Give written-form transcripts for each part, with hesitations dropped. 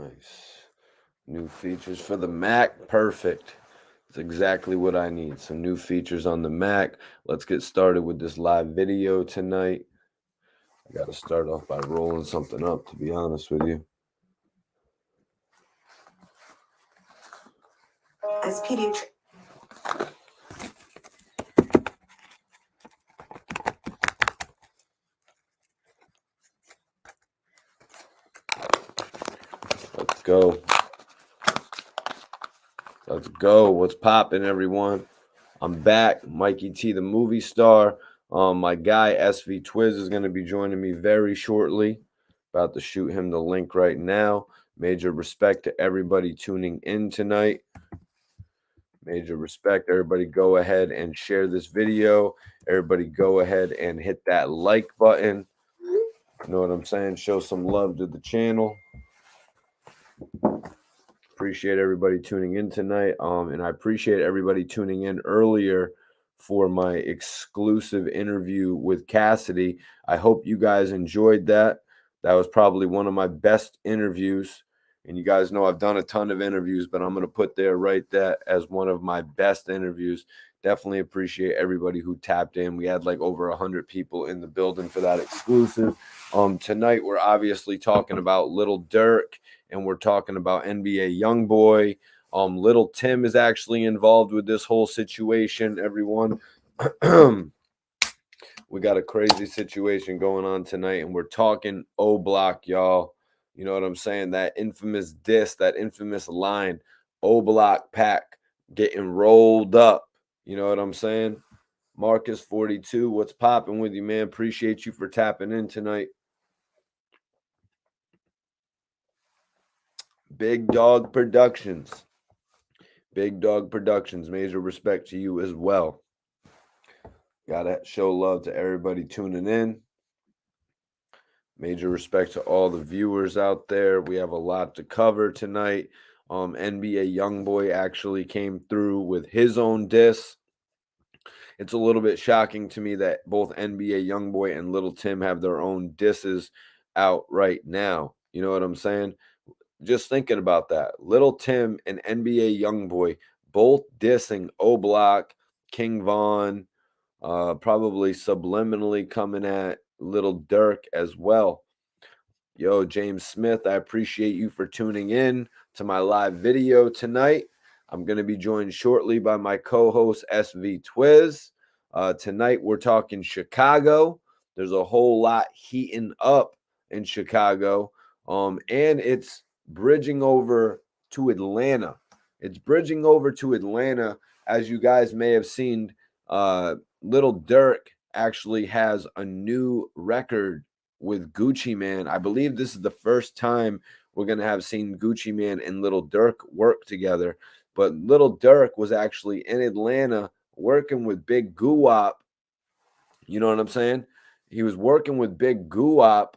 Nice. New features for the Mac. Perfect. That's exactly what I need. Some new features on the Mac. Let's get started with this live video tonight. I got to start off by rolling something up, to be honest with you. As pediatric. Let's go. Let's go. What's poppin', everyone? I'm back. Mikey T, the movie star. My guy SV Twiz is going to be joining me very shortly. About to shoot him the link right now. Major respect to everybody tuning in tonight. Major respect. Everybody go ahead and share this video. Everybody go ahead and hit that like button. You know what I'm saying? Show some love to the channel. Appreciate everybody tuning in tonight. And I appreciate everybody tuning in earlier for my exclusive interview with Cassidy. I hope you guys enjoyed that. That was probably one of my best interviews. And you guys know I've done a ton of interviews, but I'm going to put there right that as one of my best interviews. Definitely appreciate everybody who tapped in. We had like over 100 people in the building for that exclusive. Tonight, we're obviously talking about Lil Durk, and we're talking about NBA YoungBoy. Lil Tim is actually involved with this whole situation, everyone. We got a crazy situation going on tonight, and we're talking O Block, y'all. You know what I'm saying? That infamous diss, that infamous line, O Block pack getting rolled up. You know what I'm saying? Marcus 42, what's popping with you, man? Appreciate you for tapping in tonight. Big Dog Productions. Big Dog Productions. Major respect to you as well. Gotta show love to everybody tuning in. Major respect to all the viewers out there. We have a lot to cover tonight. NBA YoungBoy actually came through with his own diss. It's a little bit shocking to me that both NBA YoungBoy and Lil Tim have their own disses out right now. You know what I'm saying? Just thinking about that. Lil Tim and NBA YoungBoy both dissing O Block, King Von, probably subliminally coming at Lil Durk as well. Yo, James Smith, I appreciate you for tuning in to my live video tonight. I'm going to be joined shortly by my co-host SV Twiz. Tonight we're talking Chicago. There's a whole lot heating up in Chicago, and it's bridging over to Atlanta. It's bridging over to Atlanta, as you guys may have seen. Lil Durk actually has a new record with Gucci Mane. I believe this is the first time we're going to have seen Gucci Mane and Lil Durk work together. But Lil Durk was actually in Atlanta working with Big Guwop. You know what I'm saying? He was working with Big Guwop,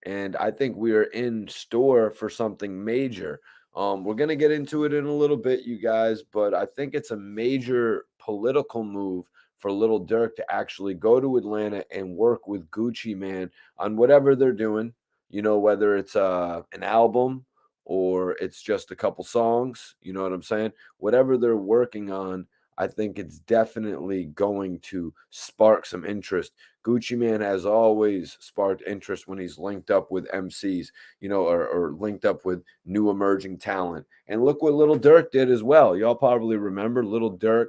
and I think we are in store for something major. We're going to get into it in a little bit, you guys, but I think it's a major political move for Lil Durk to actually go to Atlanta and work with Gucci Mane on whatever they're doing, you know, whether it's an album or it's just a couple songs, you know what I'm saying? Whatever they're working on, I think it's definitely going to spark some interest. Gucci Mane has always sparked interest when he's linked up with MCs, you know, or linked up with new emerging talent. And look what Lil Durk did as well. Y'all probably remember Lil Durk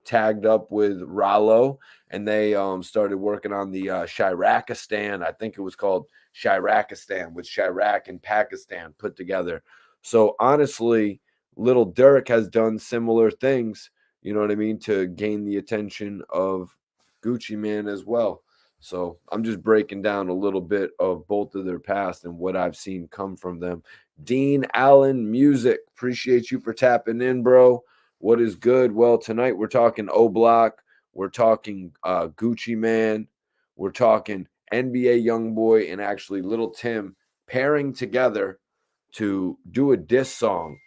tagged up with Rollo, and they started working on the Chiraqistan. I think it was called Chiraqistan, with Chirac and Pakistan put together. So honestly, Lil Durk has done similar things, you know what I mean, to gain the attention of Gucci Mane as well. So I'm just breaking down a little bit of both of their past and what I've seen come from them. Dean Allen Music, appreciate you for tapping in, bro. What is good? Well, tonight we're talking O Block, we're talking Gucci Mane, we're talking NBA YoungBoy, and actually Lil Tim pairing together to do a diss song.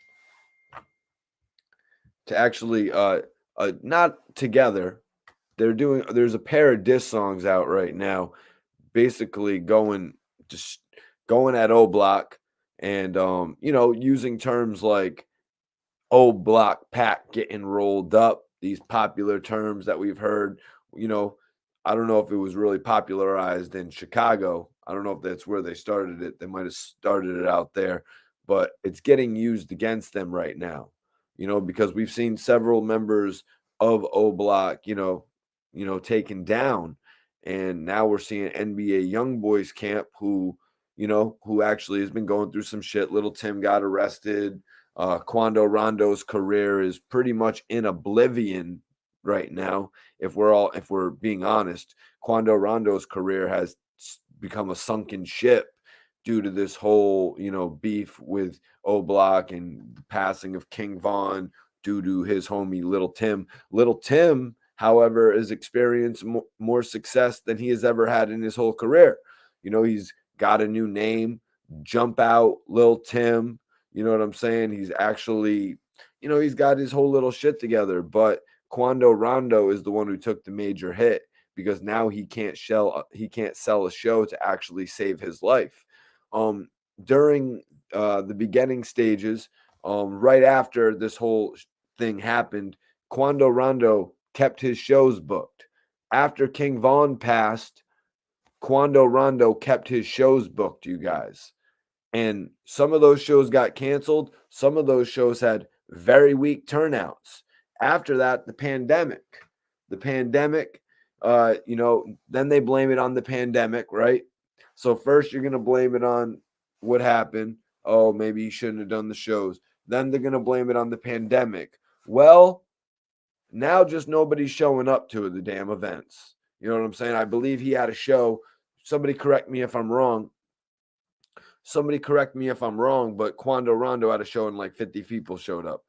To actually not together. There's a pair of diss songs out right now, basically going at O Block And you know, using terms like "O Block Pack" getting rolled up, these popular terms that we've heard, you know, I don't know if it was really popularized in Chicago. I don't know if that's where they started it. They might have started it out there, but it's getting used against them right now, you know, because we've seen several members of O Block, taken down. And now we're seeing NBA YoungBoys camp who actually has been going through some shit. Little Tim got arrested. Quando Rondo's career is pretty much in oblivion right now. If we're being honest, Quando Rondo's career has become a sunken ship due to this whole beef with O Block and the passing of King Von due to his homie Little Tim. Little Tim, however, has experienced more success than he has ever had in his whole career. He's got a new name, Jump Out Lil Tim. You know what I'm saying? He's actually, he's got his whole little shit together. But Quando Rondo is the one who took the major hit because now he can't sell a show to actually save his life. During the beginning stages, right after this whole thing happened, Quando Rondo kept his shows booked. After King Von passed, Quando Rondo kept his shows booked, you guys. And some of those shows got canceled. Some of those shows had very weak turnouts. After that, the pandemic. Then they blame it on the pandemic, right? So first you're going to blame it on what happened. Oh, maybe you shouldn't have done the shows. Then they're going to blame it on the pandemic. Well, now just nobody's showing up to the damn events. You know what I'm saying? I believe he had a show. Somebody correct me if I'm wrong. But Quando Rondo had a show and like 50 people showed up.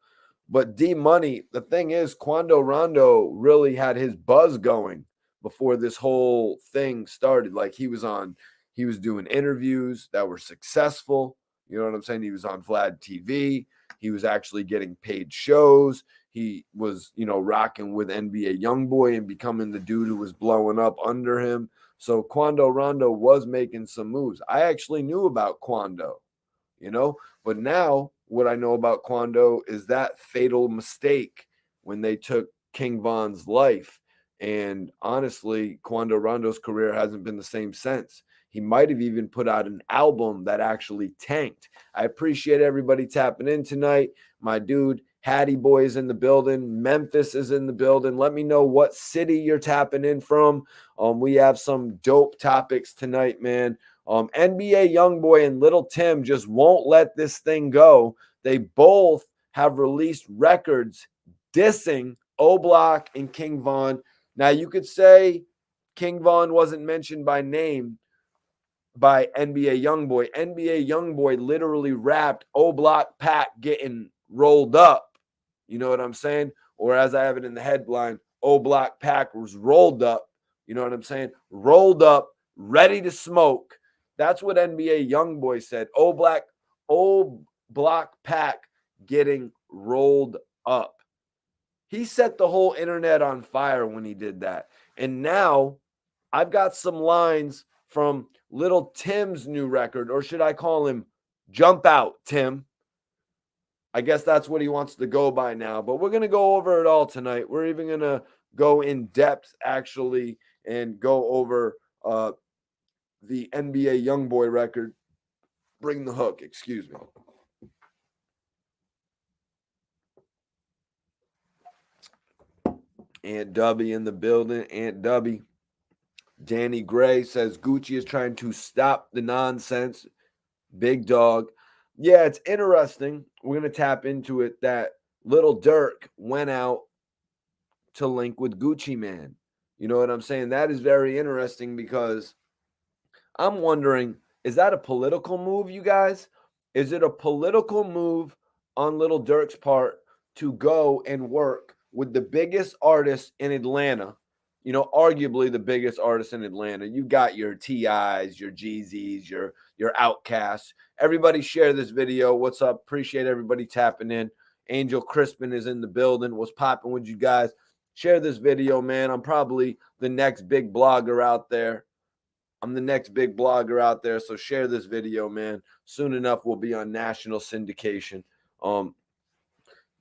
But D Money, the thing is, Quando Rondo really had his buzz going before this whole thing started. Like he was doing interviews that were successful. You know what I'm saying? He was on Vlad TV. He was actually getting paid shows. He was, rocking with NBA YoungBoy and becoming the dude who was blowing up under him. So Quando Rondo was making some moves. I actually knew about Quando, but now what I know about Quando is that fatal mistake when they took King Von's life. And honestly, Quando Rondo's career hasn't been the same since. He might have even put out an album that actually tanked. I appreciate everybody tapping in tonight. My dude, Hattie Boy is in the building. Memphis is in the building. Let me know what city you're tapping in from. We have some dope topics tonight, man. NBA YoungBoy and Little Tim just won't let this thing go. They both have released records dissing O Block and King Von. Now, you could say King Von wasn't mentioned by name by NBA YoungBoy. NBA YoungBoy literally rapped O Block Pack getting rolled up. You know what I'm saying? Or as I have it in the headline, O Block Pack was rolled up. You know what I'm saying? Rolled up, ready to smoke. That's what NBA YoungBoy said. O Block Pack getting rolled up. He set the whole internet on fire when he did that. And now I've got some lines from Little Tim's new record, or should I call him Jump Out Tim? I guess that's what he wants to go by now, but we're going to go over it all tonight. We're even going to go in depth, actually, and go over the NBA YoungBoy record. Bring the hook, excuse me. Aunt Dubby in the building. Aunt Dubby. Danny Gray says Gucci is trying to stop the nonsense. Big dog. Yeah, it's interesting. We're going to tap into it that Lil Durk went out to link with Gucci Man. You know what I'm saying? That is very interesting because I'm wondering, is that a political move, you guys? Is it a political move on Lil Durk's part to go and work with the biggest artist in Atlanta? Arguably the biggest artist in Atlanta. You got your TIs, your Jeezys, your Outcasts. Everybody share this video. What's up? Appreciate everybody tapping in. Angel Crispin is in the building. What's popping with you guys? Share this video, man. I'm probably the next big blogger out there. I'm the next big blogger out there, so share this video, man. Soon enough, we'll be on national syndication.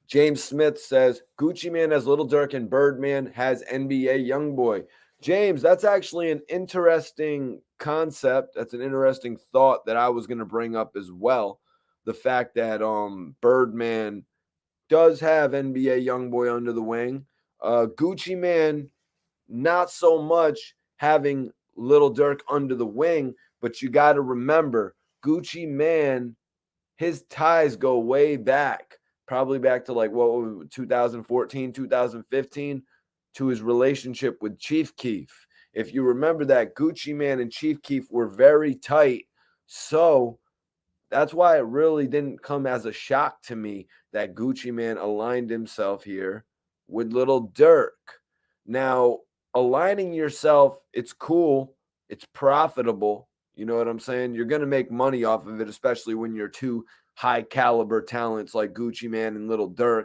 James Smith says Gucci Man has Lil Durk and Birdman has NBA YoungBoy. James, that's actually an interesting concept. That's an interesting thought that I was going to bring up as well. The fact that Birdman does have NBA YoungBoy under the wing. Gucci Man, not so much having Lil Durk under the wing, but you got to remember Gucci Man, his ties go way back, probably back to like what 2014, 2015, to his relationship with Chief Keef. If you remember that, Gucci Man and Chief Keef were very tight. So that's why it really didn't come as a shock to me that Gucci Man aligned himself here with Lil Durk. Now, aligning yourself, it's cool, it's profitable. You know what I'm saying? You're going to make money off of it, especially when you're two high caliber talents like Gucci Man and Lil Durk.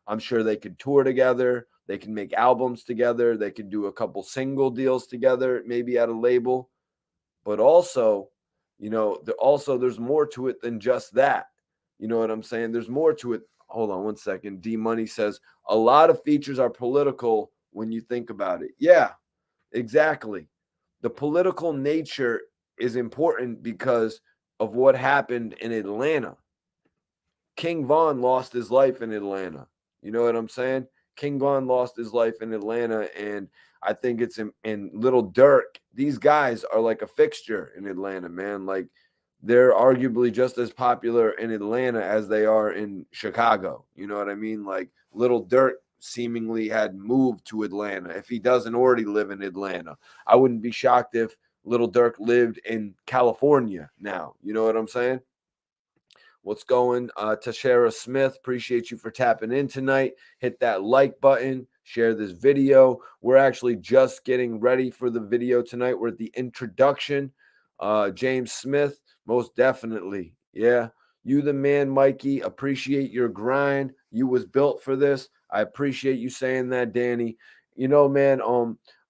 I'm sure they could tour together. They can make albums together. They could do a couple single deals together, maybe at a label. But also, there's more to it than just that. You know what I'm saying? There's more to it. Hold on one second. D Money says a lot of features are political when you think about it. Yeah, exactly. The political nature is important because of what happened in Atlanta. King Von lost his life in Atlanta. You know what I'm saying? King Von lost his life in Atlanta, and I think it's in Lil Durk. These guys are like a fixture in Atlanta, man. Like they're arguably just as popular in Atlanta as they are in Chicago. You know what I mean? Like Lil Durk seemingly had moved to Atlanta if he doesn't already live in Atlanta. I wouldn't be shocked if Lil Durk lived in California now. You know what I'm saying? What's going? Tashara Smith, appreciate you for tapping in tonight. Hit that like button, share this video. We're actually just getting ready for the video tonight. We're at the introduction. James Smith, most definitely. Yeah. You the man, Mikey. Appreciate your grind. You was built for this. I appreciate you saying that, Danny. You know, man,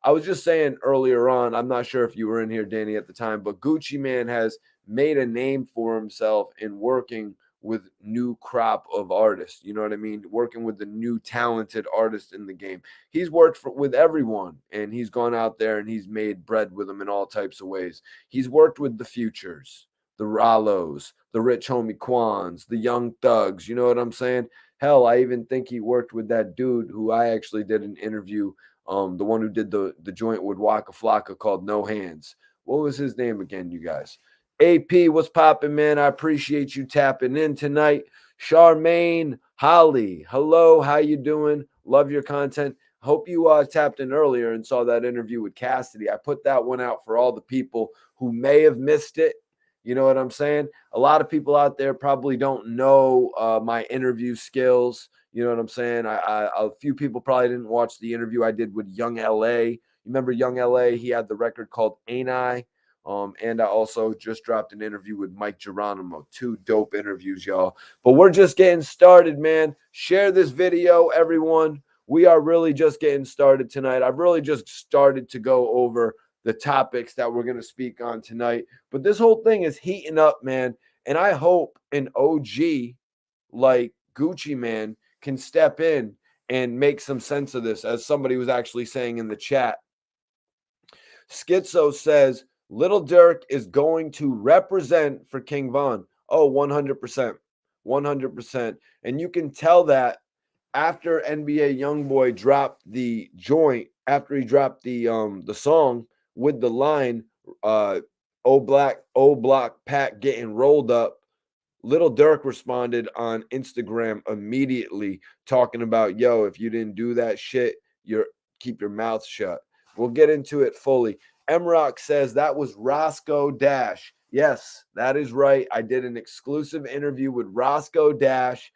I was just saying earlier on, I'm not sure if you were in here, Danny, at the time, but Gucci Man has made a name for himself in working with new crop of artists. You know what I mean? Working with the new talented artists in the game. He's worked with everyone, and he's gone out there and he's made bread with them in all types of ways. He's worked with the Futures, the Rollos, the Rich Homie Quans, the Young Thugs. You know what I'm saying? Hell, I even think he worked with that dude who I actually did an interview, the one who did the joint with Waka Flocka called No Hands. What was his name again, you guys? AP, what's popping, man? I appreciate you tapping in tonight. Charmaine Holly, hello, how you doing? Love your content. Hope you tapped in earlier and saw that interview with Cassidy. I put that one out for all the people who may have missed it. You know what I'm saying? A lot of people out there probably don't know my interview skills. You know what I'm saying? A few people probably didn't watch the interview I did with Young LA. You remember Young LA? He had the record called Ain't I? And I also just dropped an interview with Mike Geronimo. 2 dope interviews, y'all. But we're just getting started, man. Share this video, everyone. We are really just getting started tonight. I've really just started to go over the topics that we're going to speak on tonight. But this whole thing is heating up, man. And I hope an OG like Gucci Man can step in and make some sense of this, as somebody was actually saying in the chat. Schizo says, Lil Durk is going to represent for King Von. Oh, 100%. 100%. And you can tell that after NBA YoungBoy dropped the joint, after he dropped the song with the line, old block Pat getting rolled up, Lil Durk responded on Instagram immediately talking about, yo, if you didn't do that shit, keep your mouth shut. We'll get into it fully. Emrock says that was Roscoe Dash. Yes, that is right. I did an exclusive interview with Roscoe Dash.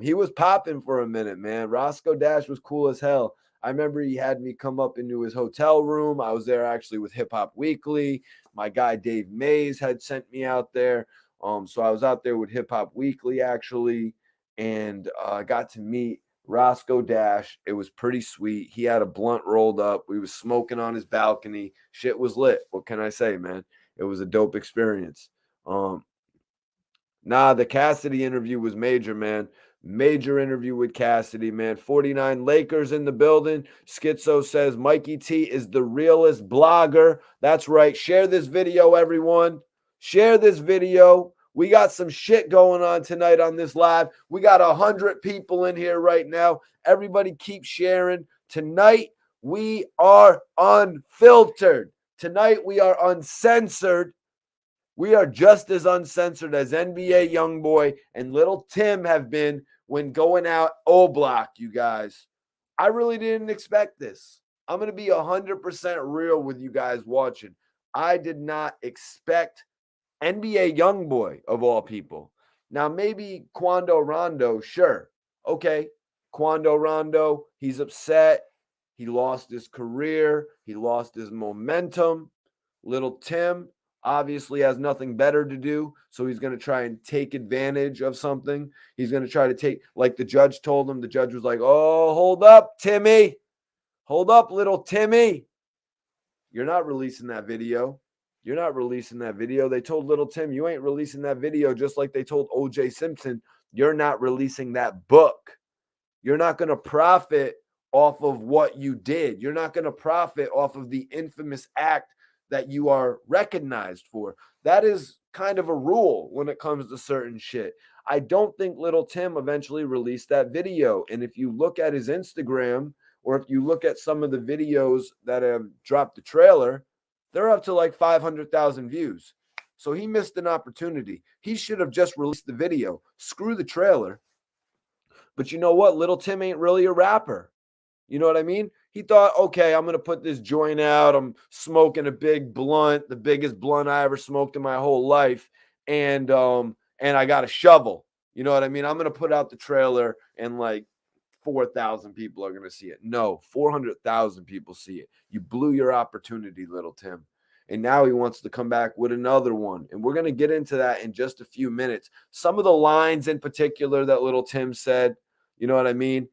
He was popping for a minute, man. Roscoe Dash was cool as hell. I remember he had me come up into his hotel room. I was there actually with Hip Hop Weekly. My guy Dave Mays had sent me out there. So I was out there with Hip Hop Weekly actually, and I got to meet Roscoe Dash. It was pretty sweet. He had a blunt rolled up. We was smoking on his balcony. Shit was lit. What can I say, man? It was a dope experience. Um, Nah, the Cassidy interview was major, man. Major interview with Cassidy, man. 49 Lakers in the building. Schizo says Mikey T is the realest blogger. That's right. Share this video, everyone. Share this video. We got some shit going on tonight on this live. We got 100 people in here right now. Everybody keep sharing. Tonight, we are unfiltered. Tonight, we are uncensored. We are just as uncensored as NBA YoungBoy and Lil Tim have been when going out O Block, you guys. I really didn't expect this. I'm going to be 100% real with you guys watching. I did not expect NBA YoungBoy, of all people. Now, maybe Quando Rondo, sure. Okay, Quando Rondo, he's upset. He lost his career. He lost his momentum. Little Tim obviously has nothing better to do, so he's going to try and take advantage of something. He's going to try to take, like the judge told him, the judge was like, oh, hold up, Timmy. Hold up, little Timmy. You're not releasing that video. You're not releasing that video. They told Little Tim, you ain't releasing that video, just like they told OJ Simpson, you're not releasing that book. You're not going to profit off of what you did. You're not going to profit off of the infamous act that you are recognized for. That is kind of a rule when it comes to certain shit. I don't think Little Tim eventually released that video. And if you look at his Instagram, or if you look at some of the videos that have dropped the trailer, they're up to like 500,000 views. So he missed an opportunity. He should have just released the video. Screw the trailer. But you know what? Little Tim ain't really a rapper. You know what I mean? He thought, okay, I'm going to put this joint out. I'm smoking a big blunt, the biggest blunt I ever smoked in my whole life. And I got a shovel. You know what I mean? I'm going to put out the trailer and like 4,000 people are going to see it. No, 400,000 people see it. You blew your opportunity, Little Tim. And now he wants to come back with another one. And we're going to get into that in just a few minutes. Some of the lines in particular that Little Tim said, you know what I mean?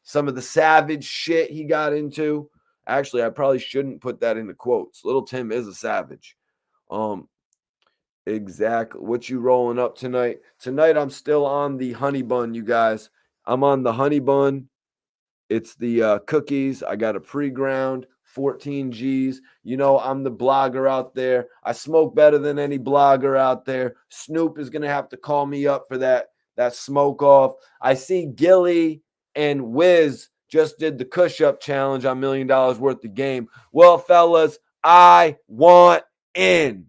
Some of the savage shit he got into. Actually, I probably shouldn't put that into quotes. Little Tim is a savage. Exactly. What you rolling up tonight? Tonight, I'm still on the honey bun, you guys. I'm on the honey bun. It's the cookies. I got a pre-ground, 14 G's. You know, I'm the blogger out there. I smoke better than any blogger out there. Snoop is going to have to call me up for that smoke off. I see Gilly and Wiz just did the push-up challenge on $1 million worth of game. Well, fellas, I want in.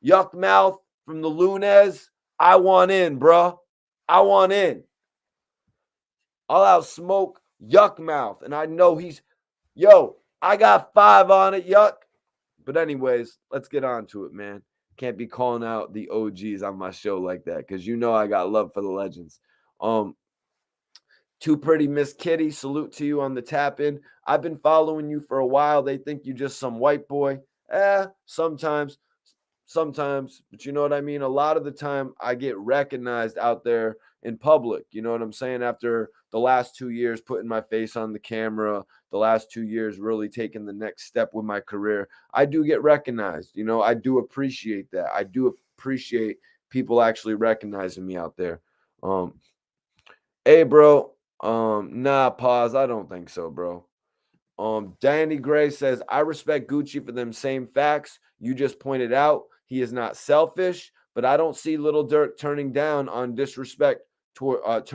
Yuck Mouth from the Lunes, I want in, bro. I want in. I'll out smoke Yuck Mouth. And I know I got 5 on it, Yuck. But anyways, let's get on to it, man. Can't be calling out the OGs on my show like that because you know I got love for the legends. Too Pretty Miss Kitty, salute to you on the tap in. I've been following you for a while. They think you just some white boy. Sometimes, but you know what I mean? A lot of the time I get recognized out there in public. You know what I'm saying? After the last 2 years putting my face on the camera, the last 2 years really taking the next step with my career, I do get recognized. You know, I do appreciate that. I do appreciate people actually recognizing me out there. Hey, bro. Nah, pause. I don't think so, bro. Danny Gray says, I respect Gucci for them same facts you just pointed out. He is not selfish, but I don't see Lil Durk turning down on disrespect towards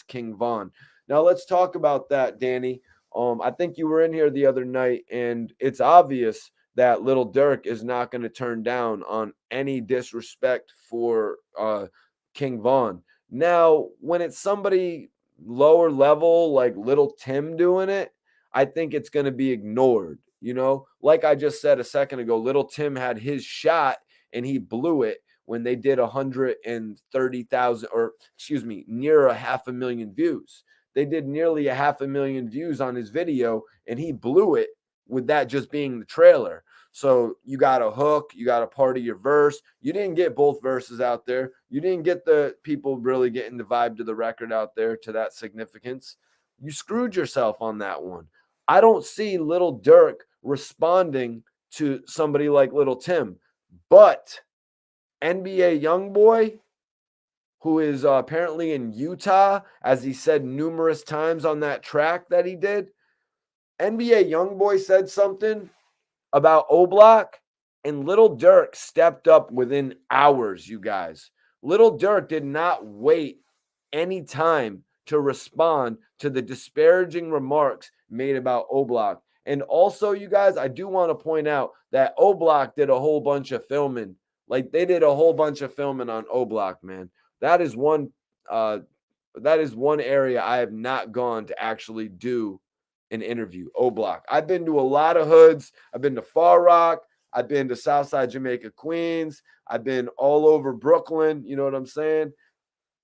King Von. Now let's talk about that, Danny. I think you were in here the other night, and it's obvious that Lil Durk is not going to turn down on any disrespect for King Von. Now, when it's somebody lower level like Little Tim doing it, I think it's going to be ignored. You know, like I just said a second ago, Little Tim had his shot and he blew it when they did 130,000, or excuse me, near 500,000 views. They did nearly 500,000 views on his video and he blew it with that just being the trailer. So you got a hook, you got a part of your verse. You didn't get both verses out there. You didn't get the people really getting the vibe to the record out there to that significance. You screwed yourself on that one. I don't see Lil Durk responding to somebody like Lil Tim, but NBA YoungBoy, who is apparently in Utah, as he said numerous times on that track that he did, NBA YoungBoy said something about O-Block, and Lil Durk stepped up within hours, you guys. Lil Durk did not wait any time to respond to the disparaging remarks made about O-Block. And also, you guys, I do want to point out that O-Block did a whole bunch of filming. Like, they did a whole bunch of filming on O-Block, man. That is one uh that is one area I have not gone to actually do an interview. O-Block. I've been to a lot of hoods. I've been to Far Rock. I've been to Southside Jamaica, Queens. I've been all over Brooklyn. You know what I'm saying?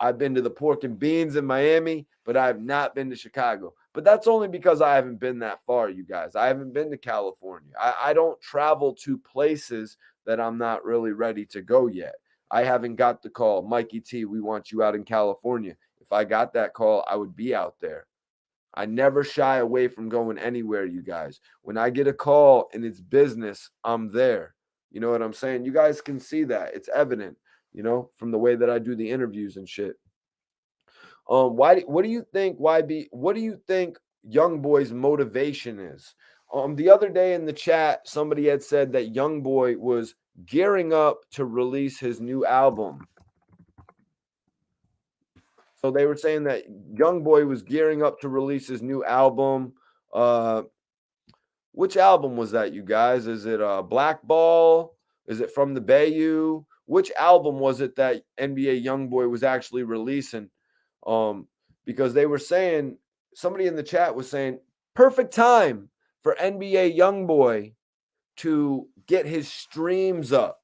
I've been to the Pork and Beans in Miami, but I have not been to Chicago. But that's only because I haven't been that far, you guys. I haven't been to California. I don't travel to places that I'm not really ready to go yet. I haven't got the call, Mikey T, we want you out in California. If I got that call, I would be out there. I never shy away from going anywhere, you guys. When I get a call and it's business, I'm there. You know what I'm saying? You guys can see that. It's evident, from the way that I do the interviews and shit. What do you think YB what do you think Young Boy's motivation is? The other day in the chat, somebody had said that Young Boy was gearing up to release his new album. So they were saying that Young Boy was gearing up to release his new album. Which album was that, you guys? Is it Blackball? Is it From the Bayou? Which album was it that NBA YoungBoy was actually releasing? Because they were saying, somebody in the chat was saying, perfect time for NBA YoungBoy to get his streams up.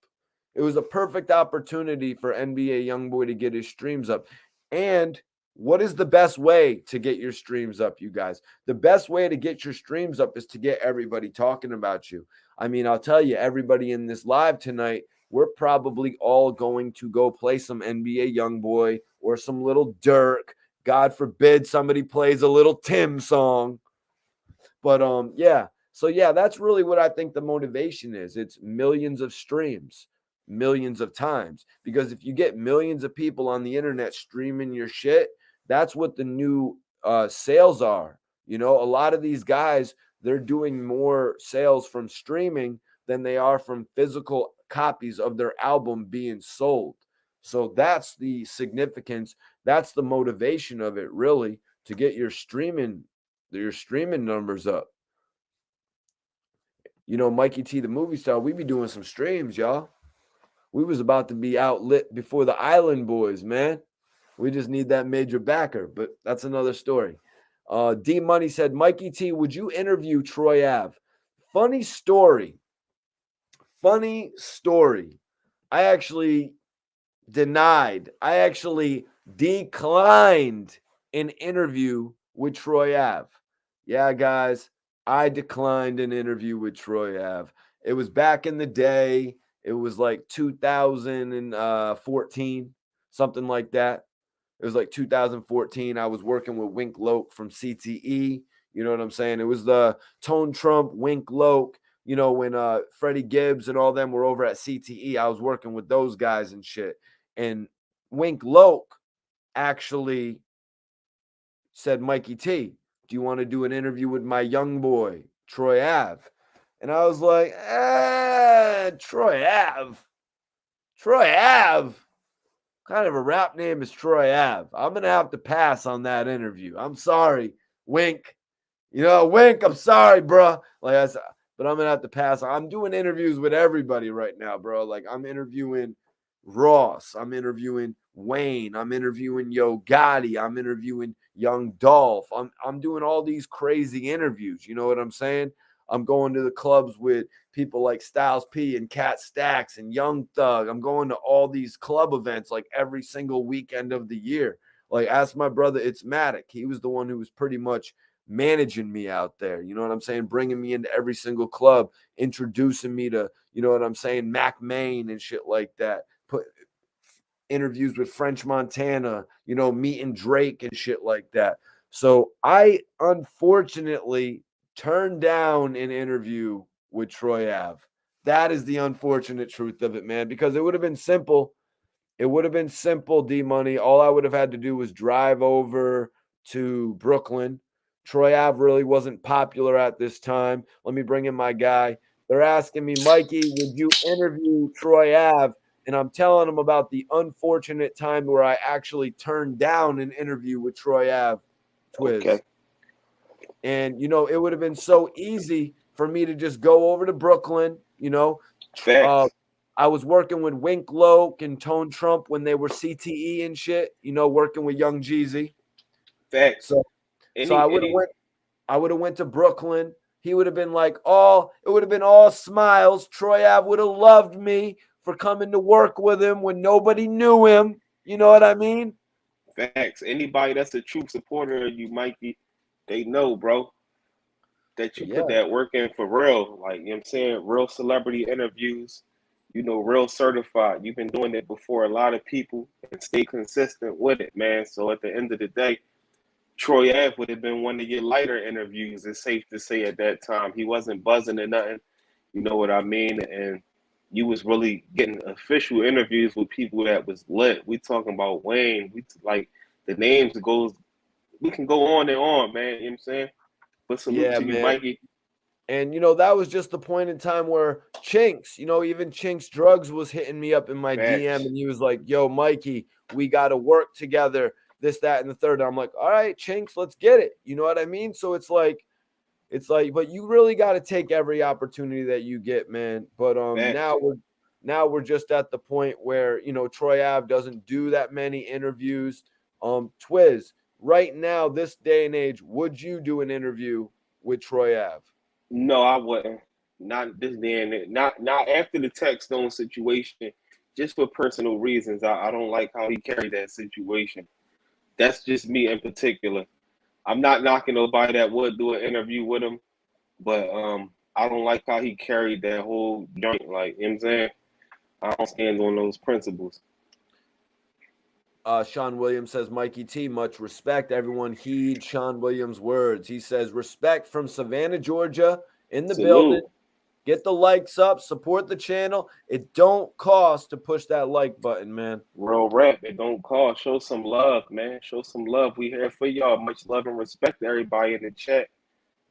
It was a perfect opportunity for NBA YoungBoy to get his streams up. And what is the best way to get your streams up, you guys? The best way to get your streams up is to get everybody talking about you. I mean, I'll tell you, everybody in this live tonight, we're probably all going to go play some NBA YoungBoy or some Lil Durk. God forbid somebody plays a Lil Tim song. But yeah. So yeah, that's really what I think the motivation is. It's millions of streams, millions of times. Because if you get millions of people on the internet streaming your shit, that's what the new sales are. A lot of these guys, they're doing more sales from streaming than they are from physical copies of their album being sold. So that's the significance. That's the motivation of it, really, to get your streaming numbers up. Mikey T, the movie star, we be doing some streams, y'all. We was about to be outlit before the Island Boys, man. We just need that major backer, but that's another story. D Money said, Mikey T, would you interview Troy Ave? Funny story. I actually declined an interview with Troy Ave. Yeah, guys, I declined an interview with Troy Ave. It was back in the day. It was like 2014, something like that. It was like 2014. I was working with Wink Loke from CTE. You know what I'm saying? It was the Tone Trump, Wink Loke. When Freddie Gibbs and all them were over at CTE, I was working with those guys and shit. And Wink Loke actually said, Mikey T, do you want to do an interview with my young boy, Troy Ave? And I was like, Troy Ave? Troy Ave? What kind of a rap name is Troy Ave? I'm going to have to pass on that interview. I'm sorry, Wink. Wink, I'm sorry, bro. Like I said, but I'm going to have to pass. I'm doing interviews with everybody right now, bro. Like I'm interviewing Ross. I'm interviewing Wayne. I'm interviewing Yo Gotti. I'm interviewing Young Dolph. I'm doing all these crazy interviews. You know what I'm saying? I'm going to the clubs with people like Styles P and Cat Stacks and Young Thug. I'm going to all these club events like every single weekend of the year. Like ask my brother, it's Matic. He was the one who was pretty much managing me out there. You know what I'm saying? Bringing me into every single club, introducing me to, you know what I'm saying, Mac Main and shit like that. Put interviews with French Montana, you know, meeting Drake and shit like that. So I unfortunately turned down an interview with Troy Ave. That is the unfortunate truth of it, man, because it would have been simple. It would have been simple, D Money. All I would have had to do was drive over to Brooklyn. Troy Ave really wasn't popular at this time. Let me bring in my guy. They're asking me, Mikey, would you interview Troy Ave? And I'm telling them about the unfortunate time where I actually turned down an interview with Troy Ave, Okay. Twiz. And, you know, it would have been so easy for me to just go over to Brooklyn, you know. Uh, Facts. I was working with Wink Loke and Tone Trump when they were CTE and shit, you know, working with Young Jeezy. Facts. So so Any any I would have went to Brooklyn. He would have been like, oh, it would have been all smiles. Troy Ave would have loved me for coming to work with him when nobody knew him. You know what I mean? facts. Anybody that's a true supporter of you, Mikey, they know, bro, that But you yeah, put that work in for real. Like, you know what I'm saying? Real celebrity interviews, real certified. You've been doing it before a lot of people and stay consistent with it, man. So at the end of the day, Troy Ave would have been one of your lighter interviews, it's safe to say at that time. He wasn't buzzing or nothing, you know what I mean? And you was really getting official interviews with people that was lit. We talking about Wayne. Like the names goes we can go on and on, man. You know what I'm saying? But salute yeah, to you, man. Mikey. And you know, that was just the point in time where Chinks, you know, even Chinks Drugs was hitting me up in my DM Facts. and he was like, yo, Mikey, we got to work together, this, that, and the third. And I'm like, all right, Chinks, let's get it. You know what I mean? So it's like, but you really got to take every opportunity that you get, man. But Facts. now we're just at the point where, you know, Troy Ave doesn't do that many interviews. Twiz, right now, this day and age, would you do an interview with Troy Ave? No, I wouldn't. Not this day and not after the Tech Stone situation. Just for personal reasons. I don't like how he carried that situation. That's just me in particular. I'm not knocking nobody that would do an interview with him, but I don't like how he carried that whole joint. Like, you know what I'm saying? I don't stand on those principles. Sean Williams says, Mikey T, much respect. Everyone heed Sean Williams' words. He says, respect from Savannah, Georgia, in the building. Salute. Get the likes up, support the channel. It don't cost to push that like button, man. Real rap. It don't cost. Show some love, man. Show some love. We here for y'all. Much love and respect to everybody in the chat.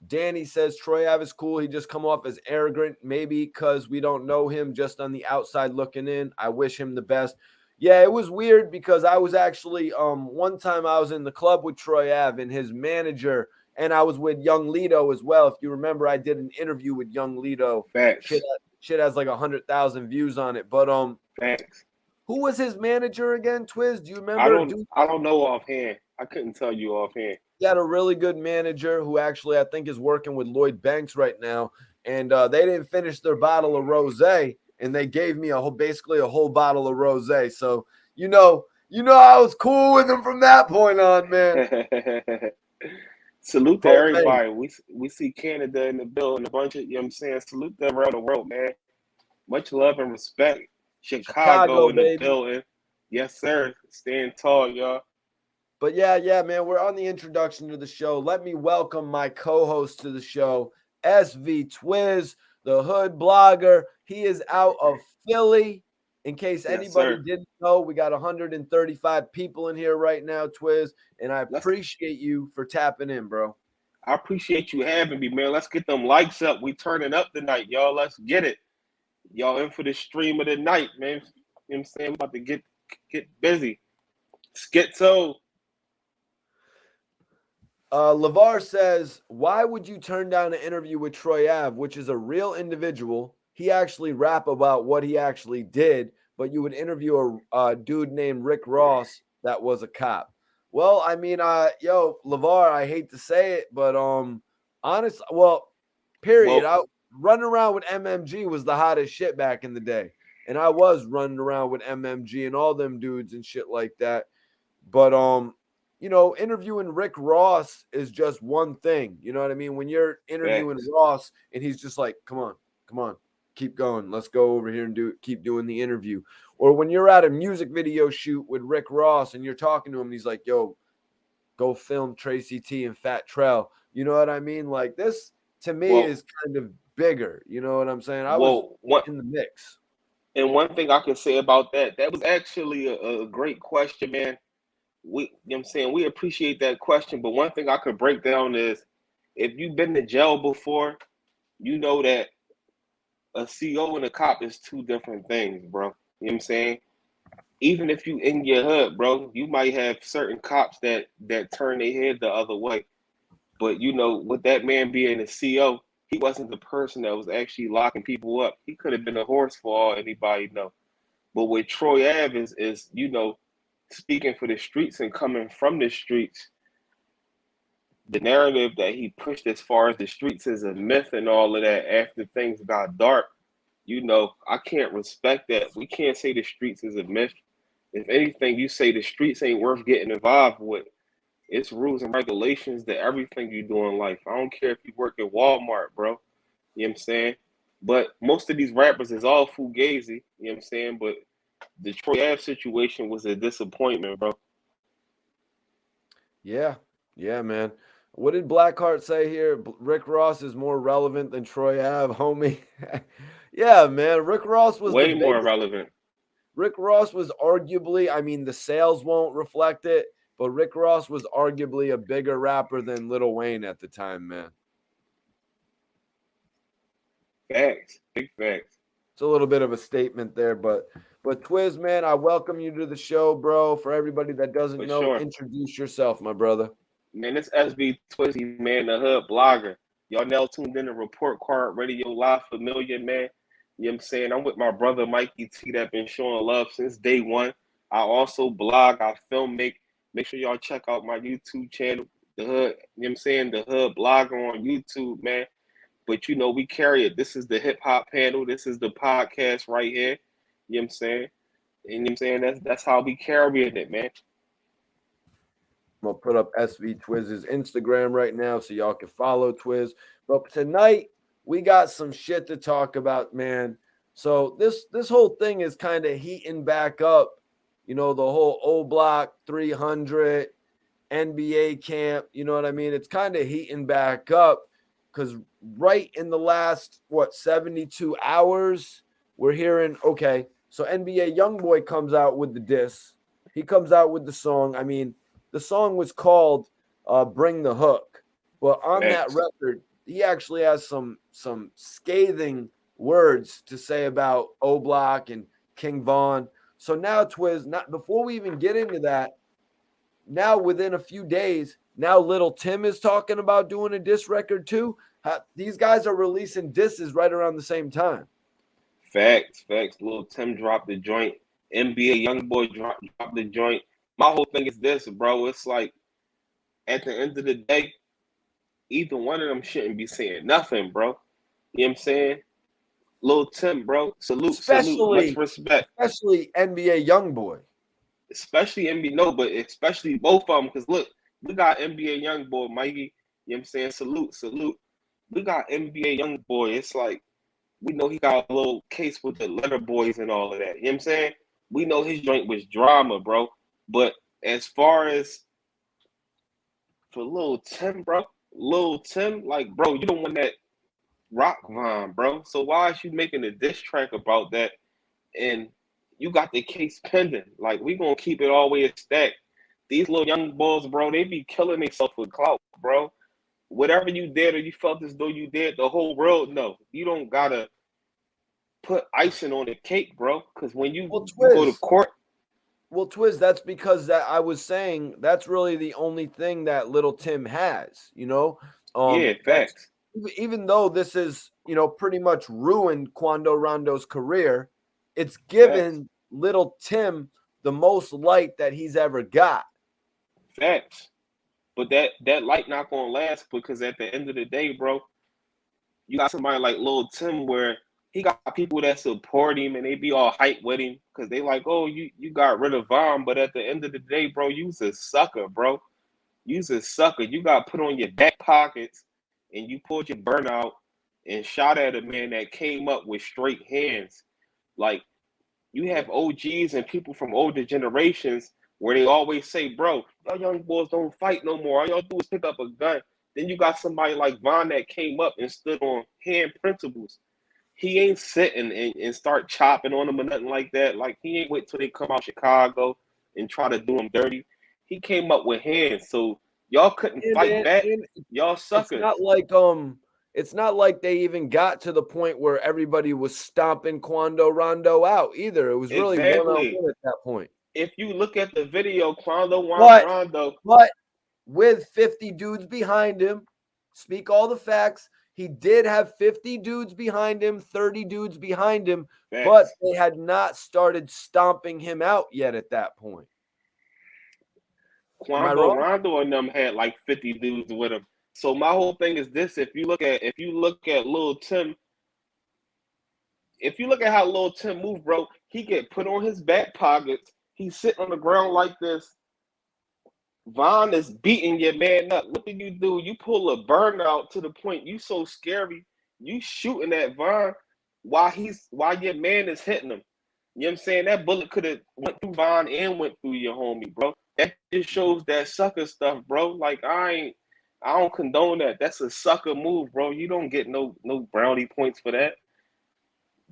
Danny says Troy Ave is cool. He just come off as arrogant, maybe because we don't know him just on the outside looking in. I wish him the best. Yeah, it was weird because I was actually one time I was in the club with Troy Ave and his manager, and I was with Young Lito as well. If you remember, I did an interview with Young Lito. Shit, Facts. shit has like 100,000 views on it. But Facts. who was his manager again? Twiz, do you I remember? don't Dude, I don't know offhand. I couldn't tell you offhand. he had a really good manager who actually I think is working with Lloyd Banks right now. And they didn't finish their bottle of rosé, and they gave me basically a whole bottle of rosé. So I was cool with them from that point on, man. Salute to But hey, everybody. We see Canada in the building, a bunch of, you know what I'm saying? Salute to around the world, man. Much love and respect. Chicago Chicago, in the baby. building. Yes, sir. Stand tall, y'all. But yeah, man, we're on the introduction to the show. Let me welcome my co-host to the show, SV Twiz, the hood blogger. He is out of Philly. In case Yes, anybody sir. didn't know, we got 135 people in here right now, Twiz, and I Let's appreciate you for tapping in, bro. I appreciate you having me, man. Let's get them likes up. We turning up tonight, y'all. Let's get it. Y'all in for the stream of the night, man. You know what I'm saying? We about to get busy. Schizo. LeVar says, why would you turn down an interview with Troy Ave, which is a real individual? He actually rap about what he actually did, but you would interview a dude named Rick Ross that was a cop. Well, I mean, LeVar, I hate to say it, but honest, well, period. Well, I running around with MMG was the hottest shit back in the day. And I was running around with MMG and all them dudes and shit like that. But interviewing Rick Ross is just one thing. You know what I mean? When you're interviewing Facts. Ross and he's just like, come on, keep going. Let's go over here and keep doing the interview. Or when you're at a music video shoot with Rick Ross and you're talking to him and he's like, yo, go film Tracy T and Fat Trell. You know what I mean? Like this to me Well, is kind of bigger. You know what I'm saying? I was one in the mix. and one thing I can say about that was actually a great question, man. I'm saying, we appreciate that question, but one thing I could break down is if you've been to jail before, you know that a CO and a cop is two different things, bro. You know what I'm saying? Even if you in your hood, bro, you might have certain cops that turn their head the other way. But with that man being a CO, he wasn't the person that was actually locking people up. He could have been a horse for all anybody know. But with Troy Ave is speaking for the streets and coming from the streets, the narrative that he pushed as far as the streets is a myth and all of that after things got dark. I can't respect that. We can't say the streets is a myth. If anything, you say the streets ain't worth getting involved with. It's rules and regulations to everything you do in life. I don't care if you work at Walmart, bro. You know what I'm saying? But most of these rappers is all fugazi, you know what I'm saying? But the Troy Ave situation was a disappointment, bro. Yeah. Yeah, man. What did Blackheart say here? Rick Ross is more relevant than Troy Ave, homie. Yeah, man. Rick Ross was the Way more biggest. relevant. Rick Ross was arguably, I mean, the sales won't reflect it, but Rick Ross was arguably a bigger rapper than Lil Wayne at the time, man. Facts. Big facts. It's a little bit of a statement there, but Twiz, man, I welcome you to the show, bro. For everybody that doesn't For know, sure. introduce yourself, my brother. Man, this SB Twizzy, man, the hood blogger. Y'all now tuned in to Report Card Radio Live Familiar, man. You know what I'm saying? I'm with my brother Mikey T that been showing love since day one. I also blog, I film make. Make sure y'all check out my YouTube channel, The Hood, you know what I'm saying? The Hood Blogger on YouTube, man. But we carry it. This is the hip hop panel. This is the podcast right here. You know what I'm saying? And you know what I'm saying? That's how we carrying it, man. I'm gonna put up SV Twiz's Instagram right now so y'all can follow Twiz. But tonight we got some shit to talk about, man. So this whole thing is kind of heating back up. The whole O Block 300 NBA camp. You know what I mean? It's kind of heating back up because right in the last 72 hours, we're hearing okay. So NBA YoungBoy comes out with the diss. He comes out with the song. I mean, the song was called "Bring the Hook," but on that Facts. record, he actually has some scathing words to say about O Block and King Von. So now, Twiz, not before we even get into that, now within a few days, now Lil Tim is talking about doing a diss record too. These guys are releasing disses right around the same time. Facts. Lil Tim dropped the joint. NBA YoungBoy dropped the joint. My whole thing is this, bro. It's like at the end of the day, either one of them shouldn't be saying nothing, bro. You know what I'm saying? Lil Tim, bro. Salute. Much respect. Especially NBA YoungBoy. Especially NBA, no, but especially both of them. Because look, we got NBA YoungBoy, Mikey. You know what I'm saying? Salute. We got NBA YoungBoy. It's like, we know he got a little case with the letter boys and all of that. You know what I'm saying? We know his joint was drama, bro. But as far as for Lil Tim, bro, like, bro, you don't want that rock line, bro. So why is you making a diss track about that? And you got the case pending. Like, we gonna keep it all the way a stack. These little young boys, bro, they be killing themselves with clout, bro. Whatever you did or you felt as though you did, the whole world know. You don't gotta put icing on the cake, bro. Because when you go to court. Well, Twiz, that's because that I was saying that's really the only thing that Lil Tim has, Yeah, facts. Even though this is, pretty much ruined Quando Rondo's career, it's given Lil Tim the most light that he's ever got. Facts. But that light not gonna last because at the end of the day, bro, you got somebody like Lil Tim where he got people that support him and they be all hype with him because they like, oh, you got rid of Von, but at the end of the day, bro, you's a sucker, bro. You's a sucker. You got put on your back pockets and you pulled your burnout and shot at a man that came up with straight hands. Like, you have OGs and people from older generations where they always say, bro, y'all young boys don't fight no more. All y'all do is pick up a gun. Then you got somebody like Von that came up and stood on hand principles. He ain't sitting and start chopping on them or nothing like that. Like, he ain't wait till they come out Chicago and try to do them dirty. He came up with hands. So y'all couldn't fight back. Y'all suckers. It's not like they even got to the point where everybody was stomping Quando Rondo out either. It was really one-on-one at that point. If you look at the video, Quando Rondo. But with 50 dudes behind him, speak all the facts, he did have 50 dudes behind him, 30 dudes behind him, but they had not started stomping him out yet at that point. Quando Rondo and them had like 50 dudes with him. So my whole thing is this: if you look at Lil Tim, if you look at how Lil Tim move, bro, he get put on his back pockets. He sit on the ground like this. Von is beating your man up. What do? You pull a burnout to the point you so scary. You shooting at Von while your man is hitting him. You know what I'm saying? That bullet could have went through Von and went through your homie, bro. That just shows that sucker stuff, bro. Like, I don't condone that. That's a sucker move, bro. You don't get no brownie points for that.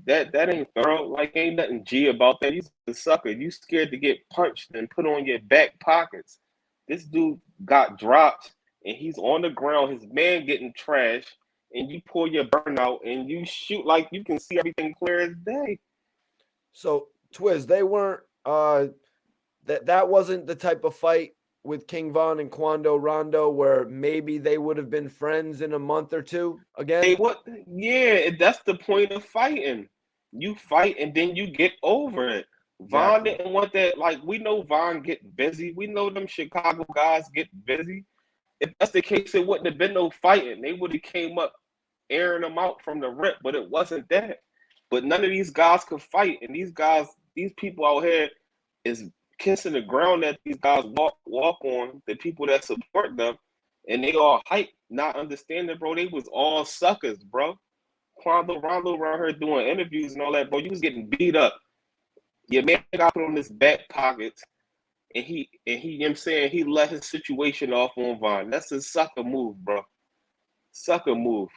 That ain't thorough. Like, ain't nothing G about that. You's a sucker. You scared to get punched and put on your back pockets. This dude got dropped and he's on the ground. His man getting trashed, and you pull your burnout and you shoot like you can see everything clear as day. So, Twiz, they weren't that wasn't the type of fight with King Von and Quando Rondo where maybe they would have been friends in a month or two again. Yeah, that's the point of fighting. You fight and then you get over it. Von didn't want that. Like, we know Von get busy. We know them Chicago guys get busy. If that's the case, it wouldn't have been no fighting. They would have came up airing them out from the rip, but it wasn't that. But none of these guys could fight, and these people out here is kissing the ground that these guys walk on, the people that support them, and they all hype, not understanding, bro. They was all suckers, bro. Quando Rondo around here doing interviews and all that, bro. You was getting beat up. Your man got put on his back pockets, and he, you know what I'm saying, he let his situation off on Von. That's a sucker move, bro. Sucker move.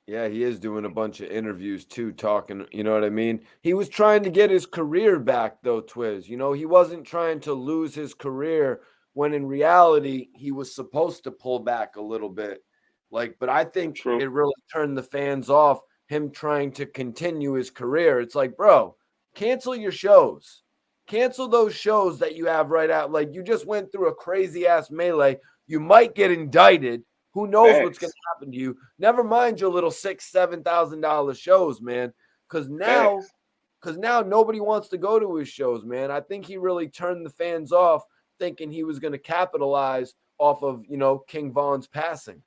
Yeah, he is doing a bunch of interviews too, talking, you know what I mean? He was trying to get his career back though, Twiz. You know, he wasn't trying to lose his career when in reality he was supposed to pull back a little bit. Like, but I think it really turned the fans off, him trying to continue his career. It's like, bro, cancel your shows. Cancel those shows that you have right out. Like, you just went through a crazy ass melee. You might get indicted. Who knows what's going to happen to you? Never mind your little $6,000-$7,000 shows, man. Because now nobody wants to go to his shows, man. I think he really turned the fans off, thinking he was going to capitalize off of, you know, King Von's passing.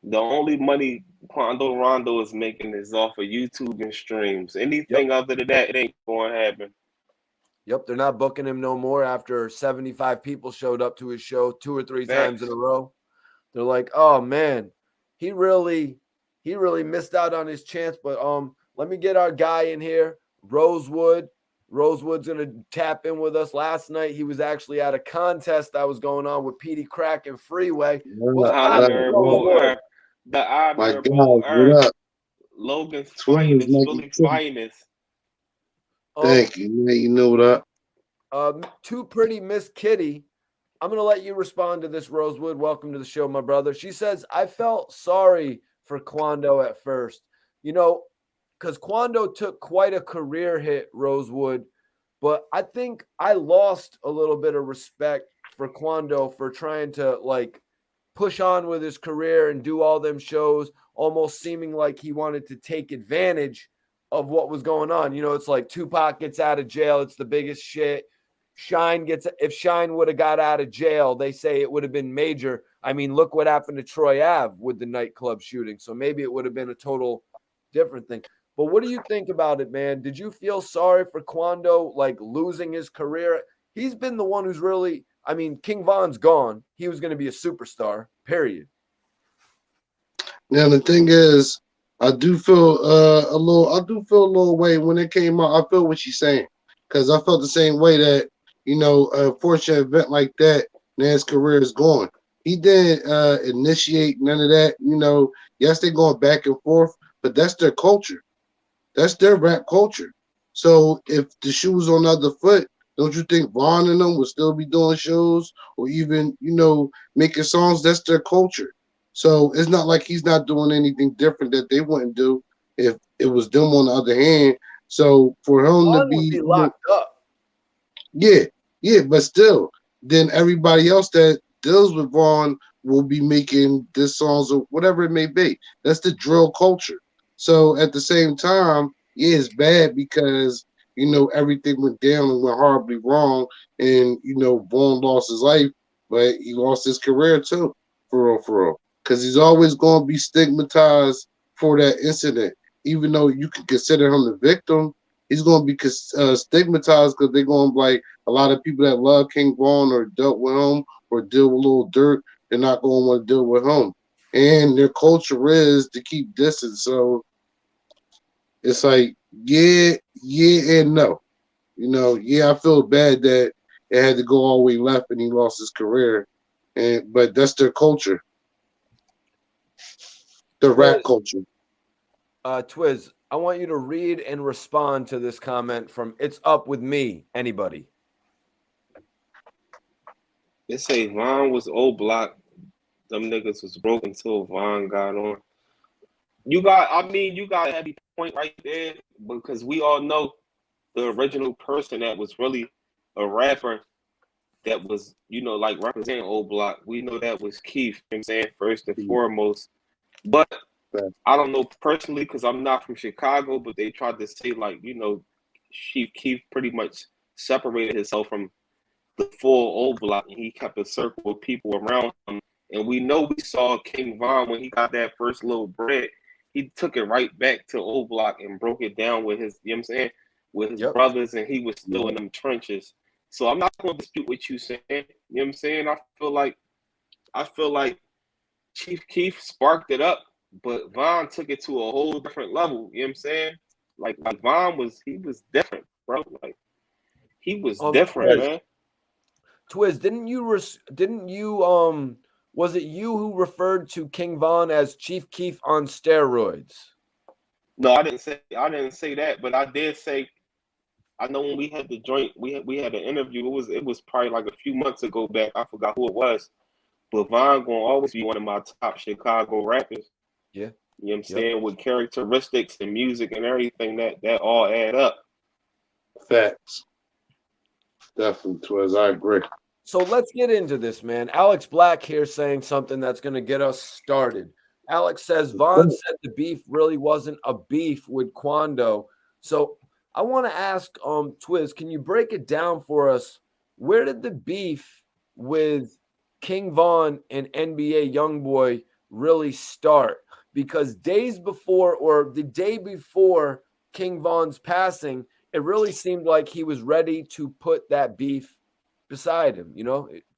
The only money Quando Rondo is making is off of YouTube and streams. Anything other than that, it ain't going to happen. Yep, they're not booking him no more after 75 people showed up to his show 2 or 3 times in a row. They're like, oh man, he really missed out on his chance. But let me get our guy in here, Rosewood. Rosewood's gonna tap in with us. Last night he was actually at a contest that was going on with Petey Crack and Freeway. The honorable Logan Twins, Philly finest. Thank you, man. You know that. Too Pretty Miss Kitty. I'm going to let you respond to this, Rosewood. Welcome to the show, my brother. She says, I felt sorry for Quando at first, you know, because Quando took quite a career hit, Rosewood, but I think I lost a little bit of respect for Quando for trying to, like, push on with his career and do all them shows, almost seeming like he wanted to take advantage of what was going on. You know, it's like Tupac gets out of jail. It's the biggest shit. If Shine would have got out of jail, they say it would have been major. I mean, look what happened to Troy Ave with the nightclub shooting. So maybe it would have been a total different thing. But what do you think about it, man? Did you feel sorry for Quando, like losing his career? He's been the one who's really, I mean, King Von's gone. He was going to be a superstar, period. Now the thing is, I do feel a little way when it came out. I feel what she's saying because I felt the same way that a fortunate event like that, Nan's career is gone. He didn't initiate none of that. Yes, they're going back and forth, but that's their culture. That's their rap culture. So if the shoe was on the other foot, don't you think Vaughn and them would still be doing shows or even, making songs? That's their culture. So it's not like he's not doing anything different that they wouldn't do if it was them on the other hand. So for him to Vaughn would be, be locked up. yeah, yeah, but still, then everybody else that deals with Vaughn will be making diss songs or whatever it may be. That's the drill culture. So at the same time, yeah, it's bad because everything went down and went horribly wrong, and Vaughn lost his life, but he lost his career too, for real, because he's always going to be stigmatized for that incident, even though you can consider him the victim. He's going to be stigmatized because they're going to be like a lot of people that love King Vaughn or dealt with him or deal with Lil Durk. They're not going to want to deal with him, and their culture is to keep distance. So it's like, yeah, yeah, and no. Yeah, I feel bad that it had to go all the way left and he lost his career, but that's their culture, the rap culture. Twiz, I want you to read and respond to this comment from It's Up With Me. Anybody? They say Vaughn was old block. Them niggas was broke until Vaughn got on. You got a heavy point right there because we all know the original person that was really a rapper that was, like representing old block. We know that was Keith, you know what I'm saying, first and foremost. But I don't know personally because I'm not from Chicago, but they tried to say like, Chief Keef pretty much separated himself from the full old block and he kept a circle of people around him. And we know we saw King Von when he got that first little bread, he took it right back to old block and broke it down with his, you know what I'm saying, with his brothers, and he was still in them trenches. So I'm not gonna dispute what you saying. You know what I'm saying? I feel like Chief Keef sparked it up, but Von took it to a whole different level. You know what I'm saying? Like Von was different, bro. Like he was different, man. Twiz, didn't you was it you who referred to King Von as Chief Keef on steroids? No, I didn't say that, but I did say I know when we had the joint, we had an interview. It was probably like a few months ago back. I forgot who it was. But Von gonna always be one of my top Chicago rappers. Yeah. You know what I'm saying? With characteristics and music and everything that all add up. Facts. Definitely, Twiz. I agree. So let's get into this, man. Alex Black here saying something that's going to get us started. Alex says Von said the beef really wasn't a beef with Quando. So I want to ask Twiz, can you break it down for us? Where did the beef with King Von and NBA YoungBoy really start? Because days before or the day before King Von's passing, it really seemed like he was ready to put that beef beside him,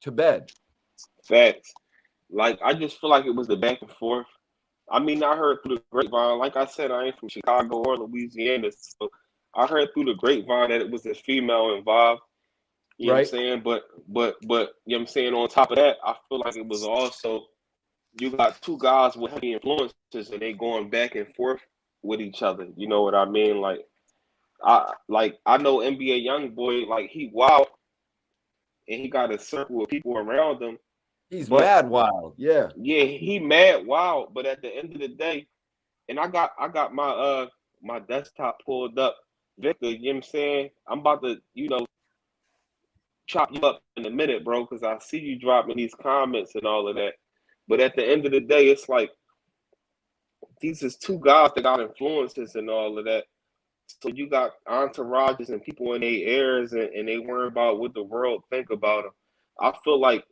to bed. Facts. Like, I just feel like it was the back and forth. I mean, I heard through the grapevine. Like I said, I ain't from Chicago or Louisiana, so I heard through the grapevine that it was a female involved. You know what I'm saying? But you know what I'm saying? On top of that, I feel like it was also you got two guys with heavy influences and they going back and forth with each other. You know what I mean? Like I know NBA YoungBoy, like he wild and he got a circle of people around him. He's mad wild. Yeah. Yeah, he mad wild. But at the end of the day, and I got my my desktop pulled up. Victor, you know what I'm saying? I'm about to, chop you up in a minute, bro, because I see you dropping these comments and all of that. But at the end of the day, it's like these is two guys that got influences and all of that. So you got entourages and people in their ears and they worry about what the world think about them. I feel like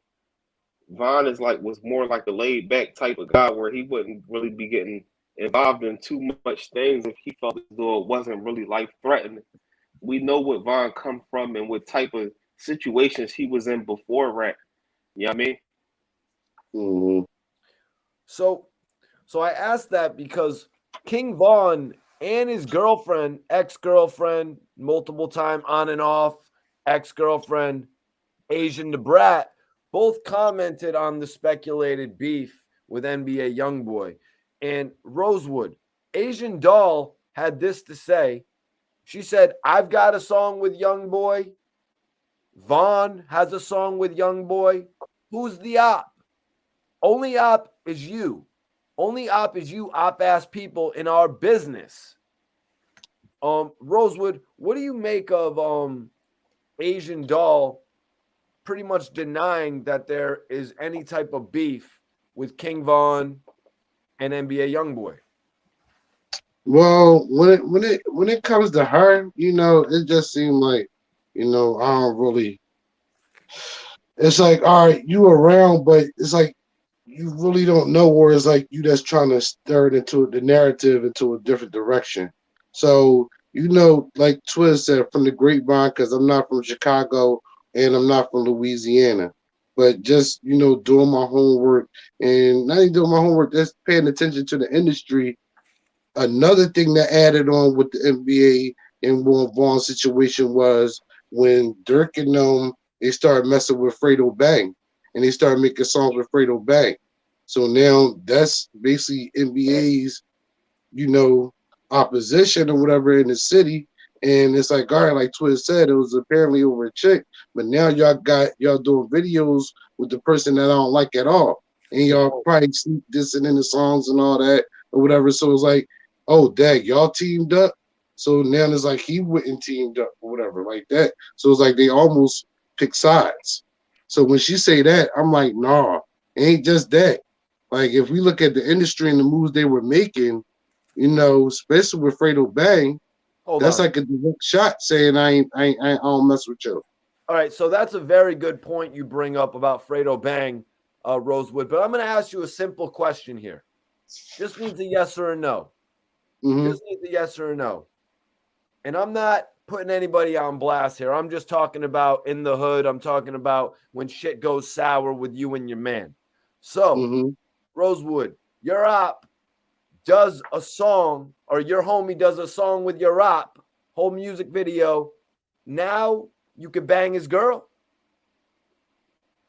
Von was more like a laid back type of guy where he wouldn't really be getting involved in too much things if he felt as though it wasn't really life threatening. We know what Von come from and what type of situations he was in before rap. You know what I mean? Mm-hmm. So I asked that because King Von and his girlfriend, ex-girlfriend, multiple time on and off, ex-girlfriend, Asian the Brat, both commented on the speculated beef with NBA YoungBoy. And Rosewood, Asian Doll had this to say. She said, I've got a song with YoungBoy. Vaughn has a song with YoungBoy. Who's the op? Only op is you. Only op is you op-ass people in our business. Rosewood, what do you make of Asian Doll pretty much denying that there is any type of beef with King Von and NBA YoungBoy? Well, when it comes to her, it just seemed like, I don't really. It's like, all right, you around, but it's like you really don't know, or it's like you just trying to stir it into the narrative into a different direction. So, like Twiz said, from the grapevine, because I'm not from Chicago and I'm not from Louisiana, but just, doing my homework and not even doing my homework, just paying attention to the industry. Another thing that added on with the NBA and Will Vaughn's situation was when Dirk and them, they started messing with Fredo Bang and they started making songs with Fredo Bang. So now that's basically NBA's, opposition or whatever in the city. And it's like, all right, like Twiz said, it was apparently over a chick, but now y'all doing videos with the person that I don't like at all. And y'all probably sneak dissing in the songs and all that or whatever. So it's like, oh, dang, y'all teamed up. So now it's like he went and teamed up or whatever like that. So it's like they almost pick sides. So when she say that, I'm like, nah, it ain't just that. Like if we look at the industry and the moves they were making, especially with Fredo Bang, that's like a direct shot saying I don't mess with you. All right, so that's a very good point you bring up about Fredo Bang, Rosewood. But I'm going to ask you a simple question here. Just needs a yes or a no. Mm-hmm. Just needs a yes or a no. And I'm not putting anybody on blast here. I'm just talking about in the hood. I'm talking about when shit goes sour with you and your man. So, Rosewood, your op does a song, or your homie does a song with your op, whole music video. Now you can bang his girl?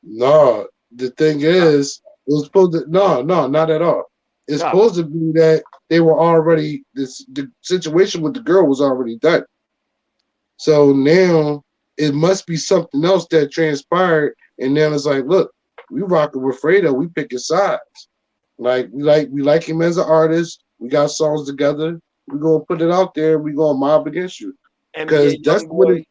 No, the thing is, it was supposed to. No, not at all. It's supposed to be that they were already the situation with the girl was already done. So now it must be something else that transpired, and then it's like, look, we rocking with Fredo, we picking sides. Like we like him as an artist. We got songs together. We're gonna put it out there. We're gonna mob against you because that's what it.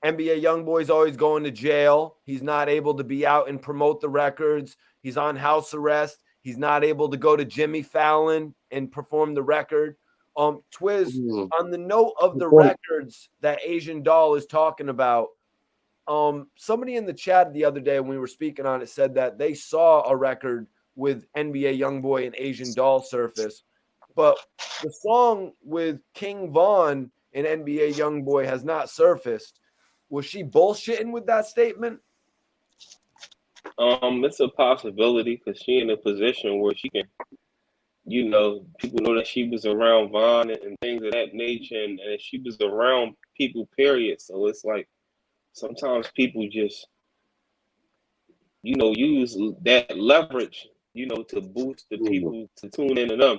NBA YoungBoy's always going to jail. He's not able to be out and promote the records. He's on house arrest. He's not able to go to Jimmy Fallon and perform the record. Twiz, on the note of the records that Asian Doll is talking about, somebody in the chat the other day when we were speaking on it said that they saw a record with NBA YoungBoy and Asian Doll surface, but the song with King Von and NBA YoungBoy has not surfaced. Was she bullshitting with that statement? It's a possibility because she in a position where she can, people know that she was around Von and things of that nature, and she was around people, period. So it's like sometimes people just, use that leverage, to boost the people to tune into them.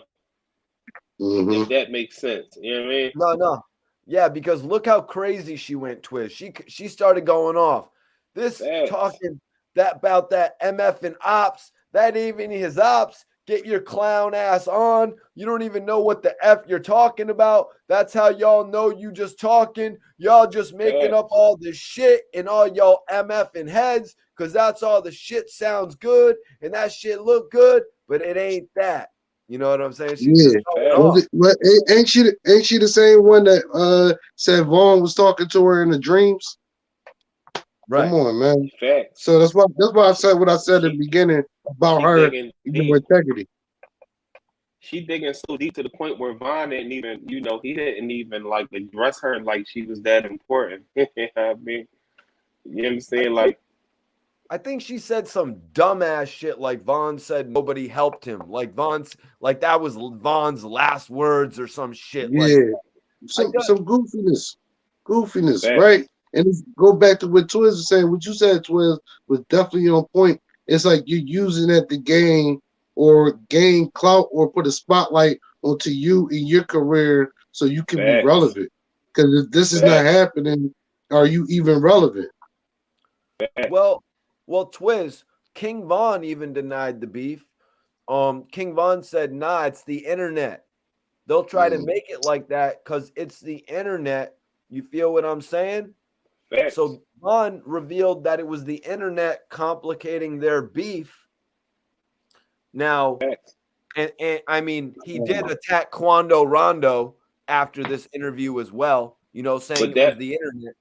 If that makes sense. You know what I mean? No. Yeah, because look how crazy she went, Twiz. She started going off. This talking that about that MF and ops, that even his ops, get your clown ass on. You don't even know what the F you're talking about. That's how y'all know you just talking. Y'all just making up all this shit and all y'all MF and heads because that's all the shit sounds good and that shit look good, but it ain't that. You know what I'm saying? Ain't she the same one that said Vaughn was talking to her in the dreams? Right. Come on, man. So that's why I said what I said at the beginning about her integrity. she digging so deep to the point where Von didn't even, he didn't even like address her like she was that important. You know what I mean? You know what I'm saying? Like, I think she said some dumbass shit like Vaughn said nobody helped him. Like that was Vaughn's last words or some shit. Like Yeah, I some got some goofiness, right? facts, And go back to what Twiz was saying. What you said, Twiz, was definitely on point. It's like you're using it to gain or gain clout or put a spotlight onto you in your career so you can be facts, relevant. Because if this is not facts, happening, are you even relevant? facts. well, Twiz, King Von even denied the beef. King Von said, nah, it's the internet. They'll try to Mm, make it like that because it's the internet. You feel what I'm saying? Facts. So Von revealed that it was the internet complicating their beef. Now, Facts. and I mean, he did attack Quando Rondo after this interview as well, saying But it was that the internet.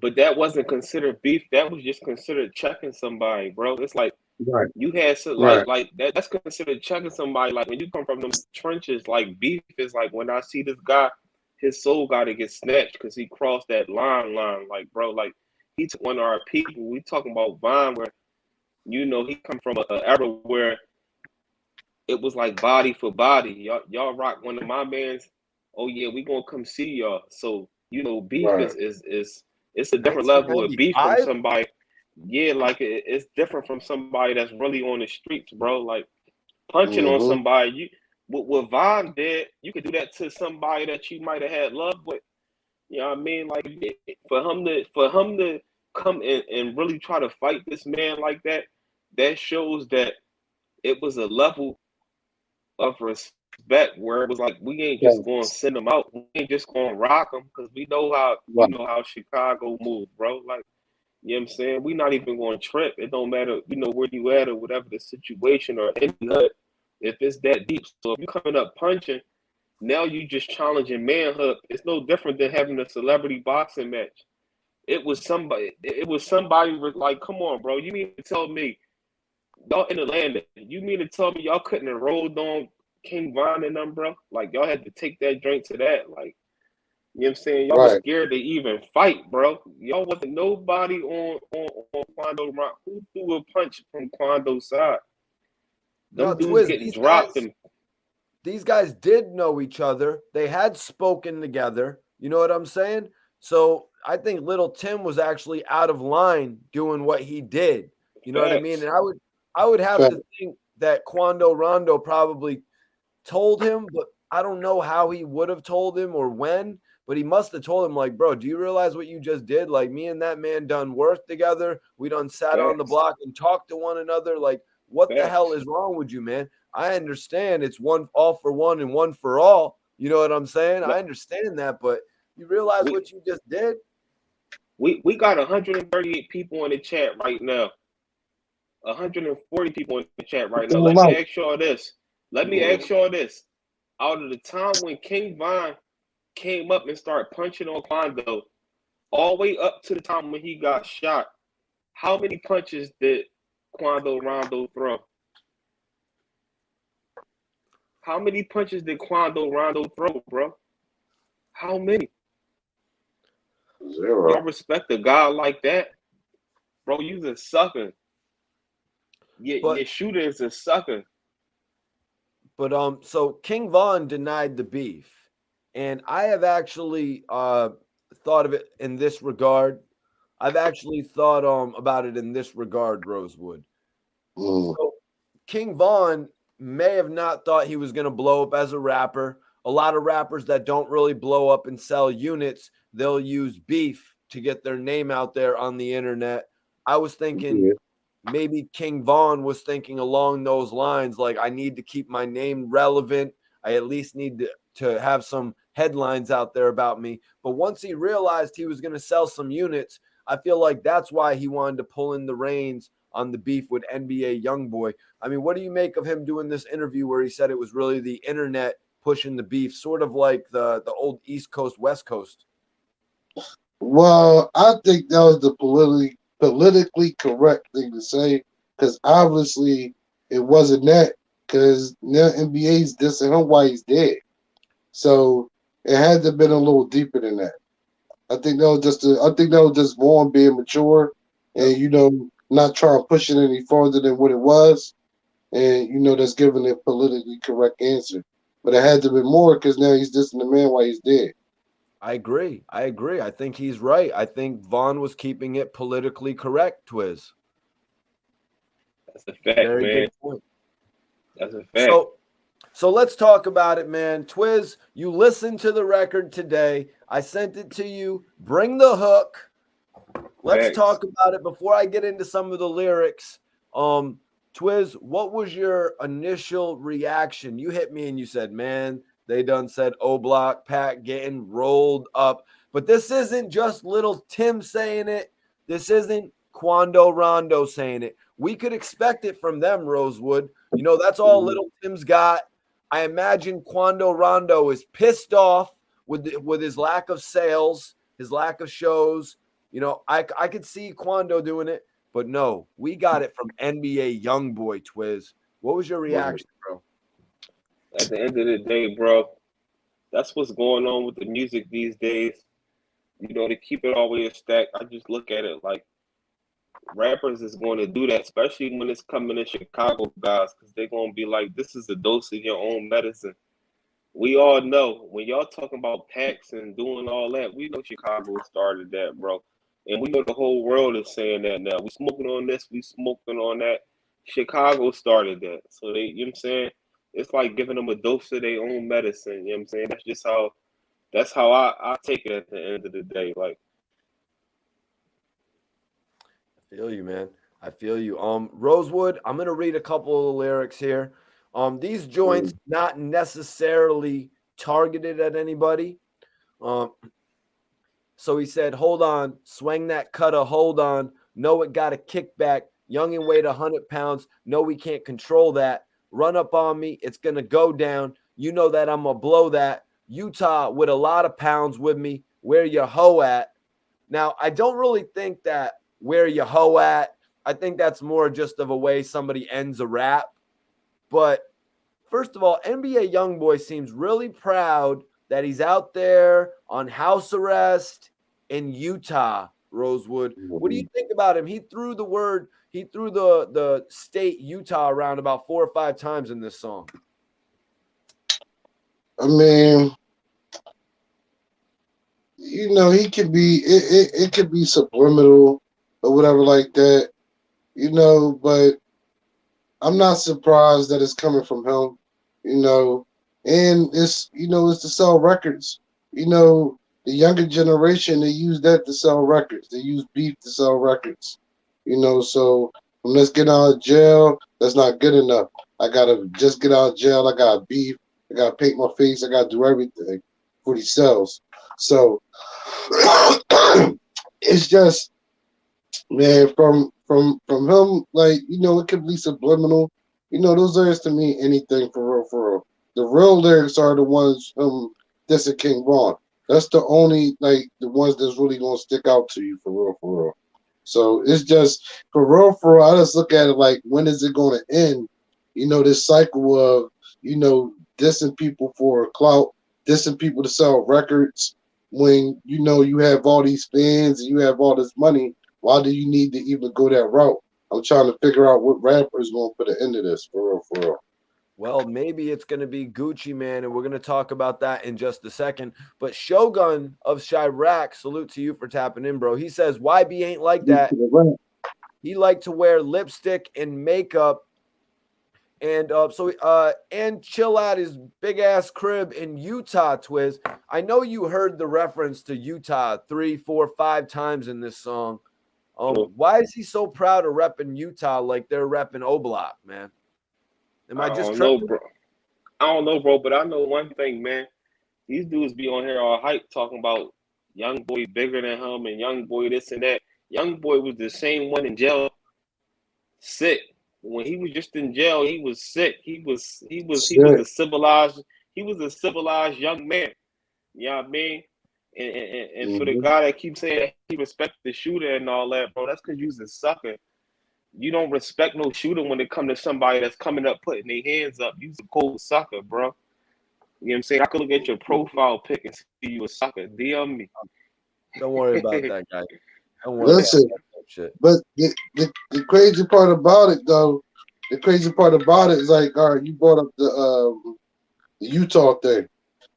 but that wasn't considered beef. That was just considered checking somebody, bro. It's like right, you had some right. like that. That's considered checking somebody. Like when you come from them trenches, like beef is like when I see this guy, his soul got to get snatched because he crossed that line. Like, bro, like he took one of our people. We talking about Vine, where he come from a era where it was like body for body. Y'all rock one of my mans. Oh yeah, we gonna come see y'all. So beef Right. is it's a different level of beef from 1995? somebody. Yeah, like it's different from somebody that's really on the streets, bro. Like punching on Mm-hmm. somebody. What Vaughn did, you could do that to somebody that you might have had love with. You know what I mean? Like for him to come in and really try to fight this man like that, that shows that it was a level of respect where it was like we ain't just going to Yes. send them out. We ain't just going to rock them because we know how Right. Chicago moves, bro. Like you know what I'm saying? We not even going to trip. It don't matter, where you at or whatever the situation or any hood. If it's that deep, so if you coming up punching, now you just challenging manhood. It's no different than having a celebrity boxing match. It was somebody. It was somebody like, come on, bro. You mean to tell me y'all in Atlanta? You mean to tell me y'all couldn't have rolled on King Von and them, bro? Like y'all had to take that drink to that. Like you know what I'm saying? Y'all was Right. scared to even fight, bro. Y'all wasn't nobody on Quando Rock. Who threw a punch from Quando's side? No, Them dudes Twiz, getting dropped and these guys did know each other. They had spoken together. You know what I'm saying? So I think Little Tim was actually out of line doing what he did. You know what I mean? facts, And I would have Fact. to think that Quando Rondo probably told him, but I don't know how he would have told him or when, but he must have told him, like, bro, do you realize what you just did? Like, me and that man done work together. We done sat on the facts, block and talked to one another. Like, what the hell facts. is wrong with you, man? I understand it's one all for one and one for all. You know what I'm saying? I understand that, but you realize We what you just did? we got 138 people in the chat right now. 140 people in the chat right now. All Let me out. ask y'all this. Let me ask y'all this. Out of the time when King Von came up and started punching on Quando, all the way up to the time when he got shot, how many punches did Quando Rondo throw? How many punches did Quando Rondo throw, bro? How many? Zero. Y'all respect a guy like that? Bro, you's a sucker. Your But shooter is a sucker. so King Von denied the beef. And I have actually thought of it in this regard. I've actually thought about it in this regard, Rosewood. Mm. So King Von may have not thought he was going to blow up as a rapper. A lot of rappers that don't really blow up and sell units, they'll use beef to get their name out there on the internet. I was thinking Yeah. maybe King Von was thinking along those lines, like, I need to keep my name relevant. I at least need to have some headlines out there about me. But once he realized he was going to sell some units, I feel like that's why he wanted to pull in the reins on the beef with NBA YoungBoy. I mean, what do you make of him doing this interview where he said it was really the internet pushing the beef, sort of like the old East Coast, West Coast? Well, I think that was the politically correct thing to say because obviously it wasn't that because now NBA's dissing him while he's dead. So it had to have been a little deeper than that. I think that was just Vaughn being mature Yep. and not trying to push it any farther than what it was, and that's giving a politically correct answer. But it had to be more because now he's dissing the man while he's dead. I agree. I think he's right. I think Vaughn was keeping it politically correct, Twiz. That's a fact, Very man. good point. That's a fact. So let's talk about it, man. Twiz, you listened to the record today. I sent it to you. Bring the hook. Let's Facts. talk about it before I get into some of the lyrics. Twiz, what was your initial reaction? You hit me and you said, man, they done said O-Block, Pack getting rolled up. But this isn't just Lil Tim saying it. This isn't Quando Rondo saying it. We could expect it from them, Rosewood. That's all Lil Tim's got. I imagine Quando Rondo is pissed off with his lack of sales, his lack of shows. I could see Quando doing it, but no, we got it from NBA YoungBoy Twiz. What was your reaction, bro? At the end of the day, bro, that's what's going on with the music these days. To keep it always stacked, I just look at it like rappers is going to do that, especially when it's coming in Chicago guys, because they're going to be like, this is a dose of your own medicine. We all know when y'all talking about packs and doing all that, we know Chicago started that, bro. And we know the whole world is saying that now. We smoking on this, we smoking on that. Chicago started that. So they, you know what I'm saying? It's like giving them a dose of their own medicine. You know what I'm saying? That's how I take it at the end of the day. Like, I feel you, man. I feel you. Rosewood, I'm gonna read a couple of lyrics here. These joints not necessarily targeted at anybody. So he said, hold on, swing that cutter, hold on. No, it got a kickback. Young and weighed 100 pounds. No, we can't control that. Run up on me, it's gonna go down. You know that I'm gonna blow that. Utah with a lot of pounds with me. Where your hoe at? Now, I don't really think that where your hoe at. I think that's more just of a way somebody ends a rap. But first of all, NBA YoungBoy seems really proud that he's out there on house arrest in Utah, Rosewood. What do you think about him? He threw the state Utah around about 4 or 5 times in this song. I mean, he could be it could be subliminal or whatever like that, but I'm not surprised that it's coming from him, and it's to sell records. The younger generation, they use that to sell records. They use beef to sell records. So when let's get out of jail, that's not good enough. I gotta just get out of jail. I got beef. I gotta paint my face. I gotta do everything for these sells. So it's just, man, from him, like, it could be subliminal. Those lyrics to me anything for real, for real. The real lyrics are the ones dissing King Vaughn. That's the only, like, the ones that's really gonna stick out to you for real, for real. So it's just for real. I just look at it like, when is it gonna end? This cycle of dissing people for clout, dissing people to sell records. When you have all these fans and you have all this money, why do you need to even go that route? I'm trying to figure out what rapper is going to put an end to this, for real, for real. Well, maybe it's going to be Gucci Man, and we're going to talk about that in just a second. But Shogun of Chirac, salute to you for tapping in, bro. He says, YB ain't like that. He liked to wear lipstick and makeup and and chill at his big ass crib in Utah, Twiz. I know you heard the reference to Utah 3, 4, 5 times in this song. Why is he so proud of repping Utah like they're repping O-Block, man? Am I just tripping? Bro. I don't know, bro, but I know one thing, man. These dudes be on here all hype talking about young boy bigger than him and young boy this and that. Young boy was the same one in jail, sick. When he was just in jail, he was sick. He was a civilized young man. You know what I mean? And for the guy that keeps saying that he respects the shooter and all that, bro, that's because you's a sucker. You don't respect no shooter when it come to somebody that's coming up putting their hands up. You's a cold sucker, bro. You know what I'm saying? I could look at your profile pic and see you a sucker. DM me. Don't worry about that, guy. Don't worry Listen, about that shit. but the crazy part about it, though, the crazy part about it is like, all right, you brought up the Utah thing,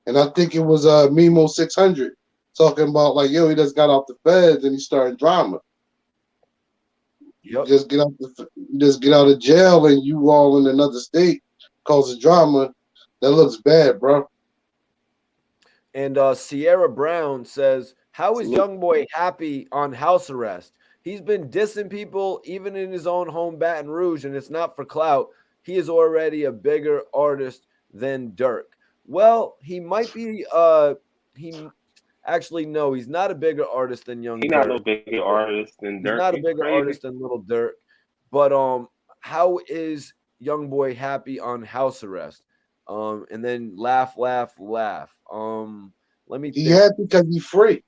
and I think it was Mimo 600 talking about like, yo, he just got off the feds and he started drama. Yep. You just get out of jail and you all in another state causing drama. That looks bad, bro. And Sierra Brown says, how is YoungBoy happy on house arrest? He's been dissing people even in his own home, Baton Rouge, and it's not for clout. He is already a bigger artist than Durk. Well, he might be. Actually, no, he's not a bigger artist than Young He's Durk. not no bigger artist than Durk. He's not a bigger artist than Lil Durk. But how is YoungBoy happy on house arrest? And then laugh. Let me. He happy because he's free.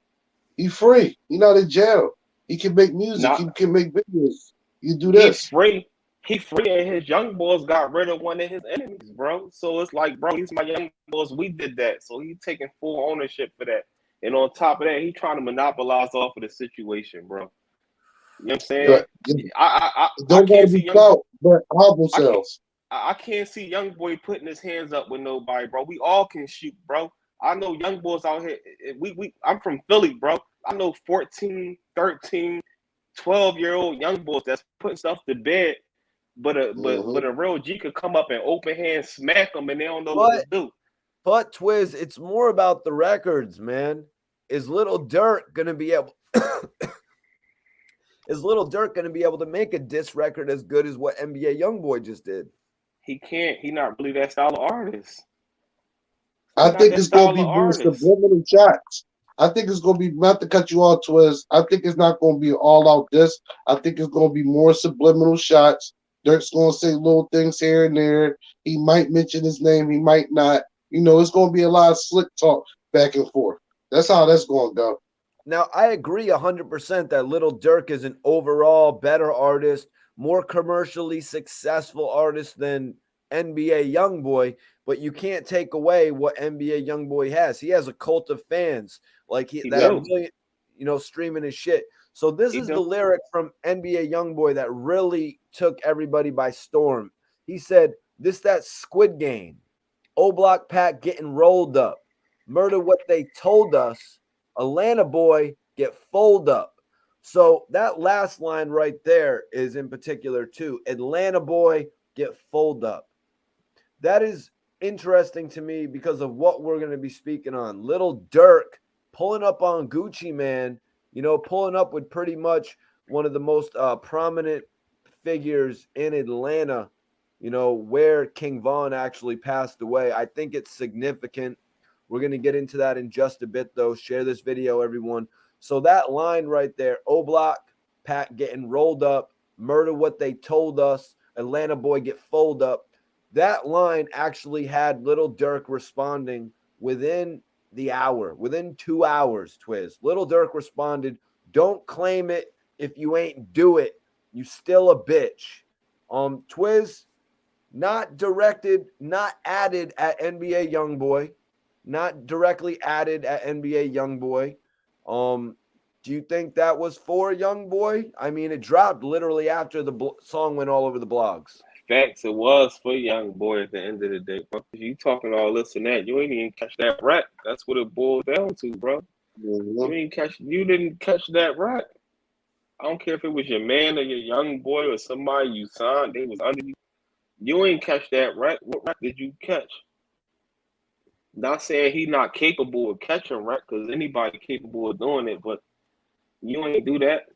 He's free. He's not in jail. He can make music. He can make videos. You do this. He's free. He free, and his young boys got rid of one of his enemies, bro. So it's like, bro, he's my young boys. We did that, so he's taking full ownership for that. And on top of that, he's trying to monopolize off of the situation, bro. You know what I'm saying? I don't want to be caught, but humble selves. I can't see YoungBoy putting his hands up with nobody, bro. We all can shoot, bro. I know young boys out here. I'm from Philly, bro. I know 14, 13, 12-year-old young boys that's putting stuff to bed. But a real G could come up and open hand smack them, and they don't know what to do. But Twiz, it's more about the records, man. Is Lil Durk gonna be able? Is Lil Durk gonna be able to make a diss record as good as what NBA YoungBoy just did? He can't. He not really that style of artist. I think it's gonna be more subliminal shots. I think it's gonna be, not to cut you off, Twiz. I think it's not gonna be all out diss. I think it's gonna be more subliminal shots. Durk's gonna say little things here and there. He might mention his name. He might not. You know, it's going to be a lot of slick talk back and forth. That's how that's going to go. Now, I agree 100% that Lil Durk is an overall better artist, more commercially successful artist than NBA YoungBoy, but you can't take away what NBA YoungBoy has. He has a cult of fans, like that are million, streaming his shit. So this is the lyric from NBA YoungBoy that really took everybody by storm. He said, "This that Squid Game. O-Block Pack getting rolled up. Murder what they told us. Atlanta boy get fold up." So that last line right there is in particular too. Atlanta boy get fold up. That is interesting to me because of what we're going to be speaking on. Lil Durk pulling up on Gucci Mane, pulling up with pretty much one of the most prominent figures in Atlanta, where King Von actually passed away. I think it's significant. We're going to get into that in just a bit, though. Share this video, everyone. So that line right there, O-Block, Pat getting rolled up, murder what they told us, Atlanta boy get fold up. That line actually had Lil Durk responding within the hour, within 2 hours, Twiz. Lil Durk responded, "Don't claim it if you ain't do it. You still a bitch." Twiz, not directed, not added at NBA YoungBoy, not directly added at NBA YoungBoy. Do you think that was for YoungBoy? I mean, it dropped literally after the song went all over the blogs. Facts, it was for YoungBoy at the end of the day, bro. You talking all this and that, you ain't even catch that rap. That's what it boils down to, bro. Mm-hmm. You didn't catch that rap. I don't care if it was your man or your young boy or somebody you signed, they was under you. You ain't catch that rap. What rap did you catch? Not saying he not capable of catching rap, because anybody capable of doing it, but you ain't do that.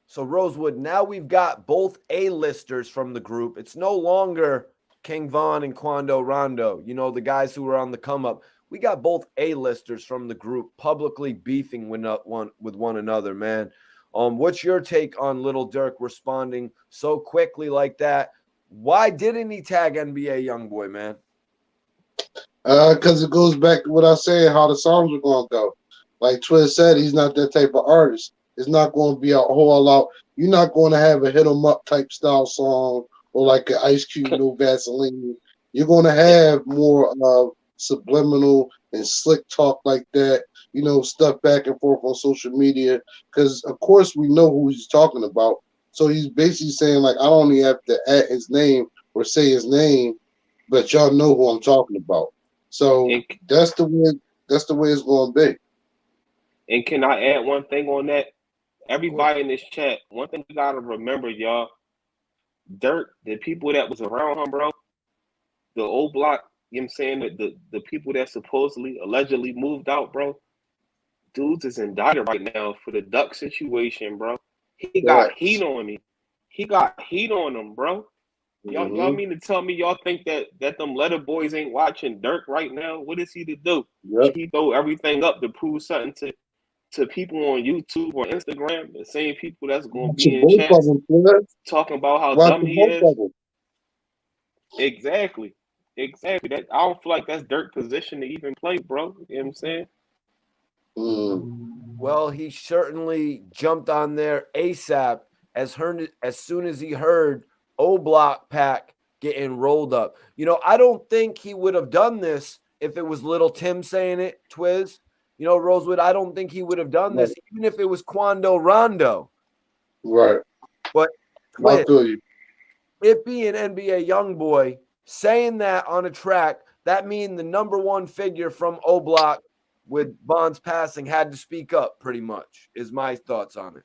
So, Rosewood, now we've got both A-listers from the group. It's no longer King Von and Quando Rondo, the guys who were on the come-up. We got both A-listers from the group publicly beefing with one another, man. What's your take on Lil Durk responding so quickly like that? Why didn't he tag NBA YoungBoy, man? Because it goes back to what I said, how the songs are going to go. Like Twiz said, he's not that type of artist. It's not going to be a whole lot. You're not going to have a hit 'em up type style song or like an Ice Cube, No Vaseline. You're going to have more subliminal and slick talk like that. Stuff back and forth on social media because, of course, we know who he's talking about. So he's basically saying like, I don't even have to add his name or say his name, but y'all know who I'm talking about. So And, that's the way. That's the way it's going to be. and can I add one thing on that? Of course. Everybody in this chat, one thing you gotta remember, y'all, Dirt, the people that was around him, bro, the old block, you know what I'm saying, the people that supposedly, allegedly moved out, bro, dudes is indicted right now for the duck situation, bro. He got heat on him. He got heat on him, bro. Y'all Mm-hmm. mean to tell me y'all think that them letter boys ain't watching Dirk right now? What is he to do? Yep. He throw everything up to prove something to people on YouTube or Instagram, the same people that's gonna be Watching in both of chats them, player. talking about how dumb Watching he both is. of them. Exactly. Exactly. That I don't feel like that's Dirk position to even play, bro. You know what I'm saying? Well, he certainly jumped on there ASAP as soon as he heard O Block Pack getting rolled up. I don't think he would have done this if it was Little Tim saying it, Twiz. Rosewood, I don't think he would have done Right. this even if it was Quando Rondo. Right. But I Twiz, feel you. it being NBA YoungBoy saying that on a track, that mean the number one figure from O Block with Bond's passing had to speak up pretty much, is my thoughts on it.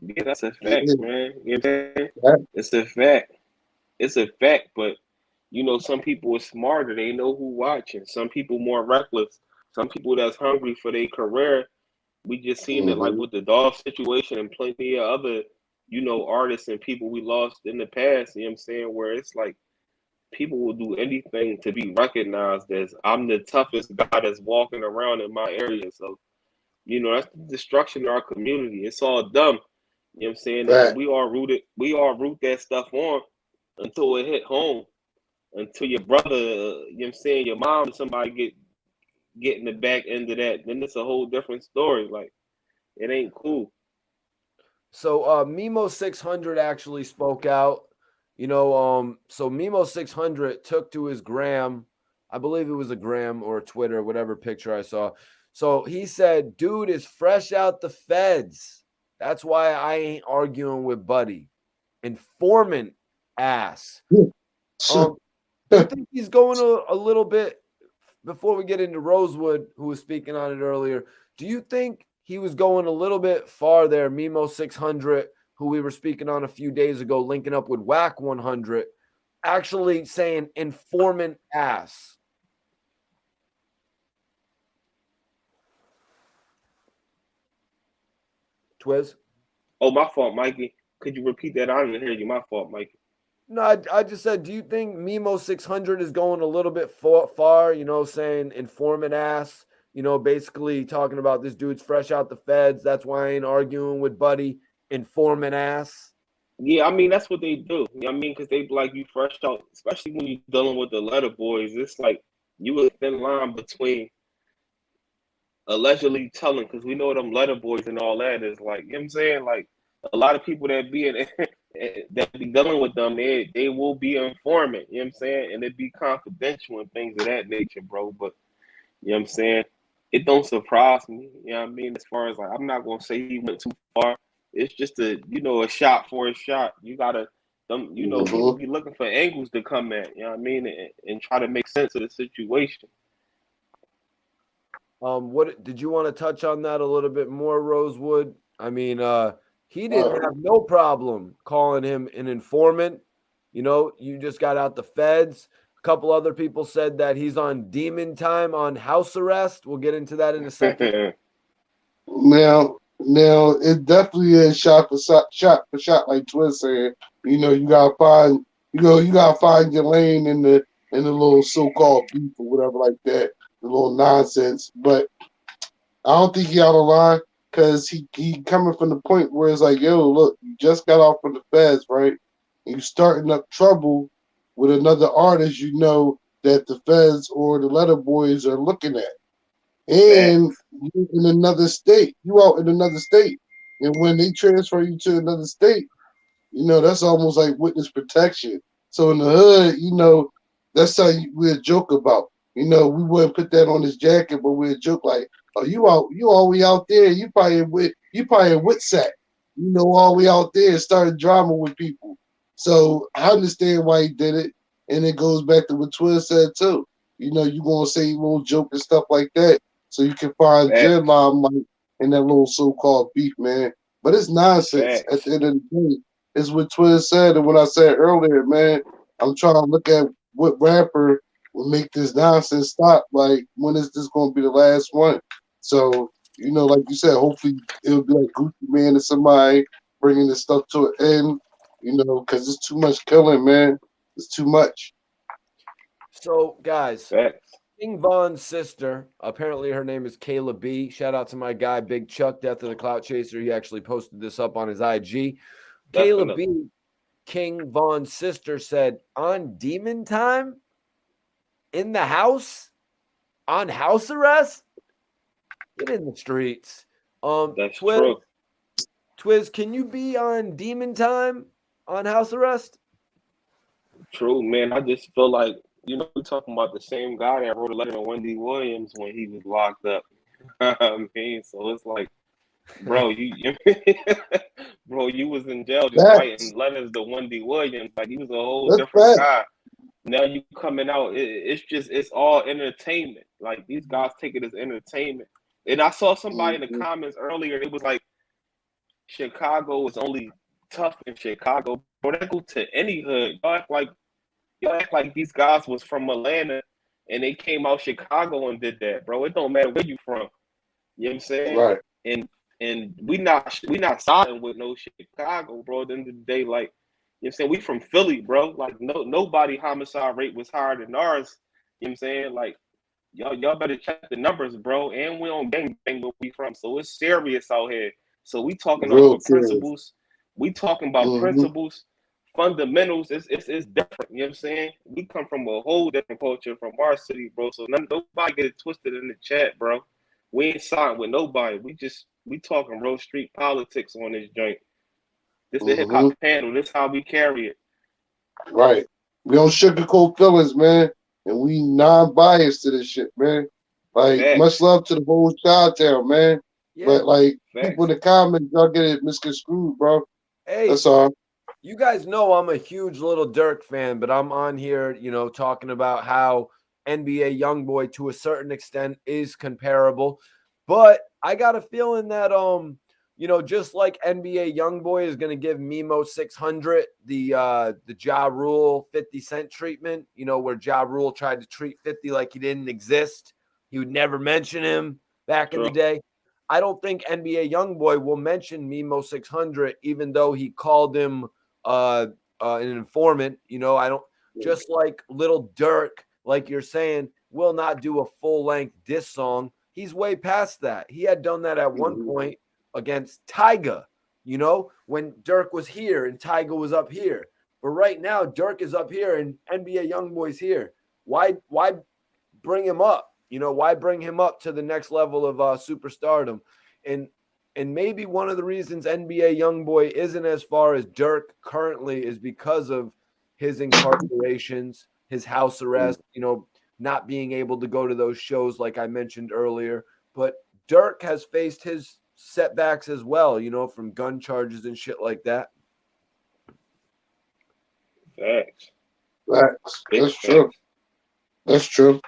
Yeah, that's a fact, Yeah. man. You know what I'm saying? That- It's a fact. It's a fact, but some people are smarter. They know who watching. Some people more reckless. Some people that's hungry for their career. We just seen it like mhm. with the Dolph situation and plenty of other, artists and people we lost in the past. You know what I'm saying? Where it's like people will do anything to be recognized as I'm the toughest guy that's walking around in my area. So, that's the destruction of our community. It's all dumb. You know what I'm saying? And Fact. we all root that stuff on until it hit home. Until your brother, you know what I'm saying, your mom or somebody get in the back end of that, then it's a whole different story. Like it ain't cool. So Mimo 600 actually spoke out. So Mimo 600 took to his gram. I believe it was a gram or a Twitter, whatever picture I saw. So he said, dude is fresh out the feds. That's why I ain't arguing with Buddy. Informant ass. Do you think he's going a little bit, before we get into Rosewood, who was speaking on it earlier, do you think he was going a little bit far there, Mimo 600, who we were speaking on a few days ago, linking up with Whack 100, actually saying informant ass? Twiz? Oh, my fault, Mikey. Could you repeat that? I didn't hear you. My fault, Mikey. No, I just said, do you think Mimo 600 is going a little bit far, saying informant ass, basically talking about this dude's fresh out the feds. That's why I ain't arguing with Buddy, informant ass. Yeah, I mean that's what they do. You know what I mean? Because they be like you fresh out, especially when you're dealing with the letter boys. It's like you a thin line between allegedly telling, because we know them letter boys and all that is like, you know what I'm saying? Like a lot of people that be in that be dealing with them, they will be informant, you know what I'm saying? And it be confidential and things of that nature, bro. But you know what I'm saying? It don't surprise me, you know what I mean? As far as like, I'm not gonna say he went too far. It's just a shot for a shot. You gotta people Mhm. be looking for angles to come at, you know what I mean, and try to make sense of the situation. What did you want to touch on that a little bit more, Rosewood? I mean, he didn't Uh, have no problem calling him an informant. You just got out the feds. A couple other people said that he's on demon time on house arrest. We'll get into that in a second. now, it definitely is shot for shot, like Twiz said. You gotta find, you gotta find your lane in the little so-called beef or whatever like that, the little nonsense. But I don't think he out of line because he coming from the point where it's like, yo, look, you just got off from the feds, right? And you starting up trouble with another artist, that the feds or the letter boys are looking at, and Facts. you in another state. You out in another state. And when they transfer you to another state, that's almost like witness protection. So in the hood, that's something we'll joke about. We wouldn't put that on his jacket, but we'll joke like, "Oh, you all the way out there. You probably in Witsack, all the way out there, started drama with people." So I understand why he did it, and it goes back to what Twiz said too. You gonna say a little joke and stuff like that, so you can find Facts. Jed limelight in that little so-called beef, man. But it's nonsense at Facts. the end of the day. It's what Twiz said, and what I said earlier, man. I'm trying to look at what rapper will make this nonsense stop. Like, when is this going to be the last one? So, like you said, hopefully it'll be like Gucci Man or somebody bringing this stuff to an end. Because it's too much killing, man. It's too much. So, guys, Facts. King Von's sister, apparently her name is Kayla B. Shout out to my guy, Big Chuck, Death of the Clout Chaser. He actually posted this up on his IG. Kayla Definitely. B, King Von's sister, said, on demon time, in the house, on house arrest, get in the streets. That's true. Twiz, can you be on demon time on house arrest? True, man. I just feel like, we're talking about the same guy that wrote a letter to Wendy Williams when he was locked up. I mean, so it's like, bro, bro, you was in jail just Facts. writing letters to Wendy Williams. Like, he was a whole That's different facts. guy. Now you coming out, it's all entertainment. Like, these guys take it as entertainment. And I saw somebody in the comments earlier, it was like, Chicago is only tough in Chicago. Bro, they go to any hood. Y'all act like these guys was from Atlanta and they came out Chicago and did that, bro. It don't matter where you from. You know what I'm saying? Right. And we not siding with no Chicago, bro. At the end of the day, like, you know what I'm saying? We from Philly, bro. Like, nobody homicide rate was higher than ours. You know what I'm saying? Like, y'all better check the numbers, bro. And we don't gang where we from. So it's serious out here. So we talking off Real of principles. We talking about Mm-hmm. principles, fundamentals. It's different. You know what I'm saying? We come from a whole different culture from our city, bro. So nobody get it twisted in the chat, bro. We ain't siding with nobody. We talking real street politics on this joint. This is the hip hop panel. This how we carry it. Right. We don't sugarcoat feelings, man. And we non-biased to this shit, man. Like, Facts. much love to the whole Chi-Town, man. Yeah. But, like, Facts. people in the comments, y'all get it misconstrued, bro. Hey, that's all. You guys know I'm a huge Lil Durk fan, but I'm on here, talking about how NBA YoungBoy to a certain extent is comparable. But I got a feeling that just like NBA YoungBoy is going to give Mimo 600 the Ja Rule 50 Cent treatment, where Ja Rule tried to treat 50 like he didn't exist. He would never mention him back in the day. I don't think NBA YoungBoy will mention Mimo 600, even though he called him an informant. I don't, just like Lil Durk, like you're saying, will not do a full-length diss song. He's way past that. He had done that at one point against Tyga, when Durk was here and Tyga was up here. But right now, Durk is up here and NBA YoungBoy's here. Why bring him up? Why bring him up to the next level of superstardom? And maybe one of the reasons NBA YoungBoy isn't as far as Durk currently is because of his incarcerations, his house arrest, not being able to go to those shows like I mentioned earlier. But Durk has faced his setbacks as well, from gun charges and shit like that. Facts. That's true. That's true.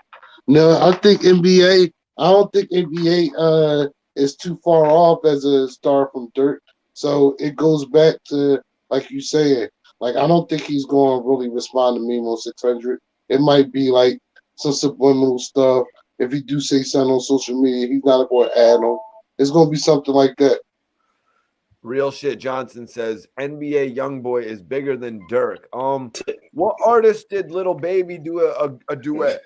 No, I think NBA. I don't think NBA is too far off as a star from Durk. So it goes back to, like you said, like, I don't think he's going to really respond to Mimo 600. It might be like some subliminal stuff. If he do say something on social media, he's not going to add on. It's going to be something like that. Real shit Johnson says NBA YoungBoy is bigger than Durk. What artist did Little Baby do a duet?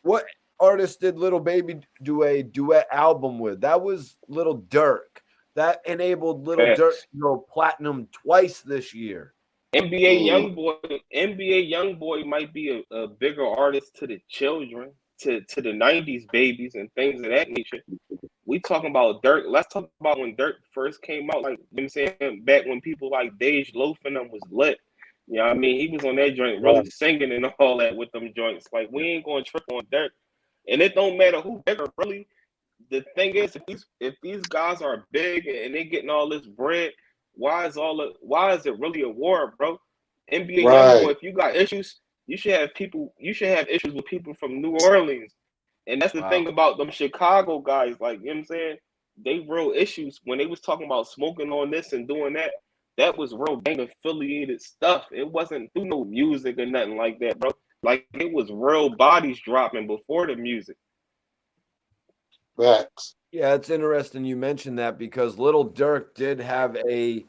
What artist did Little Baby do a duet album with? That was Lil Durk. That enabled Lil Durk to go platinum twice this year. NBA YoungBoy might be a bigger artist to the children, to the 90s babies and things of that nature. we talking about Dirk. Let's talk about when Dirk first came out. Like, you know what I'm saying, back when people like Dej Loaf and them was lit. You know what I mean? He was on that joint really singing and all that with them joints. Like, we ain't going to trip on Dirk. And it don't matter who bigger, really. The thing is, if these guys are big and they getting all this bread, why is it really a war, bro? NBA YoungBoy, if you got issues, you should have issues with people from New Orleans. And that's the thing about them Chicago guys, like, you know what I'm saying? They real issues when they was talking about smoking on this and doing that. That was real gang affiliated stuff. It wasn't through no music or nothing like that, bro. Like, it was real bodies dropping before the music. Facts. Yeah, it's interesting you mentioned that because Lil Durk did have a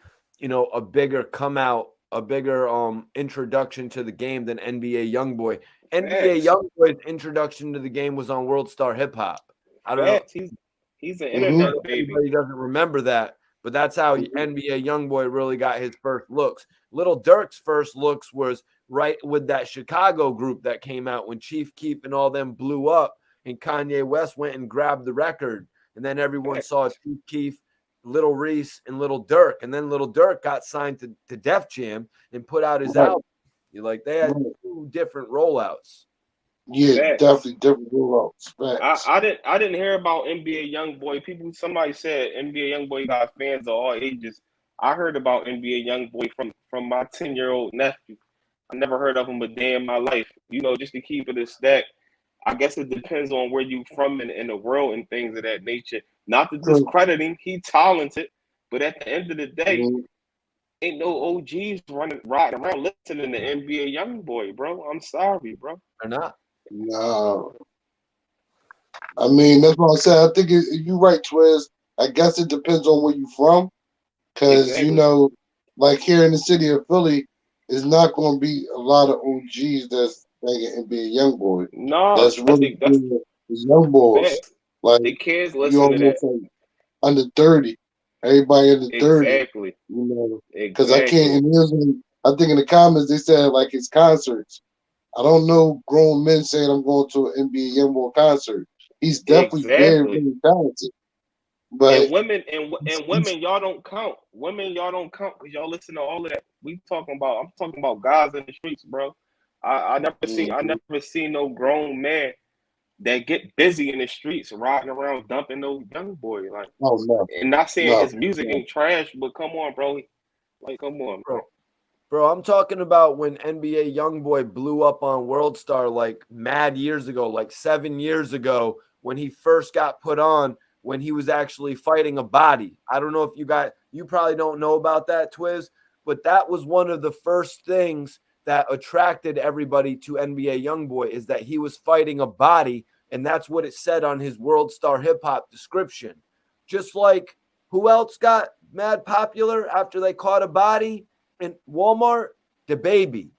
bigger come out, a bigger introduction to the game than NBA YoungBoy. NBA YoungBoy's introduction to the game was on World Star Hip Hop. I don't know. He's an internet baby. Everybody doesn't remember that, but that's how NBA YoungBoy really got his first looks. Lil Durk's first looks was right with that Chicago group that came out when Chief Keef and all them blew up, and Kanye West went and grabbed the record, and then everyone saw Chief Keef, Little Reese, and Lil Durk, and then Lil Durk got signed to Def Jam and put out his album. Like, they had two different rollouts. Yeah, definitely different rollouts. I didn't hear about NBA YoungBoy. Somebody said NBA YoungBoy got fans of all ages. I heard about NBA YoungBoy from my 10-year-old nephew. I never heard of him a day in my life. You know, just to keep it a stack. I guess it depends on where you from in the world and things of that nature. Not to discredit him, he talented, but at the end of the day, ain't no OGs riding around listening to NBA YoungBoy, bro. I'm sorry, bro. They're not. No. I mean, that's what I said. I think you're right, Twiz. I guess it depends on where you're from. Because, you know, like here in the city of Philly, it's not going to be a lot of OGs that's thinking NBA YoungBoy. No, that's really young boys. Like, the kids listen to that. Like under 30. Everybody under 30. Exactly. You know, because I can't. I think in the comments they said like his concerts. I don't know grown men saying I'm going to an NBA YoungBoy concert. He's definitely very, very talented. But and women, y'all don't count. Women, y'all don't count because y'all listen to all of that. I'm talking about guys in the streets, bro. I never seen no grown man that get busy in the streets riding around dumping no young boy. Like, and not saying his music ain't trash, but come on, bro. Like, come on, bro. Bro, I'm talking about when NBA YoungBoy blew up on World Star like mad years ago, like 7 years ago, when he first got put on, when he was actually fighting a body. I don't know if you probably don't know about that, Twiz, but that was one of the first things that attracted everybody to NBA YoungBoy is that he was fighting a body, and that's what it said on his World Star Hip Hop description. Just like who else got mad popular after they caught a body in Walmart? The Baby,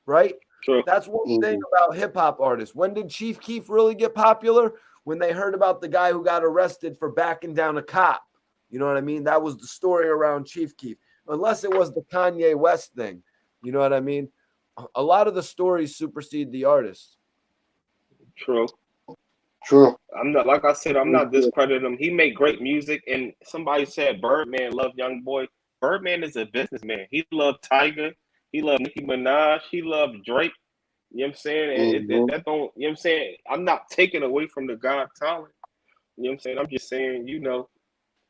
right? Sure. That's one thing about hip hop artists. When did Chief Keef really get popular? When they heard about the guy who got arrested for backing down a cop. You know what I mean? That was the story around Chief Keef. Unless it was the Kanye West thing. You know what I mean? A lot of the stories supersede the artists. True. I'm not discrediting him. He made great music, and somebody said Birdman loved YoungBoy. Birdman is a businessman. He loved Tiger. He loved Nicki Minaj. He loved Drake. You know what I'm saying? You know what I'm saying? I'm not taking away from the God talent. You know what I'm saying? I'm just saying, you know.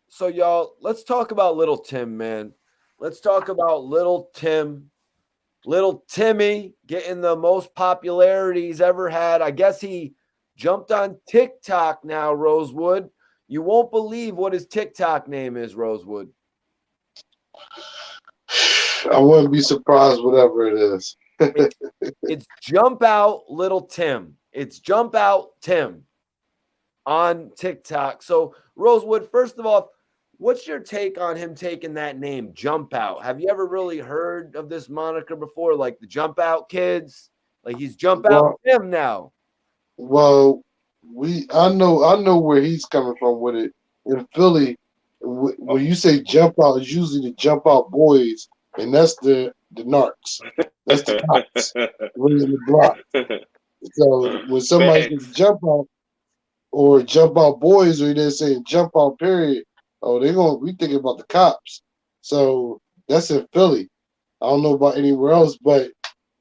So, y'all, let's talk about Lil Tim, man. Let's talk about Lil Tim. Little Timmy getting the most popularity he's ever had. I guess he jumped on TikTok now, Rosewood. You won't believe what his TikTok name is, Rosewood. I wouldn't be surprised, whatever it is. It's Jump Out Lil Tim. It's Jump Out Tim on TikTok. So, Rosewood, first of all, what's your take on him taking that name, Jump Out? Have you ever really heard of this moniker before, like the Jump Out Kids? Like he's Jump Out Tim now. Well, I know where he's coming from with it. In Philly, when you say Jump Out, it's usually the Jump Out Boys, and that's the narcs. That's the cops running the block. So when somebody says Jump Out, or Jump Out Boys, or they're saying Jump Out period. Oh, we thinking about the cops. So that's in Philly. I don't know about anywhere else, but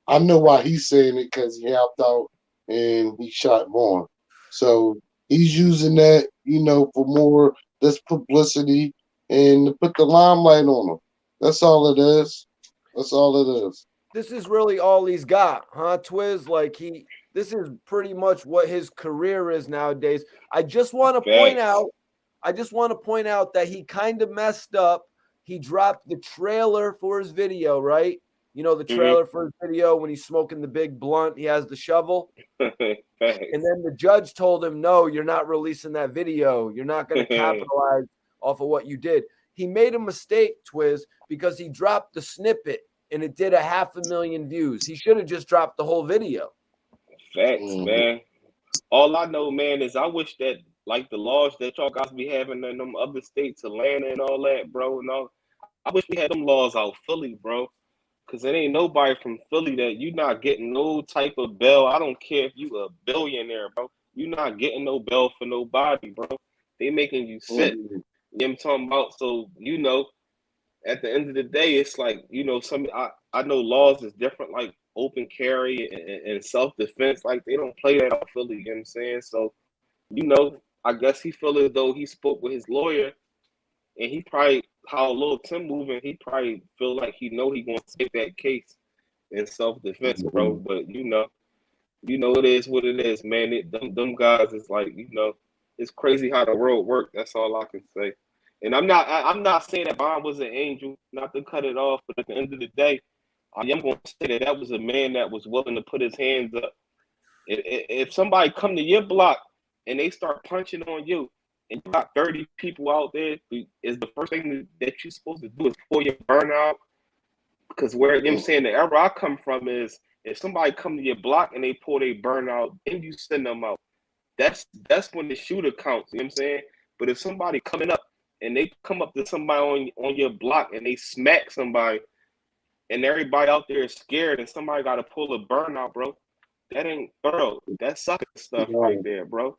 I know why he's saying it because he helped out and he shot Vaughn. So he's using that, for more this publicity and to put the limelight on him. That's all it is. That's all it is. This is really all he's got, huh, Twiz? This is pretty much what his career is nowadays. I just want to point Facts. out, that he kind of messed up. He dropped the trailer for his video, right? You know, the trailer for his video when he's smoking the big blunt, he has the shovel. Facts. And then the judge told him, no, you're not releasing that video. You're not going to capitalize off of what you did. He made a mistake, Twiz, because he dropped the snippet and it did 500,000 views. He should have just dropped the whole video. Facts, man. All I know, man, is I wish that like the laws that y'all guys be having in them other states, Atlanta and all that, bro, and all. I wish we had them laws out Philly, bro. Cause it ain't nobody from Philly that you not getting no type of bail. I don't care if you a billionaire, bro. You not getting no bail for nobody, bro. They making you sit. You know what I'm talking about? So, at the end of the day, it's like, I know laws is different, like open carry and self-defense. Like they don't play that out Philly, you know what I'm saying? So, I guess he feel as though he spoke with his lawyer and he probably how Lil Tim moving, he probably feel like he gonna take that case in self-defense, bro. But it is what it is, man. Them guys is like, it's crazy how the world works. That's all I can say. And I'm not saying that Bond was an angel, not to cut it off, but at the end of the day, I am going to say that was a man that was willing to put his hands up. If somebody come to your block and they start punching on you, and you got 30 people out there, is the first thing that you're supposed to do is pull your burnout. Because where I'm saying the era I come from is if somebody come to your block and they pull their burnout, then you send them out. That's when the shooter counts. You know what I'm saying? But if somebody coming up and they come up to somebody on your block and they smack somebody, and everybody out there is scared, and somebody got to pull a burnout, bro. That ain't, bro. That's sucker stuff right there, bro.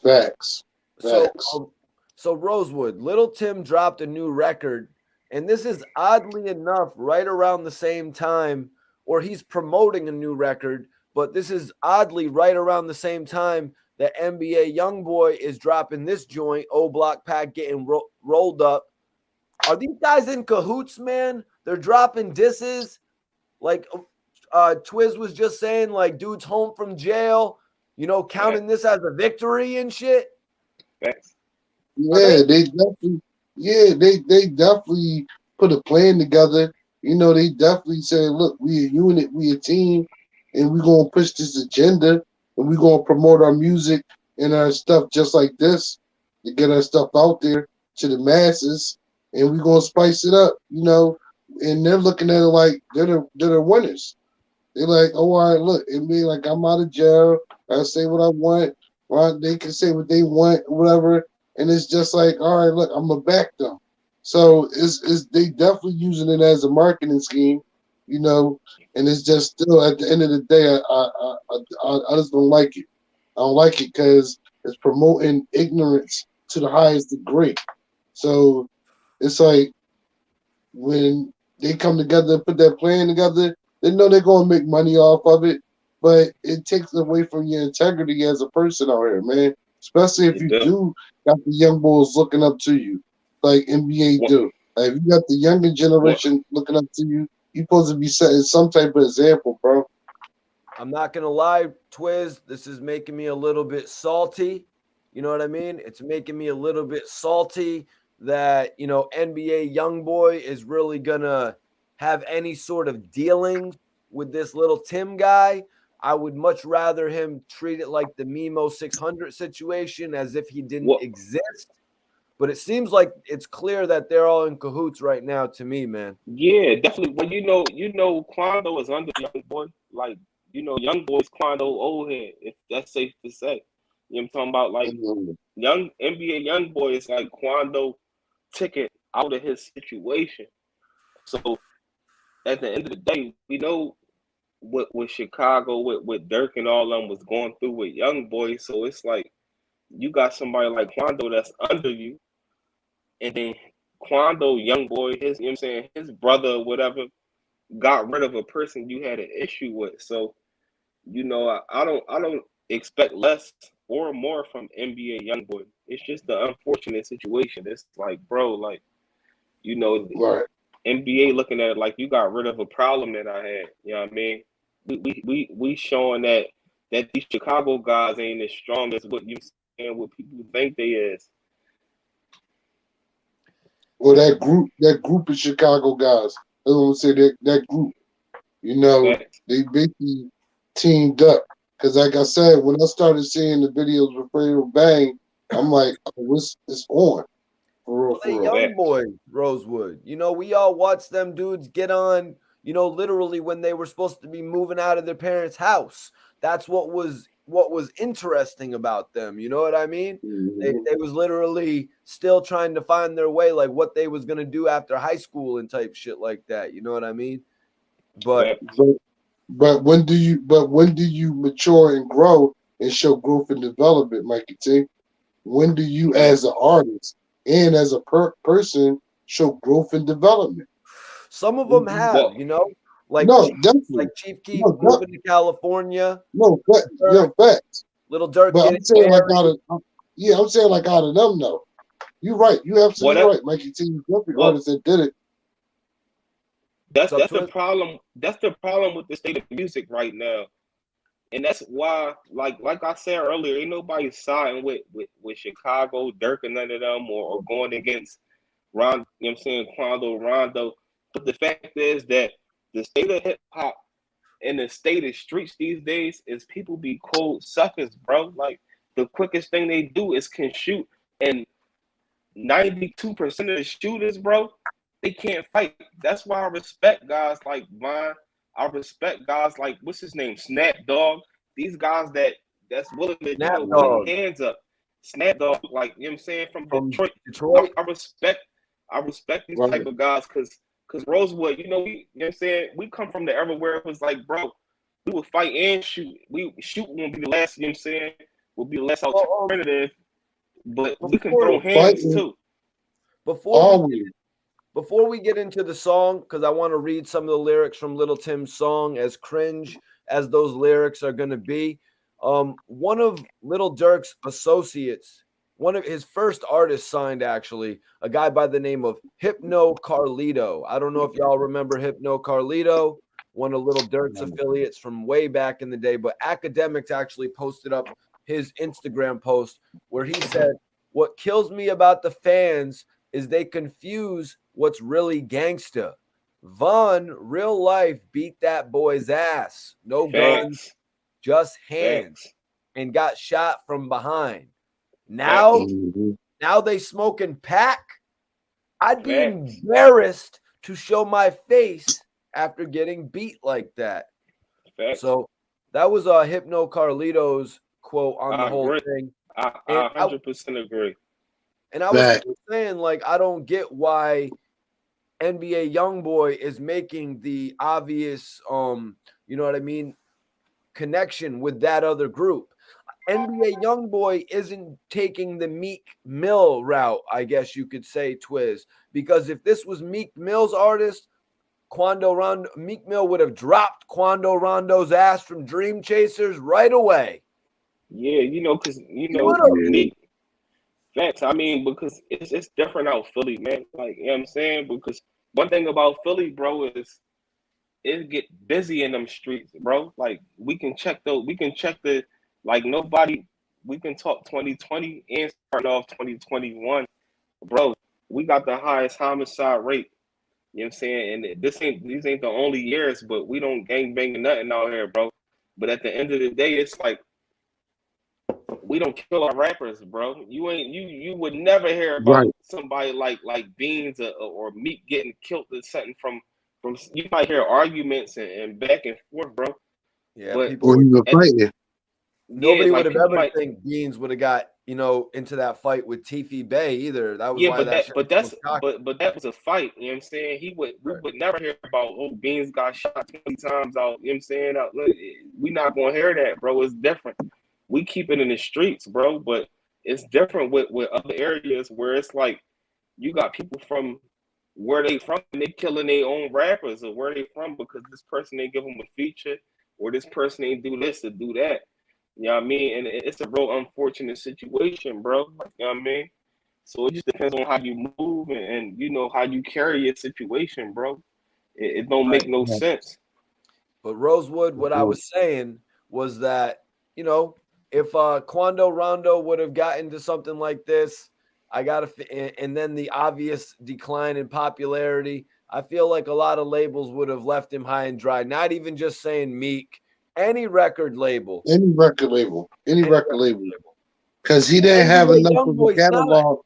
Facts. So Rosewood, Lil Tim dropped a new record, and this is oddly enough right around the same time, or he's promoting a new record, but this is oddly right around the same time that NBA YoungBoy is dropping this joint, O Block Pack getting rolled up. Are these guys in cahoots, man? They're dropping disses. Like Twiz was just saying, like, dude's home from jail, counting this as a victory and shit. Thanks. Yeah, they definitely put a plan together. They definitely said, look, we a unit, we a team, and we're gonna push this agenda and we're gonna promote our music and our stuff just like this to get our stuff out there to the masses, and we're gonna spice it up, and they're looking at it like they're the winners. They're like, oh, all right, look, it mean like I'm out of jail, I say what I want, or they can say what they want, whatever. And it's just like, all right, look, I'm gonna back them. So it's they definitely using it as a marketing scheme, and it's just still at the end of the day, I just don't like it. I don't like it because it's promoting ignorance to the highest degree. So it's like when they come together and put that plan together, they know they're gonna make money off of it, but it takes away from your integrity as a person out here, man. Especially if you do got the young boys looking up to you, like NBA do. Like if you got the younger generation looking up to you, you're supposed to be setting some type of example, bro. I'm not gonna lie, Twiz, this is making me a little bit salty. You know what I mean? It's making me a little bit salty that, NBA YoungBoy is really gonna have any sort of dealings with this Lil Tim guy. I would much rather him treat it like the Mimo 600 situation, as if he didn't exist. But it seems like it's clear that they're all in cahoots right now to me, man. Yeah, definitely. Well, Quando is under YoungBoy. Like, YoungBoy's Quando old head, if that's safe to say. You know what I'm talking about? Like, young NBA YoungBoy is like Quando ticket out of his situation. So at the end of the day, we know what Chicago with Durk and all them was going through with YoungBoy. So it's like you got somebody like Quando that's under you, and then Quando, young boy, his you know what I'm saying, his brother or whatever, got rid of a person you had an issue with. So, I don't expect less or more from NBA YoungBoy. It's just the unfortunate situation. It's like, bro, like, Right. NBA looking at it like you got rid of a problem that I had. You know what I mean? We showing that these Chicago guys ain't as strong as what you saying, what people think they is. Well, that group of Chicago guys, I don't say that group. Facts. They basically teamed up. Because, like I said, when I started seeing the videos with Fredo Bang, I'm like, oh, it's on. For real, Well, they for real. young Facts. boy Rosewood. We all watched them dudes get on, literally when they were supposed to be moving out of their parents' house. That's what was interesting about them. You know what I mean? They was literally still trying to find their way, like what they was gonna do after high school and type shit like that. You know what I mean? But Facts. But when do you mature and grow and show growth and development, Mikey T? When do you, as an artist and as a person, show growth and development? some of them have, Well, like No, Chief, definitely. Chief Keef No, moving to California, facts. Little Durk But I'm getting saying like married. I'm saying like out of them though. You're right. You're absolutely well, right, Mikey T. You're definitely well, artists that did it. that's What's up, the Twin? problem. That's the problem with the state of music right now. And that's why, like I said earlier, ain't nobody siding with Chicago, Dirk, and none of them, or going against Ron. You know what I'm saying, Quando, Rondo. But the fact is that the state of hip hop and the state of streets these days is people be cold suckers, bro. Like the quickest thing they do is can shoot, and 92% of the shooters, bro, they can't fight. That's why I respect guys like Vine. I respect guys like what's his name, Snap Dog. These guys that's willing to Snap put Dog hands up. Snap Dog, like you know what I'm saying, from from Detroit. Detroit. I respect these Right. type of guys because Rosewood, you know what I'm saying, we come from the era where it was like, bro, we would fight and shoot. We shoot won't be the last, you know what I'm saying, will be the less alternative, but we can throw hands Fighting too. Before we get into the song, because I want to read some of the lyrics from Lil Tim's song, as cringe as those lyrics are going to be. One of Lil Durk's associates, one of his first artists signed, actually, a guy by the name of Hypno Carlito. I don't know if y'all remember Hypno Carlito, one of Lil Durk's affiliates from way back in the day, but Academics actually posted up his Instagram post where he said, "What kills me about the fans is they confuse what's really gangsta. Von, real life, beat that boy's ass. No guns, Facts. just hands, Facts. and got shot from behind. Now, Mhm. now they smoking pack. I'd be Facts. embarrassed to show my face after getting beat like that." Facts. So that was Hypno Carlito's quote on the I whole agree. thing. I And 100% agree. And I was Fact. saying, like, I don't get why NBA YoungBoy is making the obvious, you know what I mean, connection with that other group. NBA YoungBoy isn't taking the Meek Mill route, I guess you could say, Twiz, because if this was Meek Mill's artist, Meek Mill would have dropped Quando Rondo's ass from Dream Chasers right away. Yeah, because would've. Meek. Facts. I mean, because it's different out Philly, man. Like, you know what I'm saying? Because one thing about Philly, bro, is it get busy in them streets, bro. Like we can check the like nobody we can talk 2020 and start off 2021. Bro, we got the highest homicide rate. You know what I'm saying? And these ain't the only years, but we don't gang banging nothing out here, bro. But at the end of the day, it's like we don't kill our rappers, bro. You would never hear about Right. somebody like Beans or Meek getting killed or something from you might hear arguments and back and forth, bro. Yeah, But people Or would. you were fighting. Nobody would have people ever might, think Beans would have got, into that fight with Tiffy Bay either. That was yeah, why but that shit was so shocking. but that was a fight. You know what I'm saying? We would never hear about Beans got shot 20 times out. You know what I'm saying? We not gonna hear that, bro. It's different. We keep it in the streets, bro. But it's different with other areas where it's like you got people from where they from and they killing their own rappers or where they from because this person ain't give them a feature or this person ain't do this or do that. You know what I mean? And it's a real unfortunate situation, bro. Like, you know what I mean? So it just depends on how you move and you know how you carry your situation, bro. It don't Right. make no sense. But Rosewood, what I was saying was that, you know, if Quando Rondo would have gotten to something like this, and then the obvious decline in popularity, I feel like a lot of labels would have left him high and dry. Not even just saying Meek, any record label, Any record label, because he didn't have NBA enough of a YoungBoy's not. catalog.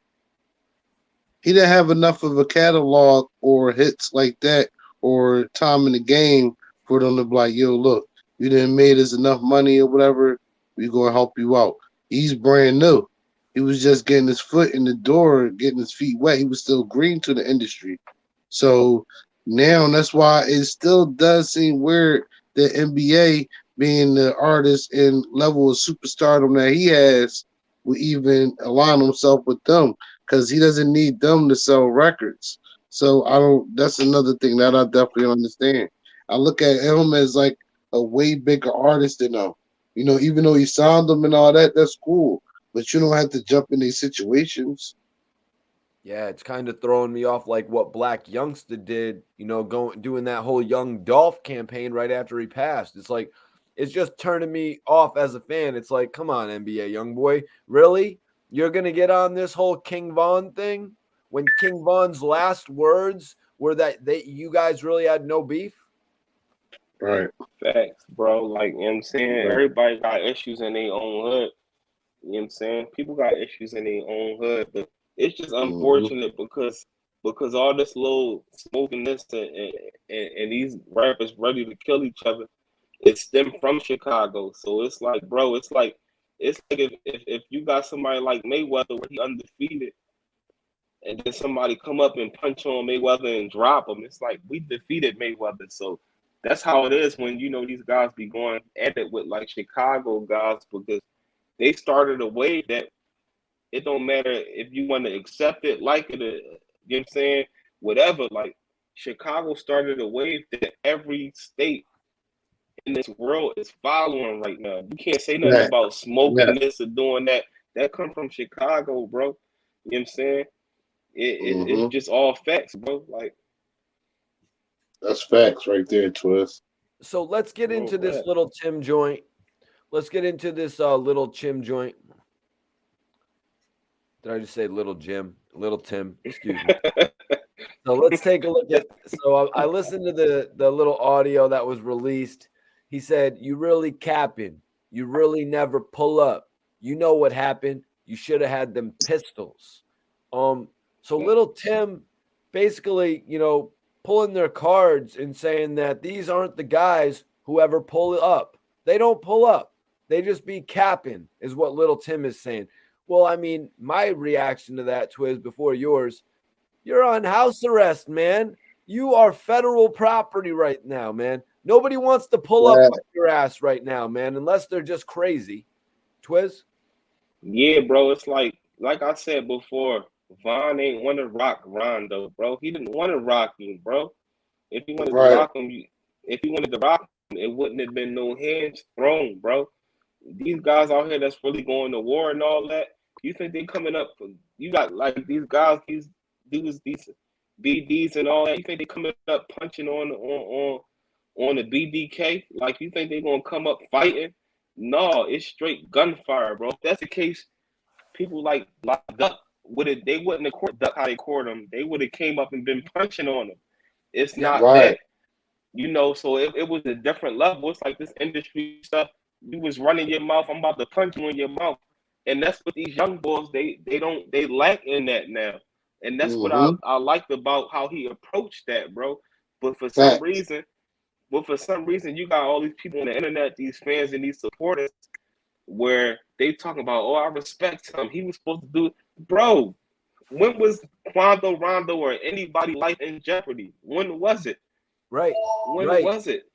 He didn't have enough of a catalog or hits like that or time in the game for them to be like, yo, look, you didn't made us enough money or whatever. We gonna help you out. He's brand new. He was just getting his foot in the door, getting his feet wet. He was still green to the industry. So now that's why it still does seem weird that NBA being the artist and level of superstardom that he has will even align himself with them because he doesn't need them to sell records. So I don't. That's another thing that I definitely understand. I look at him as like a way bigger artist than them. You know, even though he signed them and all that, that's cool. But you don't have to jump in these situations. Yeah, it's kind of throwing me off like what Black Youngster did, you know, doing that whole Young Dolph campaign right after he passed. It's like it's just turning me off as a fan. It's like, come on, NBA YoungBoy, really? You're gonna get on this whole King Von thing when King Von's last words were that you guys really had no beef? Right. Facts, bro. Like, you know what I'm saying? Right. Everybody got issues in their own hood. You know what I'm saying? People got issues in their own hood, but it's just Mm-hmm. unfortunate because all this little smoking this and these rappers ready to kill each other, it stemmed from Chicago. So it's like, bro, it's like if you got somebody like Mayweather where he undefeated, and then somebody come up and punch on Mayweather and drop him, it's like we defeated Mayweather. So that's how it is when you know these guys be going at it with like Chicago guys because they started a wave that it don't matter if you want to accept it, like it, you know what I'm saying? Whatever. Like Chicago started a wave that every state in this world is following right now. You can't say nothing Yeah. about Yeah. smoking this or doing that. That come from Chicago, bro. You know what I'm saying? It's Mm-hmm. just all facts, bro. Like That's facts right there, Twist. So let's get real into this rap. little Tim joint. Let's get into this little Chim joint. Did I just say little Jim? Little Tim, excuse me. So let's take a look at. So I listened to the little audio that was released. He said, "You really capping. You really never pull up. You know what happened. You should have had them pistols." So little Tim, basically, you know, pulling their cards and saying that these aren't the guys who ever pull up. They don't pull up. They just be capping, is what little Tim is saying. Well, I mean, my reaction to that, Twiz, before yours, you're on house arrest, man. You are federal property right now, man. Nobody wants to pull up Yeah. on your ass right now, man, unless they're just crazy. Twiz? Yeah, bro. It's like I said before, Von ain't want to rock Rondo, bro. He didn't want to rock him, bro. If he wanted to Right. rock him, if he wanted to rock him, it wouldn't have been no hands thrown, bro. These guys out here that's really going to war and all that. You think they coming up? You got like these guys, these dudes, these BDs and all that. You think they coming up punching on the BDK? Like you think they gonna come up fighting? No, it's straight gunfire, bro. If that's the case, people like Duck would have they wouldn't have court Duck how they court him. They would have came up and been punching on him. It's Yep. not Right. that, so it was a different level. It's like this industry stuff. You was running your mouth, I'm about to punch you in your mouth. And that's what these young boys they lack in that now. And that's what I, Mm-hmm. I liked about how he approached that, bro. But for some Facts. reason, you got all these people on the internet, these fans and these supporters, where they talking about, oh, I respect him. He was supposed to do, bro. When was Quando Rondo or anybody life in jeopardy? When was it? Right. When Right. was it?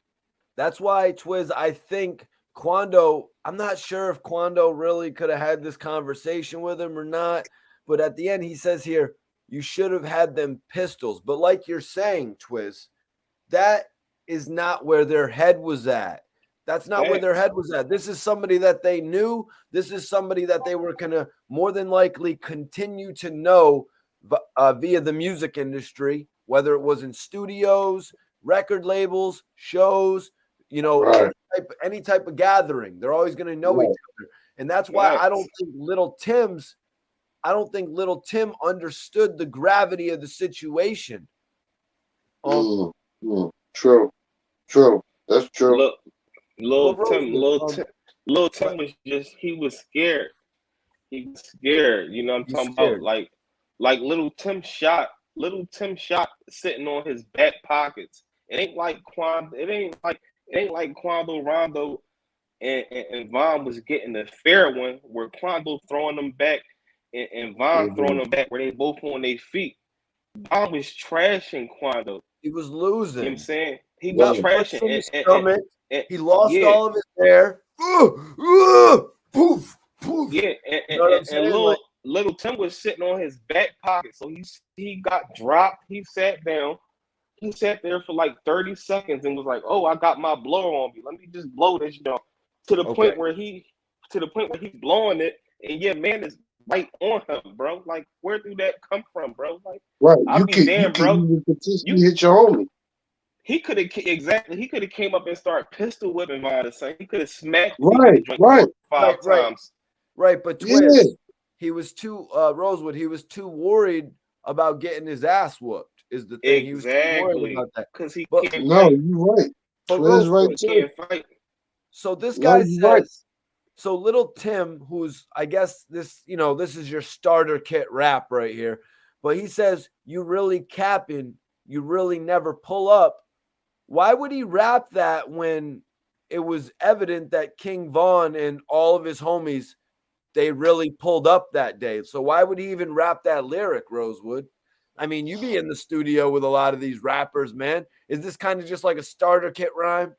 That's why, Twiz, I think Quando, I'm not sure if Quando really could have had this conversation with him or not, but at the end he says here, you should have had them pistols. But like you're saying, Twiz, that is not where their head was at. That's not where their Facts. head was at. This is somebody that they knew. This is somebody that they were going to more than likely continue to know via the music industry, whether it was in studios, record labels, shows, Right, any type of gathering. They're always going to know each right. other. And that's why Facts. I don't think Little Tim understood the gravity of the situation. Mm, true, true. That's true. Look, Lil But Tim, Rosewood, Lil but Tim was he was scared. He was scared. You know what I'm he's talking about? scared. Like Little Tim shot sitting on his back pockets. It ain't like Quando Rondo and Von was getting the fair one where Quando throwing them back and Von throwing Hmm. them back where they both on their feet. Von was trashing Quando. He was You know what I'm losing. saying? He He was got Right. punched trashing in the stomach. and He lost yeah, all of his hair. Poof, poof. yeah, You know what I'm and saying? Like, little Tim was sitting on his back pocket, so he got dropped. He sat down. He sat there for like 30 seconds and was like, "Oh, I got my blower on me. Let me just blow this jump." To the okay. point where he's blowing it, and yeah, man is right on him, bro. Like, where did that come from, bro? Like, Right. I'll be You damned, can bro. even potentially You hit your homie. he could have exactly. He could have came up and started pistol whipping Von the same. He could have smacked him in the Right, joint right. 5 Right, right, times. right. But Yeah. Twiz, he was too Rosewood, he was too worried about getting his ass whooped, is the thing. He was too worried Exactly, about that. because he But can't No, fight. you're right. Twiz right Rosewood, He too. can't fight. so this No, guy you're right. says, so Little Tim, who's I guess this is your starter kit rap right here, but he says you really capping, you really never pull up. Why would he rap that when it was evident that King Von and all of his homies they really pulled up that day? So why would he even rap that lyric, Rosewood? I mean, you be in the studio with a lot of these rappers, man. Is this kind of just like a starter kit rhyme?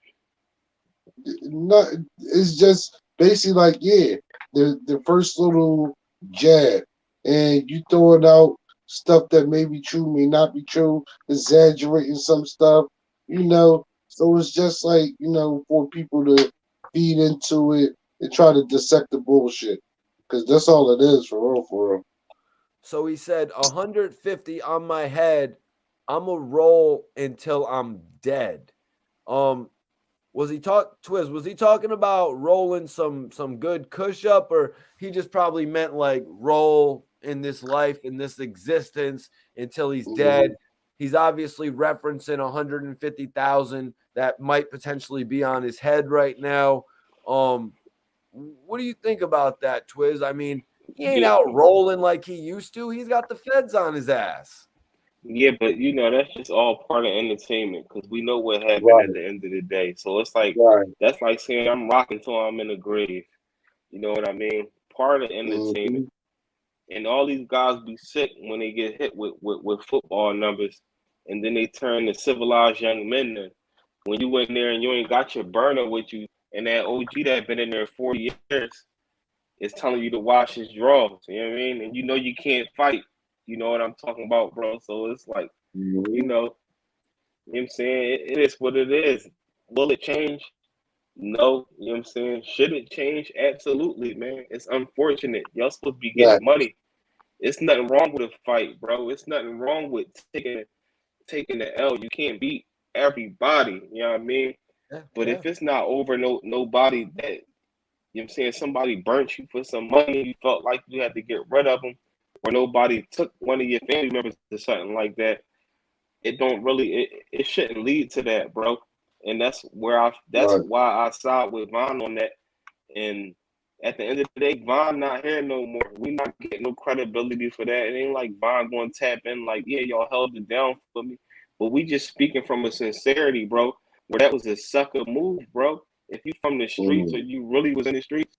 No, it's just basically like, yeah, the first little jab, and you throwing out stuff that may be true, may not be true, exaggerating some stuff, you know. So it's just like, for people to feed into it and try to dissect the bullshit, because that's all it is, for real, for real. So he said 150 on my head. I'm a roll until I'm dead. Um, was he talking about rolling some good cush up, or he just probably meant like roll in this life, in this existence until he's dead? Mhm. He's obviously referencing 150,000 that might potentially be on his head right now. Um, what do you think about that, Twiz? I mean, he ain't Yeah, out rolling like he used to. He's got the feds on his ass. yeah, but that's just all part of entertainment because we know what happened at Right, the end of the day. So it's like right. that's like saying I'm rocking till I'm in the grave. You know what I mean? Part of entertainment. Hmm. And all these guys be sick when they get hit with football numbers, and then they turn to civilized young men. Then when you in there and you ain't got your burner with you, and that OG that been in there 40 years is telling you to wash his drawers. You know what I mean? And you know you can't fight. You know what I'm talking about, bro? So it's like, you Hmm. know, you know what I'm saying? It is what it is. Will it change? No. You know what I'm saying? Should it change? Absolutely, man. It's unfortunate. Y'all supposed to be Yeah, getting money. It's nothing wrong with a fight, bro. It's nothing wrong with taking the L. You can't beat everybody. You know what I mean? Yeah, But yeah. if it's not over nobody that you know what I'm saying, somebody burnt you for some money, you felt like you had to get rid of them, or nobody took one of your family members or something like that, it don't really it shouldn't lead to that, bro. And that's right, why I side with Von on that. And at the end of the day, Von not here no more. We not getting no credibility for that. It ain't like Von going to tap in like, yeah, y'all held it down for me. But we just speaking from a sincerity, bro, where that was a sucker move, bro. If you from the streets or mm, you really was in the streets,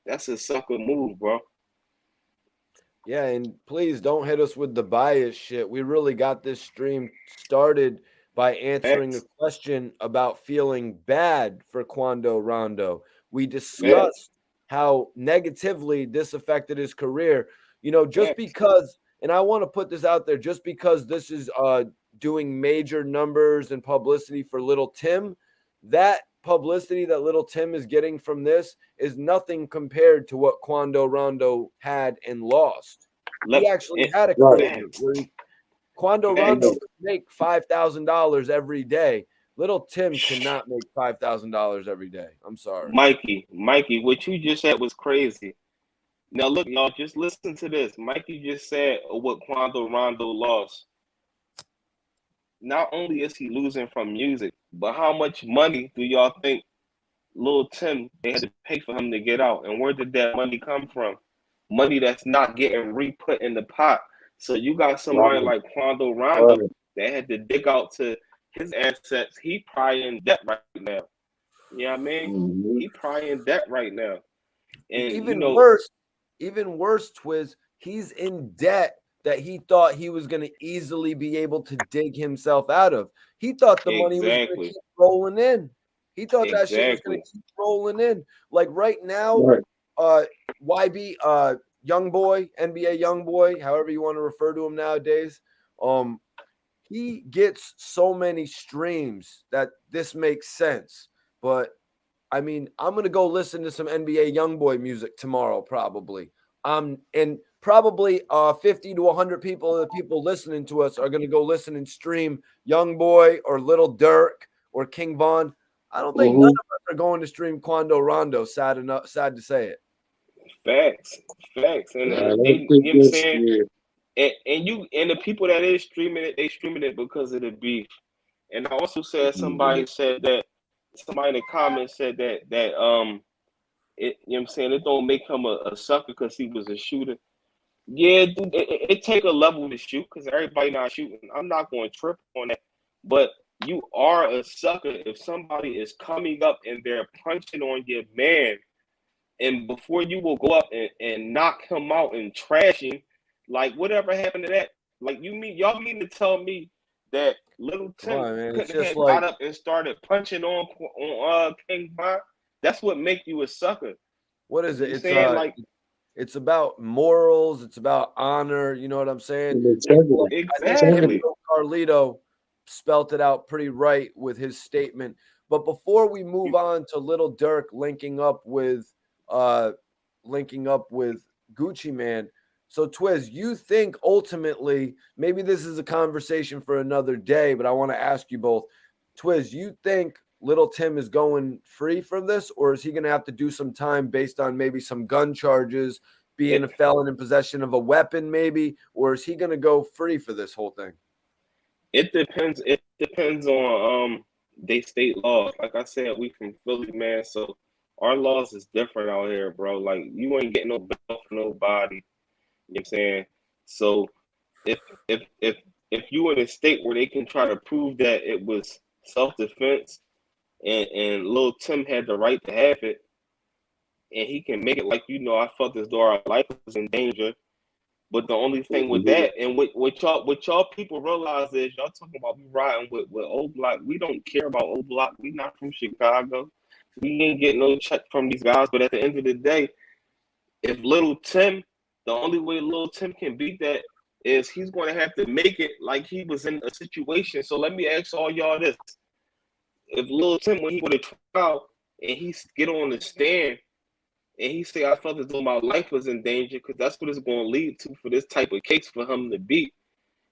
that's a sucker move, bro. Yeah, and please don't hit us with the bias shit. We really got this stream started by answering a Facts. question about feeling bad for Quando Rondo. We Facts. discussed how negatively this affected his career. You know, just Facts. because, and I want to put this out there, just because this is doing major numbers and publicity for Little Tim, that publicity that Little Tim is getting from this is nothing compared to what Quando Rondo had and lost. Let He actually it, had a Right. career facts. where Quando Rondo Facts. could make $5,000 every day. Little Tim cannot make $5,000 every day. I'm sorry. Mikey, what you just said was crazy. Now look, y'all, just listen to this. Mikey just said what Quando Rondo lost. Not only is he losing from music, but how much money do y'all think Lil Tim they had to pay for him to get out? And where did that money come from? Money that's not getting re-put in the pot. So you got somebody Right. like Quando Rondo Right. that had to dig out to his assets. He probably in debt right now. You know what I mean? Mhm. He probably in debt right now. And And even worse, Twiz, he's in debt that he thought he was going to easily be able to dig himself out of. He thought the money was going to exactly, keep rolling in. He thought that shit was going exactly. to keep rolling in. Like right now, Right. YB, young boy, NBA young boy, however you want to refer to him nowadays, um, he gets so many streams that this makes sense. But I mean, I'm gonna go listen to some NBA YoungBoy music tomorrow, probably. And probably 50 to 100 people, the people listening to us, are gonna go listen and stream YoungBoy or Little Durk or King Von. I don't think none Mhm. of us are going to stream Quando Rondo. Sad to say it. Facts, facts. And I they, don't you think know what I'm that's saying? yeah. And the people that is streaming it, they streaming it because of the beef. And I also said Mhm. somebody said that somebody in the comments said that it, you know what I'm saying, it don't make him a sucker because he was a shooter. Yeah, dude, it take a level to shoot because everybody not shooting. I'm not going to trip on that. But you are a sucker if somebody is coming up and they're punching on your man, and before you will go up and knock him out and trash him, like whatever happened to that? Like y'all mean to tell me that Little Come Tim on, man. It's couldn't just have got like, up and started punching on King Von? That's what make you a sucker. what is it? You saying like It's about morals. It's about honor. You know what I'm saying? And And like, integrity. I think Integrity. exactly. Carlito spelt it out pretty right with his statement. But before we move on to Little Dirk uh linking up with Gucci Man. So Twiz, you think ultimately, maybe this is a conversation for another day, but I want to ask you both. Twiz, you think Little Tim is going free from this, or is he going to have to do some time based on maybe some gun charges, being a It felon in possession of a weapon, maybe, or is he going to go free for this whole thing? it depends. It depends on they state laws. Like I said, we from Philly, man. So our laws is different out here, bro. Like you ain't getting no bail for nobody. You know what I'm saying? So if if if if you in a state where they can try to prove that it was self defense and Lil Tim had the right to have it, and he can make it like I felt as though our life was in danger. But the only thing with Mhm. that, and what y'all people realize is y'all talking about we riding with old block. We don't care about old block. We not from Chicago. We ain't getting no check from these guys. But at the end of the day, if Little Tim, the only way Little Tim can beat that is he's going to have to make it like he was in a situation. So let me ask all y'all this: if Little Tim, when he go to trial and he get on the stand and he say, I felt as though my life was in danger, because that's what it's going to lead to for this type of case for him to beat.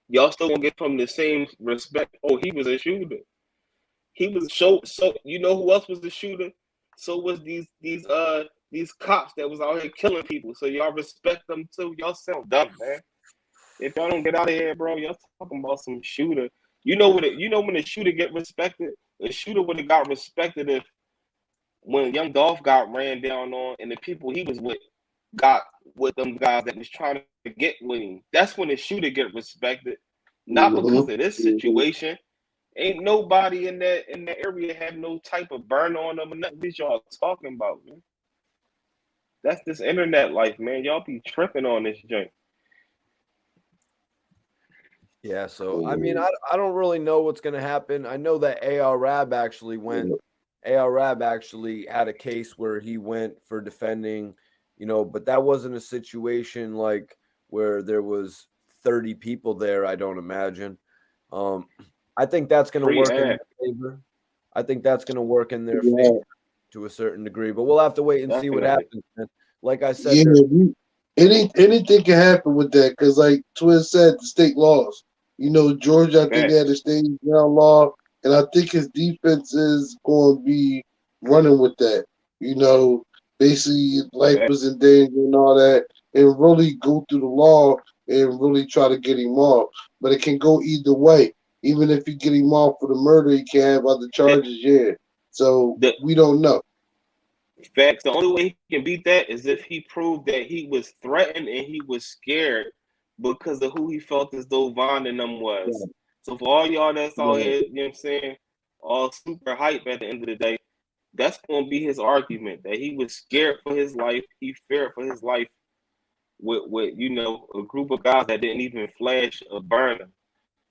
Y'all still gonna get from the same respect. Oh, he was a shooter. He was so you know who else was the shooter? So was these cops that was out here killing people. So y'all respect them too. Y'all sound dumb, man. If y'all don't get out of here, bro, y'all talking about some shooter. You know when a shooter get respected? A shooter would have got respected if when Young Dolph got ran down on and the people he was with got with them guys that was trying to get with him. That's when the shooter get respected, not because Mhm. of this Mhm. situation. Ain't nobody in that area have no type of burn on them or nothing. What y'all talking about, man? That's this internet life, man. Y'all be tripping on this joint. Yeah, so I mean, I don't really know what's going to happen. I know that AR Rab actually had a case where he went for defending, but that wasn't a situation like where there was 30 people there, I don't imagine. Um, I think that's going to Free work in ad. their favor. I think that's going to work in their favor Yeah, to a certain degree, but we'll have to wait and see what Definitely. happens, man. Like I said, yeah. Anything can happen with that because, like Twiz said, the state laws. Georgia, I think had a Facts. state ground law, and I think his defense is going to be running with that. You know, basically, life Facts. was in danger and all that, and really go through the law and really try to get him off. But it can go either way. Even if you get him off for the murder, he can have other The, charges. Yeah, so the we don't know. facts. The only way he can beat that is if he proved that he was threatened and he was scared because of who he felt as though Von and them was. Right, So for all y'all that's out right. here, you know what I'm saying, all super hype at the end of the day, that's gonna be his argument that he was scared for his life, he feared for his life with a group of guys that didn't even flash a burner.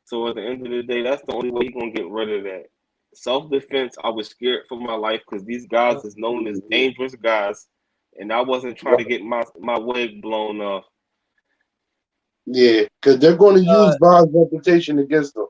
So at the end of the day, that's the only way he's gonna get rid of that. Self defense, I was scared for my life because these guys is known as Mhm. dangerous guys, and I wasn't trying to Right. get my wig blown off. Yeah, because they're going to use Bond's reputation against them.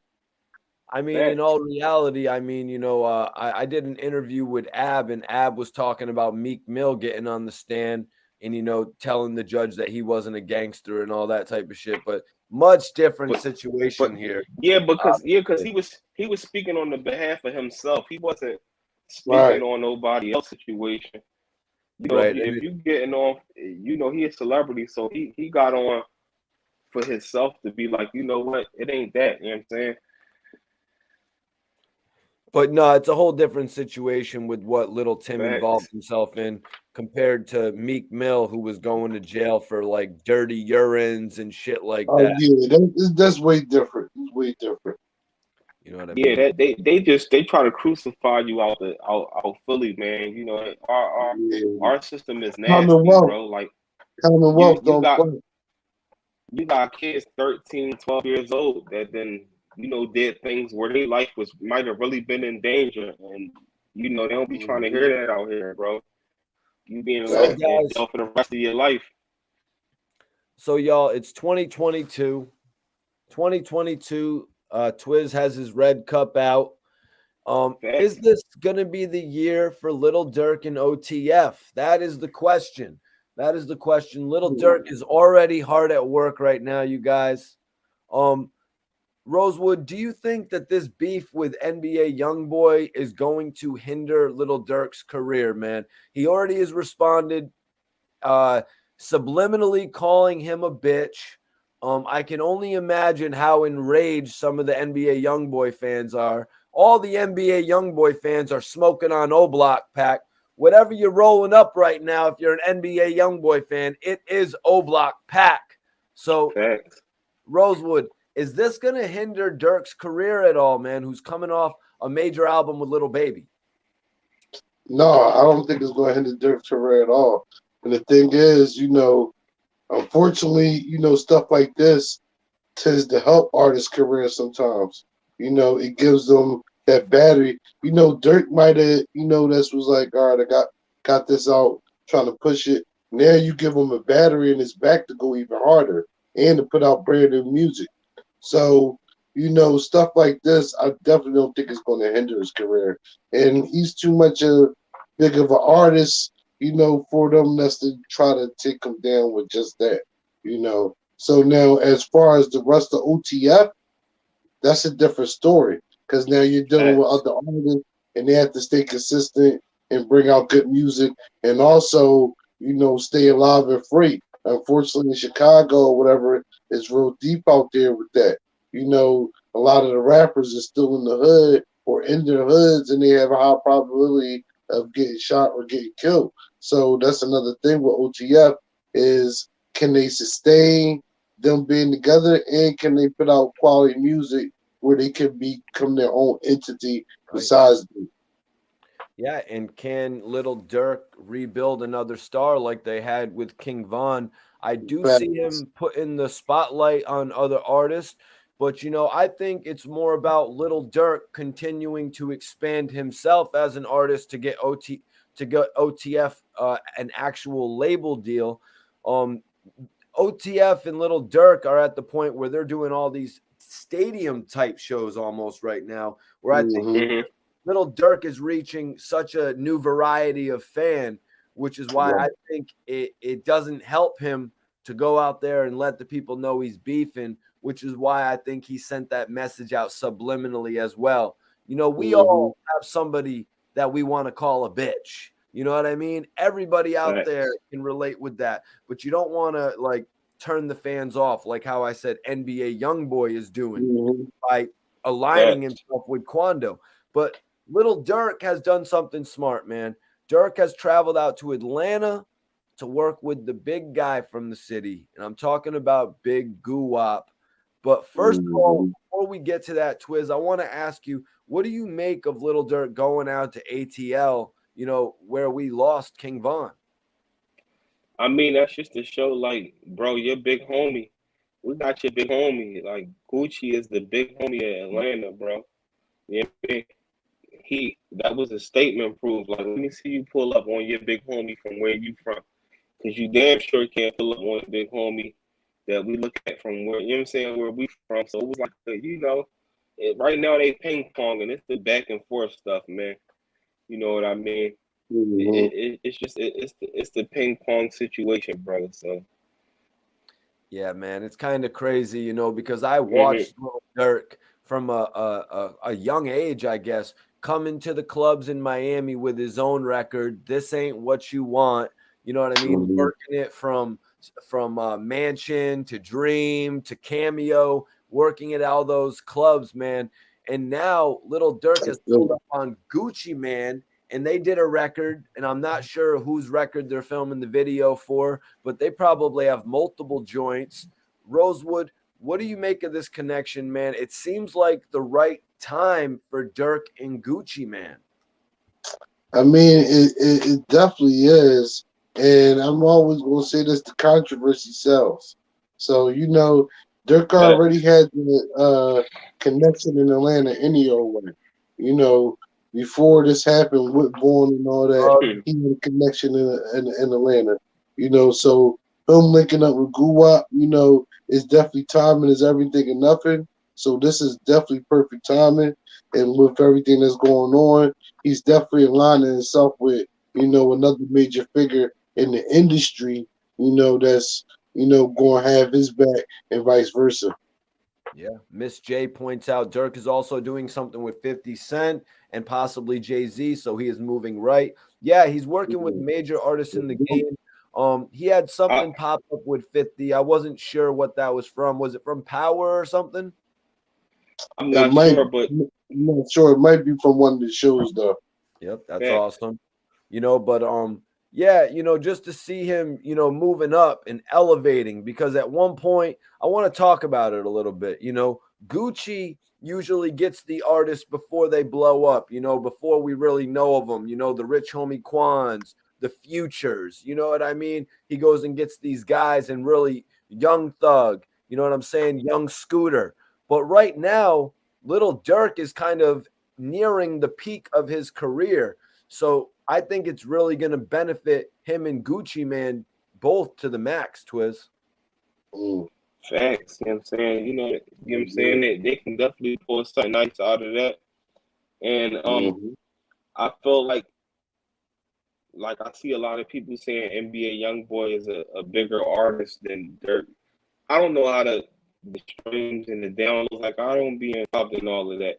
I mean, in Facts. all reality, I mean, I did an interview with Ab, and Ab was talking about Meek Mill getting on the stand and, telling the judge that he wasn't a gangster and all that type of shit. But much different But but situation here. because Obviously. he was speaking on the behalf of himself. He wasn't speaking Right. on nobody else's situation. Right. If you getting on, he a celebrity, so he got on for himself to be like, you know what, it ain't that. You know what I'm saying? But no, it's a whole different situation with what Little Tim involved Facts. himself in compared to Meek Mill, who was going to jail for like dirty urines and shit like Oh that. yeah, that's way different. It's way different. You know what I Yeah, mean? they try to crucify you out Philly, man. Yeah. Our system is nasty, Commonwealth, bro. Like you Commonwealth you don't got play. you got kids 13, 12 years old that then did things where their life was might have really been in danger, and they don't be trying to Mhm. hear that out here, bro. You being So left Right. in guys, jail for the rest of your life. so y'all, it's 2022. 2022, Twiz has his red cup out. Is Facts. this going to be the year for Little Durk and OTF? That is the question. That is the question. Little Durk is already hard at work right now, you guys. Um, Rosewood, do you think that this beef with NBA YoungBoy is going to hinder Little Durk's career, man? He already has responded, uh, subliminally calling him a bitch. I can only imagine how enraged some of the NBA YoungBoy fans are. All the NBA YoungBoy fans are smoking on O Block Pack. Whatever you're rolling up right now, if you're an NBA YoungBoy fan, it is O Block Pack. So, Facts. Rosewood, is this going to hinder Dirk's career at all, man, who's coming off a major album with Little Baby? No, I don't think it's going to hinder Dirk's career at all. And the thing is, unfortunately, stuff like this tends to help artists' careers sometimes. It gives them that battery. Dirk might have, this was like, all right, I got this out, trying to push it. Now you give him a battery in his back to go even harder and to put out brand new music. So, stuff like this, I definitely don't think it's going to hinder his career. And he's too much a big of an artist, for them that's to try to take him down with just that. So now, as far as the rest of OTF, that's a different story because now you're dealing with Facts. other artists and they have to stay consistent and bring out good music and also, stay alive and free. Unfortunately, in Chicago or whatever, it's real deep out there with that. A lot of the rappers are still in the hood or in their hoods and they have a high probability of getting shot or getting killed. So that's another thing with OTF is can they sustain them being together and can they put out quality music where they can become their own entity Right. besides them. Yeah, and can Little Dirk rebuild another star like they had with King Von? I do see Facts. him putting the spotlight on other artists. But I think it's more about Lil Durk continuing to expand himself as an artist to get OTF an actual label deal. OTF and Lil Durk are at the point where they're doing all these stadium type shows almost right now, where I think Mm-hmm. Lil Durk is reaching such a new variety of fan, which is why I think it doesn't help him to go out there and let the people know he's beefing, which is why I think he sent that message out subliminally as well. We all have somebody that we want to call a bitch. You know what I mean? Everybody out there can relate with that, but you don't want to like turn the fans off, like how I said NBA YoungBoy is doing by aligning himself with Quando. But Lil Durk has done something smart, man. Durk has traveled out to Atlanta to work with the big guy from the city, and I'm talking about Big Guwap. But first of all, before we get to that, Twiz, I want to ask you, what do you make of Lil Durk going out to ATL, where we lost King Von? I mean, that's just to show, like, bro, your big homie. We got your big homie. Like, Gucci is the big homie of Atlanta, bro. You know what I mean? That was a statement proof. Like, let me see you pull up on your big homie from where you from. Because you damn sure can't pull up on your big homie that we look at from where, you know what I'm saying, where we from. So it was like, right now they ping pong and it's the back and forth stuff, man. You know what I mean? It's the ping pong situation, brother. So yeah, man, it's kind of crazy, because I watched Lil Durk from a young age, I guess, coming to the clubs in Miami with his own record. This ain't what you want. You know what I mean? Working it from Mansion to Dream to Cameo, working at all those clubs, man. And now Lil Durk has pulled up on Gucci Man, and they did a record, and I'm not sure whose record they're filming the video for, but they probably have multiple joints. Rosewood, what do you make of this connection, man? It seems like the right time for Durk and Gucci Man. I mean, it definitely is. And I'm always going to say this, the controversy sells. So, Dirk already had the connection in Atlanta any old way. Before this happened, Whitborn and all that, he had a connection in Atlanta. So him linking up with Guwap, is definitely timing is everything and nothing. So this is definitely perfect timing. And with everything that's going on, he's definitely aligning himself with, another major figure in the industry, that's, going to have his back and vice versa. Yeah. Miss J points out Durk is also doing something with 50 Cent and possibly Jay-Z, so he is moving right. Yeah, he's working with major artists in the game. He had something pop up with 50. I wasn't sure what that was from. Was it from Power or something? I'm not sure, but I'm not sure. It might be from one of the shows, though. Yep, that's awesome. But yeah, just to see him, moving up and elevating, because at one point, I want to talk about it a little bit. Gucci usually gets the artist before they blow up, before we really know of them, the Rich Homie Quans, the Futures, you know what I mean? He goes and gets these guys and really Young Thug, you know what I'm saying? Young Scooter. But right now, Lil Durk is kind of nearing the peak of his career. So I think it's really going to benefit him and Gucci Man both to the max, Twiz. Facts, you know what I'm saying? You know what I'm saying? They can definitely pull something nice out of that. And I feel like I see a lot of people saying NBA YoungBoy is a bigger artist than Durk. I don't know how the streams and the downloads, like I don't be involved in all of that.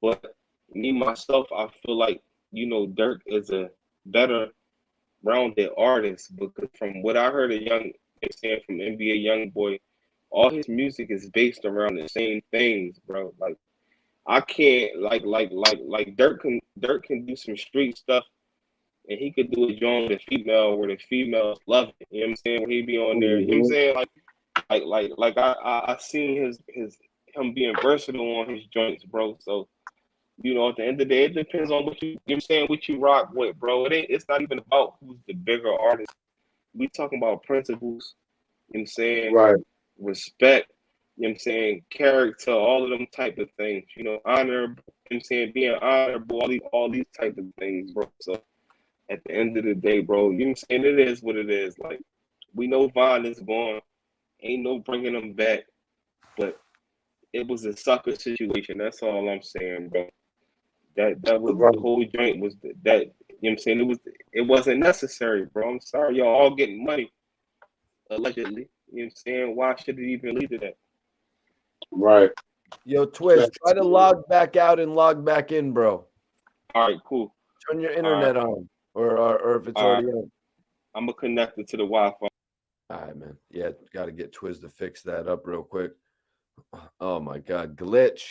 But me myself, I feel like, Durk is a better rounded artist because from what I heard saying from NBA YoungBoy, all his music is based around the same things, bro. Like I can't like Durk can do some street stuff and he could do a joint with a female where the females love it. You know what I'm saying? When he be on there, you know what I'm saying? Like I seen him being versatile on his joints, bro. So at the end of the day, it depends on what you saying, what you rock with, bro. It's not even about who's the bigger artist. We talking about principles, you know what I'm saying? Right. Respect, you know what I'm saying, character, all of them type of things, you know, honor, you know what I'm saying, being honorable, all these type of things, bro. So at the end of the day, bro, you know what I'm saying, it is what it is. Like, we know Vaughn is gone, ain't no bringing him back, but it was a sucker situation. That's all I'm saying, bro. That was Right. the whole joint was that, you know what I'm saying, it wasn't necessary, bro. I'm sorry, y'all all getting money allegedly. You know what I'm saying? Why should it even lead to that? Right. Yo, Twiz, try to log back out and log back in, bro. All right, cool. Turn your All right, internet on, or if it's all already right. on. I'm gonna connect it to the Wi-Fi. All right, man. Yeah, got to get Twiz to fix that up real quick. Oh my God, glitch.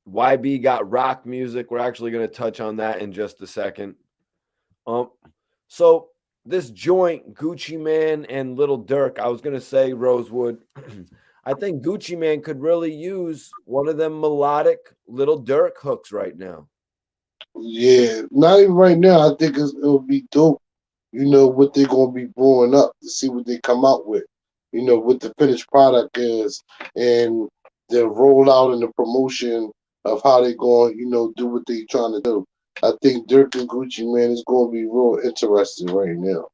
YB got rock music. We're actually going to touch on that in just a second. So this joint, Gucci Man and Lil Durk, I was going to say, Rosewood, I think Gucci Man could really use one of them melodic Lil Durk hooks right now. Yeah, not even right now. I think it'll be dope. You know what they're gonna be blowing up to see what they come out with. You know what the finished product is, and the rollout and the promotion of how they going. You know, do what they trying to do. I think Dirk and Gucci Man is gonna be real interesting right now.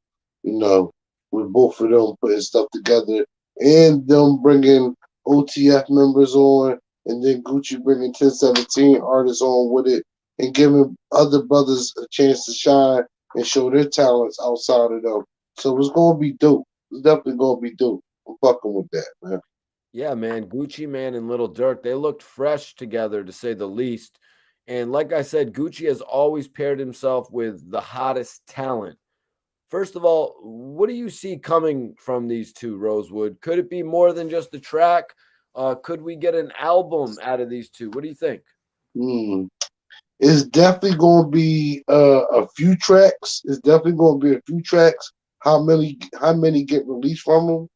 You know, with both of them putting stuff together and them bringing OTF members on, and then Gucci bringing 1017 artists on with it and giving other brothers a chance to shine and show their talents outside of them. So it's gonna be dope. It's definitely gonna be dope. I'm fucking with that, man. Yeah, man. Gucci Man and Lil Durk, they looked fresh together to say the least. And like I said, Gucci has always paired himself with the hottest talent. First of all, what do you see coming from these two, Rosewood? Could it be more than just a track? Could we get an album out of these two? What do you think? Hmm. It's definitely gonna be a few tracks. It's definitely gonna be a few tracks. How many get released from them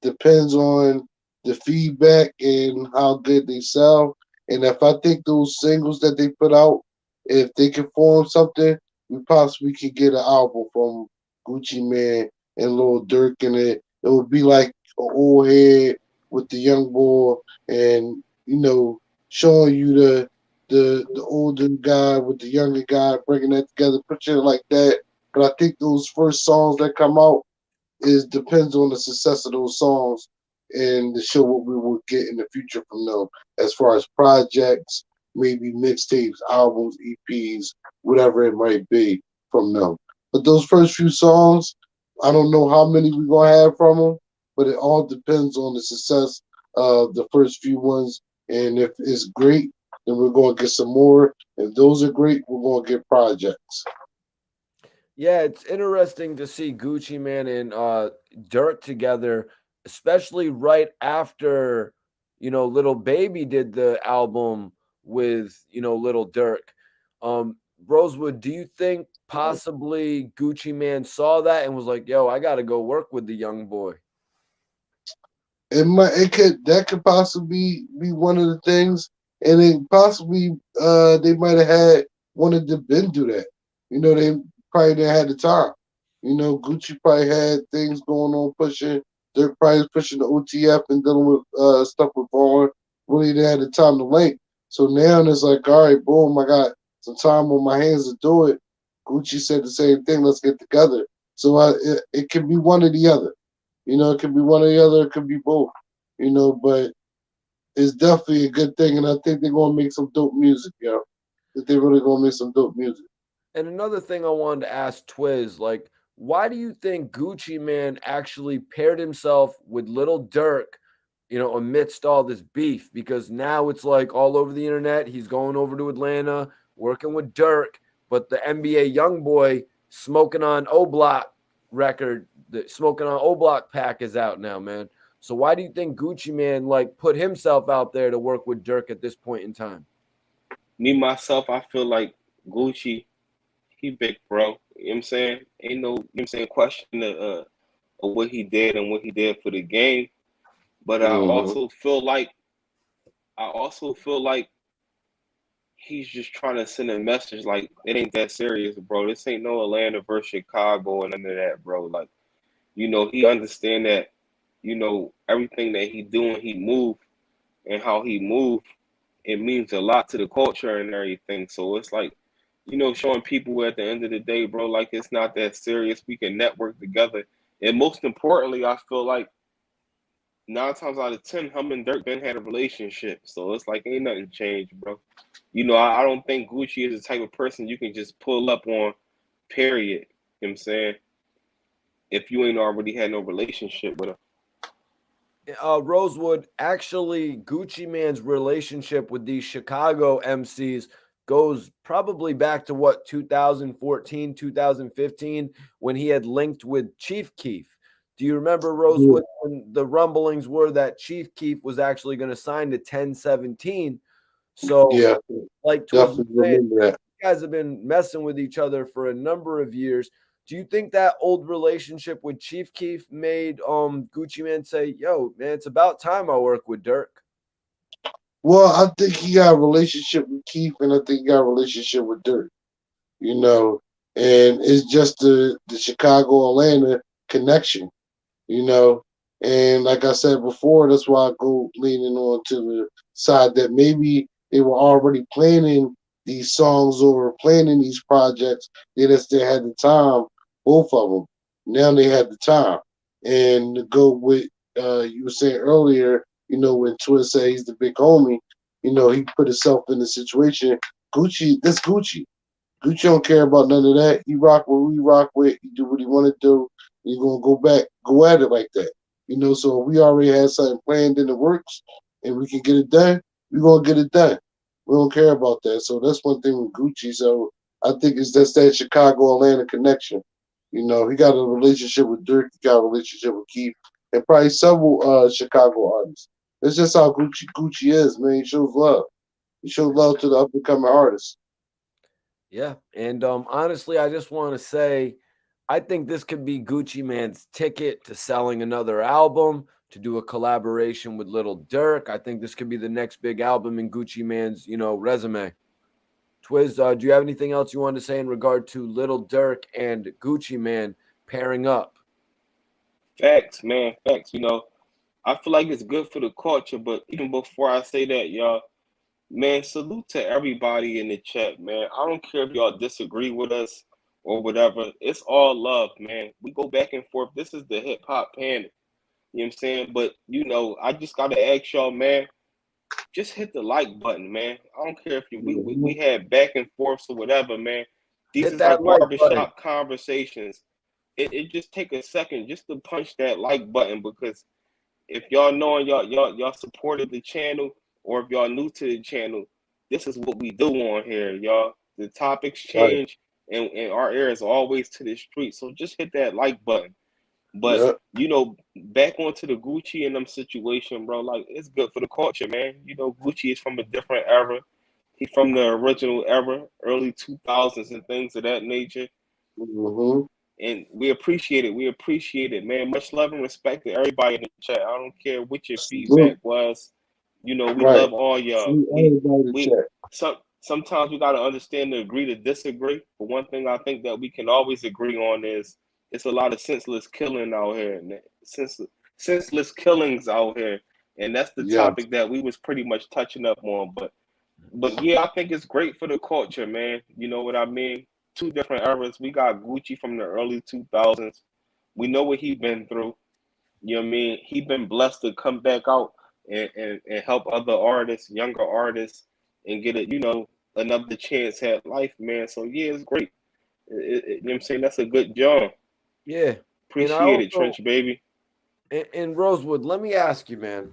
depends on the feedback and how good they sell. And if I think those singles that they put out, if they can form something, we possibly could get an album from Gucci Man and Lil Durk in it. It would be like an old head with the young boy, and showing you the older guy with the younger guy, bringing that together, picture it like that. But I think those first songs that come out is depends on the success of those songs and to show what we will get in the future from them as far as projects, maybe mixtapes, albums, EPs, whatever it might be from them. But those first few songs, I don't know how many we're gonna have from them, but it all depends on the success of the first few ones. And if it's great, then we're gonna get some more. If those are great, we're gonna get projects. Yeah, it's interesting to see Gucci Man and Dirk together, especially right after, Little Baby did the album with, Little Dirk. Rosewood, do you think possibly Gucci Man saw that and was like, yo, I got to go work with the young boy? That could possibly be one of the things, and it possibly they might have had wanted to been do that. They probably didn't have the time. Gucci probably had things going on pushing. They're probably pushing the OTF and dealing with stuff with Vaughn. Really didn't have the time to link. So now it's like, all right, boom, I got some time on my hands to do it. Gucci said the same thing. Let's get together. So it can be one or the other. It could be one or the other. It could be both. But it's definitely a good thing, and I think they're gonna make some dope music, yo. That they're really gonna make some dope music. And another thing I wanted to ask Twiz, like, why do you think Gucci Man actually paired himself with Little Durk, amidst all this beef? Because now it's like all over the internet, he's going over to Atlanta, working with Durk, but the NBA YoungBoy smoking on O Block record, the smoking on O Block pack is out now, man. So why do you think Gucci Man like put himself out there to work with Durk at this point in time? Me myself, I feel like Gucci, he big bro. You know what I'm saying? Ain't no, you know what I'm saying, question of what he did and what he did for the game. But Mm-hmm. I also feel like he's just trying to send a message like it ain't that serious, bro. This ain't no Atlanta versus Chicago and none of that, bro. Like, he understand that you know, everything that he doing, he move and how he move, it means a lot to the culture and everything. So it's like, you know, showing people at the end of the day, bro, like it's not that serious. We can network together. And most importantly, I feel like 9 times out of 10, him and Dirk been had a relationship. So it's like ain't nothing changed, bro. You know, I don't think Gucci is the type of person you can just pull up on, period. You know what I'm saying? If you ain't already had no relationship with him. Rosewood, actually, Gucci Man's relationship with these Chicago MCs goes probably back to what, 2014, 2015, when he had linked with Chief Keef. Do you remember, Yeah, Rosewood, when the rumblings were that Chief Keef was actually going to sign to 1017? So, yeah, like Twiz was definitely saying, remember that. you guys have been messing with each other for a number of years. Do you think that old relationship with Chief Keef made Gucci Man say, "Yo, man, it's about time I work with Dirk"? Well, I think he got a relationship with Keith, and I think he got a relationship with Dirk. You know, and it's just the Chicago Atlanta connection. You know, and like I said before, that's why I go leaning on to the side that maybe they were already planning these songs or planning these projects. They just didn't have the time, both of them. Now they had the time, and to go with you were saying earlier, you know, when Twiz said he's the big homie, you know, he put himself in the situation. Gucci, that's Gucci. Gucci don't care about none of that. He rock what we rock with. He do what he want to do. He's gonna go back, go at it like that. You know, so if we already had something planned in the works and we can get it done, we're gonna get it done. We don't care about that. So that's one thing with Gucci. So I think it's just that Chicago Atlanta connection. You know, he got a relationship with Dirk, he got a relationship with Keith, and probably several Chicago artists. That's just how Gucci is, man. He shows love. He shows love to the up and coming artists. Yeah, and honestly, I just want to say, I think this could be Gucci Man's ticket to selling another album, to do a collaboration with Little Durk. I think this could be the next big album in Gucci Man's, resume. Twiz, do you have anything else you want to say in regard to Little Durk and Gucci Man pairing up? Facts, man, facts. You know, I feel like it's good for the culture, but even before I say that, y'all, man, salute to everybody in the chat, man. I don't care if y'all disagree with us or whatever. It's all love, man. We go back and forth. This is the hip hop panic. You know what I'm saying? But you know, I just gotta ask y'all, man, just hit the like button, man. I don't care if we Mhm. had back and forths or whatever, man. These Hit is our that like button. barbershop conversations. It just take a second just to punch that like button because if y'all knowing y'all supported the channel or if y'all new to the channel, this is what we do on here, y'all. The topics Right. change and our ear is always to the street. So just hit that like button. But Yeah. you know, back onto the Gucci and them situation, bro. Like it's good for the culture, man. You know, Gucci is from a different era. He's from the original era, early 2000s and things of that nature. Hmm. And we appreciate it. We appreciate it, man. Much love and respect to everybody in the chat. I don't care what your feedback Salute. was. You know, we Right. love all y'all. Salute We everybody to we check. sometimes we gotta understand to agree to disagree. But one thing I think that we can always agree on is it's a lot of senseless killing out here, and senseless killings out here, and that's the Yeah. topic that we was pretty much touching up on. But yeah, I think it's great for the culture, man. You know what I mean? Two different eras. We got Gucci from the early 2000s. We know what he been through. You know what I mean? He been blessed to come back out and help other artists, younger artists, and get it, you know, another chance at life, man. So yeah, it's great. You know what I'm saying? That's a good job. Yeah. And I Appreciate it, also, Trench baby. in Rosewood, let me ask you, man.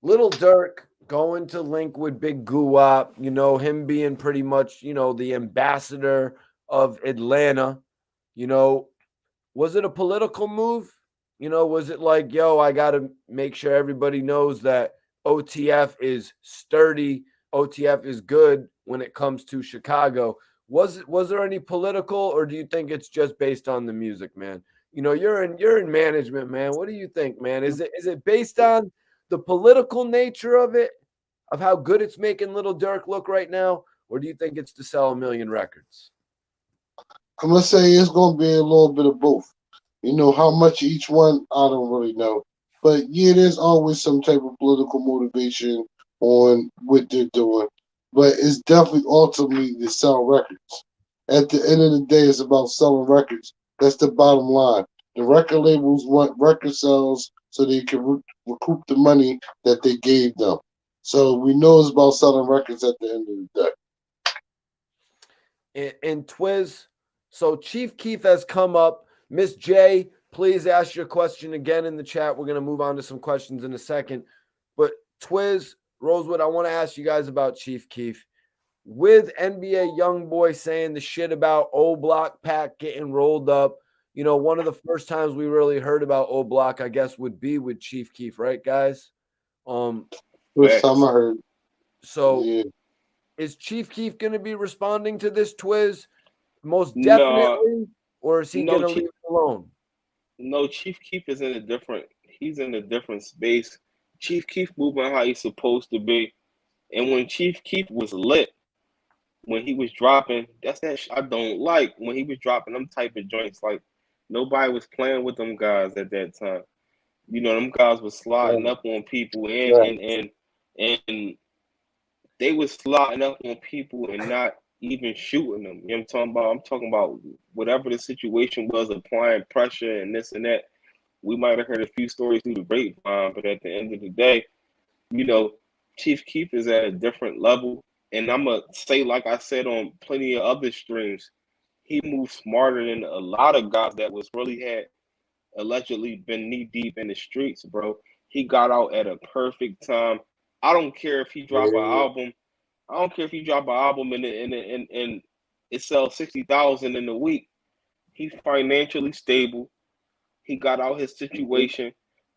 Little Dirk going to link with Big Guwap, him being pretty much, the ambassador of Atlanta, you know, was it a political move? Was it like, yo, I got to make sure everybody knows that OTF is sturdy, OTF is good when it comes to Chicago? Was there any political, or do you think it's just based on the music, man? You're in management, man. What do you think, man? Is it based on the political nature of it, of how good it's making Little Dirk look right now, or do you think it's to sell a million records? I'm gonna say it's gonna be a little bit of both. You know how much each one, I don't really know. But yeah, there's always some type of political motivation on what they're doing. But it's definitely ultimately to sell records. At the end of the day, it's about selling records. That's the bottom line. The record labels want record sales so they can recoup the money that they gave them. So we know it's about selling records at the end of the day. And Twiz, so Chief Keef has come up. Miss J, please ask your question again in the chat. We're going to move on to some questions in a second. But Twiz, Rosewood, I want to ask you guys about Chief Keef. With NBA YoungBoy saying the shit about O Block Pack getting rolled up, you know, one of the first times we really heard about O Block, I guess, would be with Chief Keef, right, guys? First time I heard. So Yeah. is Chief Keef going to be responding to this, Twiz? Most No, definitely, or is he no, going to leave it alone? no. Chief Keef is in a different. He's in a different space. Chief Keef moving how he's supposed to be, and when Chief Keef was lit, when he was dropping, that's that I don't like when he was dropping them type of joints. Like nobody was playing with them guys at that time. You know, them guys was sliding Right. up on people Right. and they was sliding up on people and not even shooting them. You know what I'm talking about? I'm talking about whatever the situation was, applying pressure and this and that. We might have heard a few stories through the grapevine, but at the end of the day, you know, Chief Keef is at a different level. And I'm going to say, like I said on plenty of other streams, he moves smarter than a lot of guys that was really had allegedly been knee deep in the streets, bro. He got out at a perfect time. I don't care if he drop an Yeah. album. I don't care if he drop an album and it sells 60,000 in a week. He's financially stable. He got out his situation,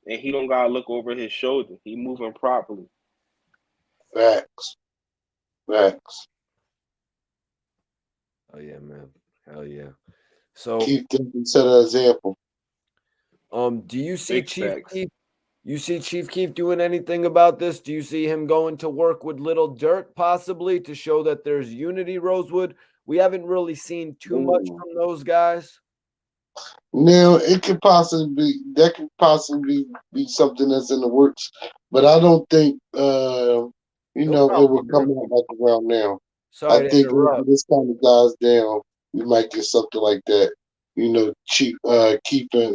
and he don't gotta look over his shoulder. He moving properly. Facts. Facts. Oh yeah, man. Hell yeah. So Keep them set an example. do you see Big Chief facts. Keef? You see Chief Keef doing anything about this? Do you see him going to work with Lil Durk possibly to show that there's unity, Rosewood? We haven't really seen too much Ooh. from those guys. Now it could possibly be that could possibly be something that's in the works, but I don't think No it problem, will come man. out like around now. I Sorry to think interrupt. when this kind of dies down, we might get something like that. Cheap keeping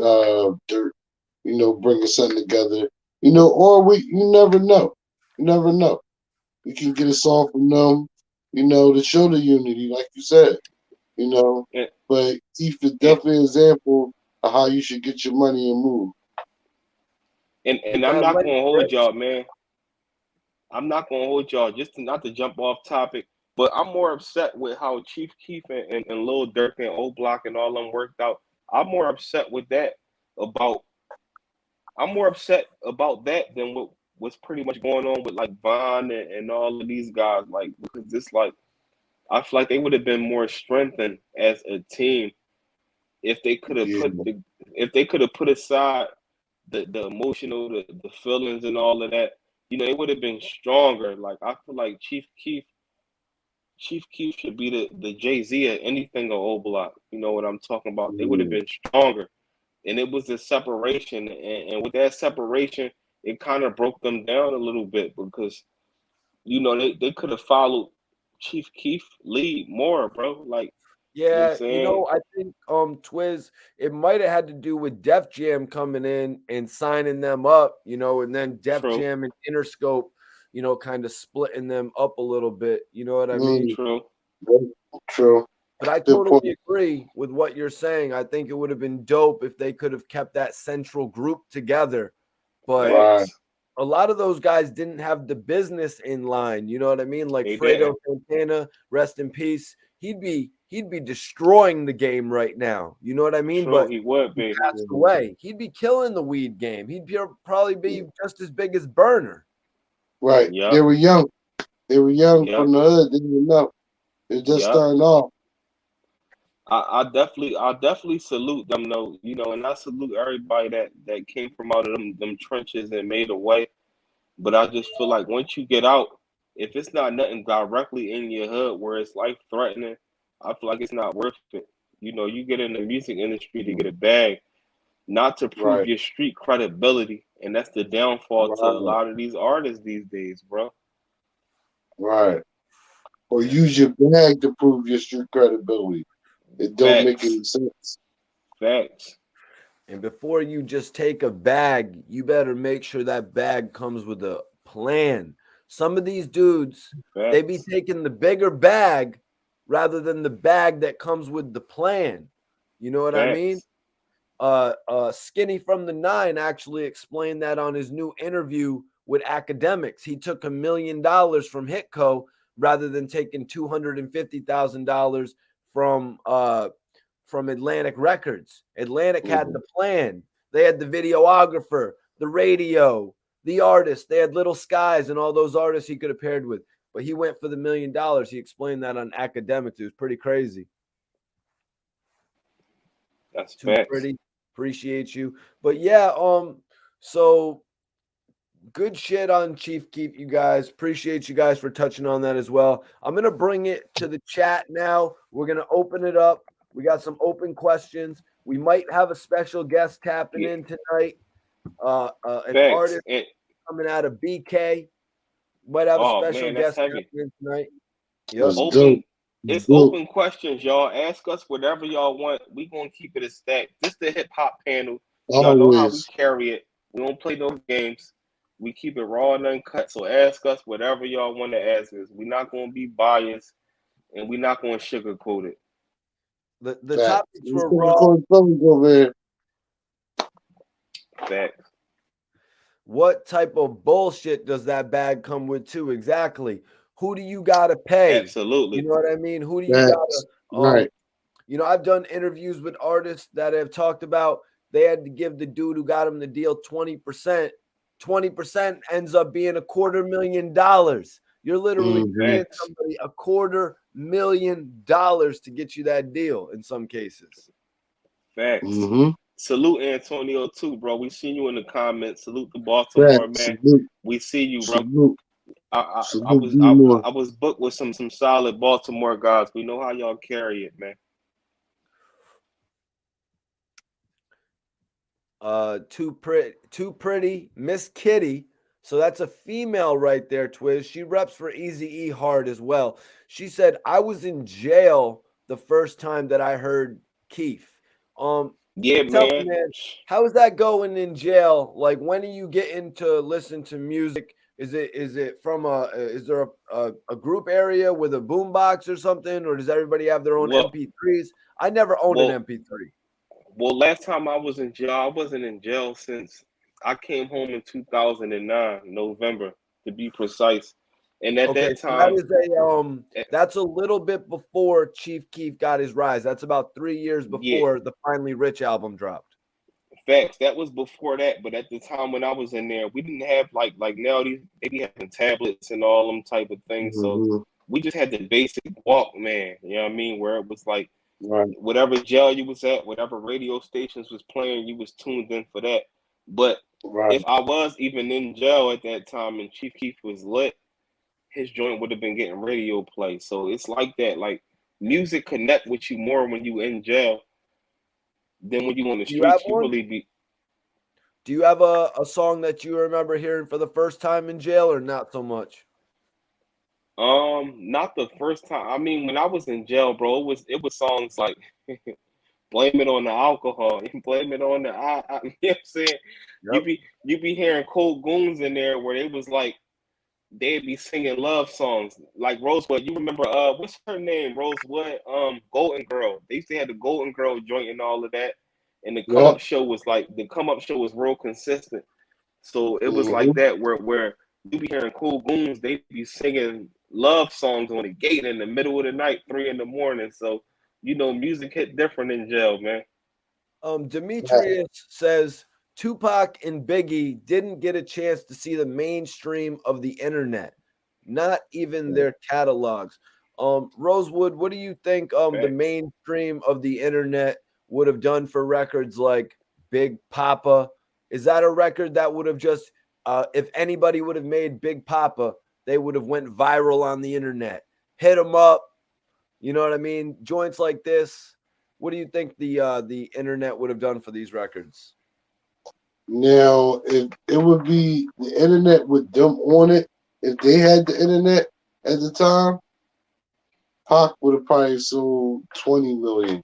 dirt, bringing something together. Or you never know. You never know. You can get a song from them, to show the unity, like you said. you know. And, But Keith is and definitely an example of how you should get your money and move. and Yeah, I'm not Lenny gonna hold Kravitz. y'all, man. I'm not gonna hold y'all not to jump off topic, but I'm more upset with how Chief Keef and Lil Durk and O Block and all them worked out. I'm more upset with that about I'm more upset about that than what's pretty much going on with like Von and all of these guys. Like because it's like I feel like they would have been more strengthened as a team if they could have Yeah, put aside the emotional, the feelings and all of that. You know, it would have been stronger. Like I feel like Chief Keef should be the Jay-Z or anything of O Block. You know what I'm talking about? They would have yeah, been stronger. And it was the separation. And with that separation, it kind of broke them down a little bit because, you know, they could have followed Chief Keef lead more, bro. Like, you know what I'm Yeah, saying? I think Twiz, it might have had to do with Def Jam coming in and signing them up, and then Def True, Jam and Interscope, kind of splitting them up a little bit. You know what I mean? mm, true. very true. But I Good point. totally agree with what you're saying. I think it would have been dope if they could have kept that central group together. But Right. Facts. a lot of those guys didn't have the business in line. You know what I mean? Like They Fredo didn't. Santana, rest in peace. He'd be destroying the game right now. You know what I mean? True, But he would he be. passed away. He'd be killing the weed game. Probably be just as big as Burner. Right. They Yep. were young. They were young Yep. from the hood. They didn't know. They're just Yep. starting off. I definitely salute them though, you know, and I salute everybody that came from out of them trenches and made a way. But I just feel like once you get out, if it's not nothing directly in your hood where it's life threatening, I feel like it's not worth it. You know, you get in the music industry to get a bag. not to prove Right. your street credibility. And that's the downfall to a Right. lot of these artists these days, bro. Right. Or Yeah. use your bag to prove your street credibility. It don't make Facts. any sense. Facts. And before you just take a bag, you better make sure that bag comes with a plan. Some of these dudes, they be Facts. taking the bigger bag rather than the bag that comes with the plan. You know what I mean? Facts. Skinny from the Nine actually explained that on his new interview with Academics. He took $1 million from Hitco rather than taking $250,000 from Atlantic Records. Atlantic had the plan. They had the videographer, the radio, the artist. They had Little Skies and all those artists he could have paired with. But he went for the $1 million. He explained that on Academics. It was pretty crazy. That's Too facts. pretty. Appreciate you. But yeah, so good shit on Chief Keef, you guys. Appreciate you guys for touching on that as well. I'm gonna bring it to the chat now. We're gonna open it up. We got some open questions. We might have a special guest tapping Yeah. in tonight. An Facts. artist And coming out of BK. Might have a oh special man, that's guest heavy. tapping in tonight. Yep. That's Open. dope. It's Dope. open questions, y'all. Ask us whatever y'all want. We gonna keep it a stack. This the hip hop panel. Y'all know how we Always. carry it. We don't play no games. We keep it raw and uncut. So ask us whatever y'all want to ask us. We're not gonna be biased, and we're not gonna sugarcoat it. The Fact. topics Let's were go raw. to Philly over there. Facts. What type of bullshit does that bag come with too? Exactly. Who do you gotta pay? Absolutely. You know what I mean? Who do you Facts. gotta Right. you know, I've done interviews with artists that have talked about they had to give the dude who got him the deal 20%. 20% ends up being $250,000. You're literally paying Facts. somebody $250,000 to get you that deal in some cases. Facts. Mm-hmm. Salute Antonio too, bro. We seen you in the comments. Salute the Baltimore Facts. man. Salute. We see you, bro. Salute. I Salute. was Be I, more. I was booked with some solid Baltimore guys. We know how y'all carry it, man. Too pretty, Miss Kitty. So that's a female right there, Twiz. She reps for Easy E hard as well. She said, I was in jail the first time that I heard Keith. Yeah, Tell me, man. man, how is that going in jail? Like, when are you getting to listen to music? Is it from is there a group area with a boombox or something, or does everybody have their own Well, MP3s? I never owned an well, MP3. well. Last time I was in jail, I wasn't in jail since I came home in 2009, November to be precise. And at Okay, that so that time, is eh, that's a little bit before Chief Keef got his rise. That's about 3 years yeah, before the Finally Rich album dropped. facts. That was before that. But at the time when I was in there, we didn't have like now they be having tablets and all them type of things. So Mm-hmm. we just had the basic Walkman. You know what I mean? Where it was like Right. whatever jail you was at, whatever radio stations was playing, you was tuned in for that. But Right. if I was even in jail at that time and Chief Keef was lit, his joint would have been getting radio play. So it's like that. Like music connect with you more when you in jail than when you on the Do you have streets. You one? really be Do you have a song that you remember hearing for the first time in jail or not so much? not the first time. I mean, when I was in jail, bro, it was songs like blame it on the alcohol, blame it on the you know what I'm saying? You Yep. be you be hearing cold goons in there where they was like they'd be singing love songs like Rosewood. You remember what's her name? Rosewood, Golden Girl. They used to have the Golden Girl joint and all of that. And Yep. the come up show was real consistent. So it was Mm-hmm. like that where you be hearing cool goons, they be singing love songs on the gate in the middle of the night, 3 in the morning. So music hit different in jail, man. Demetrius says Tupac and Biggie didn't get a chance to see the mainstream of the internet, not even their catalogs. Rosewood, what do you think the Facts. mainstream of the internet would have done for records like Big Papa? Is that a record that would have just if anybody would have made Big Papa, they would have went viral on the internet. Hit them up, you know what I mean? Joints like this. What do you think the internet would have done for these records? Now, if it would be the internet with them on it, if they had the internet at the time, Pac would have probably sold 20 million.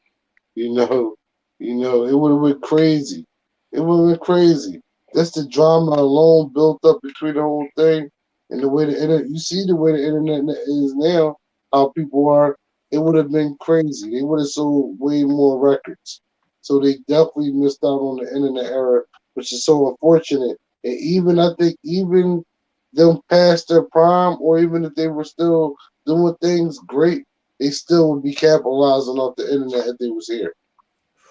You know, it would have went crazy. It would have went crazy. That's the drama alone built up between the whole thing and the way the internet. You see the way the internet is now, how people are. It would have been crazy. They would have sold way more records. So they definitely missed out on the internet era, which is so unfortunate. And even I think even them past their prime, or even if they were still doing things great, they still would be capitalizing off the internet if they was here.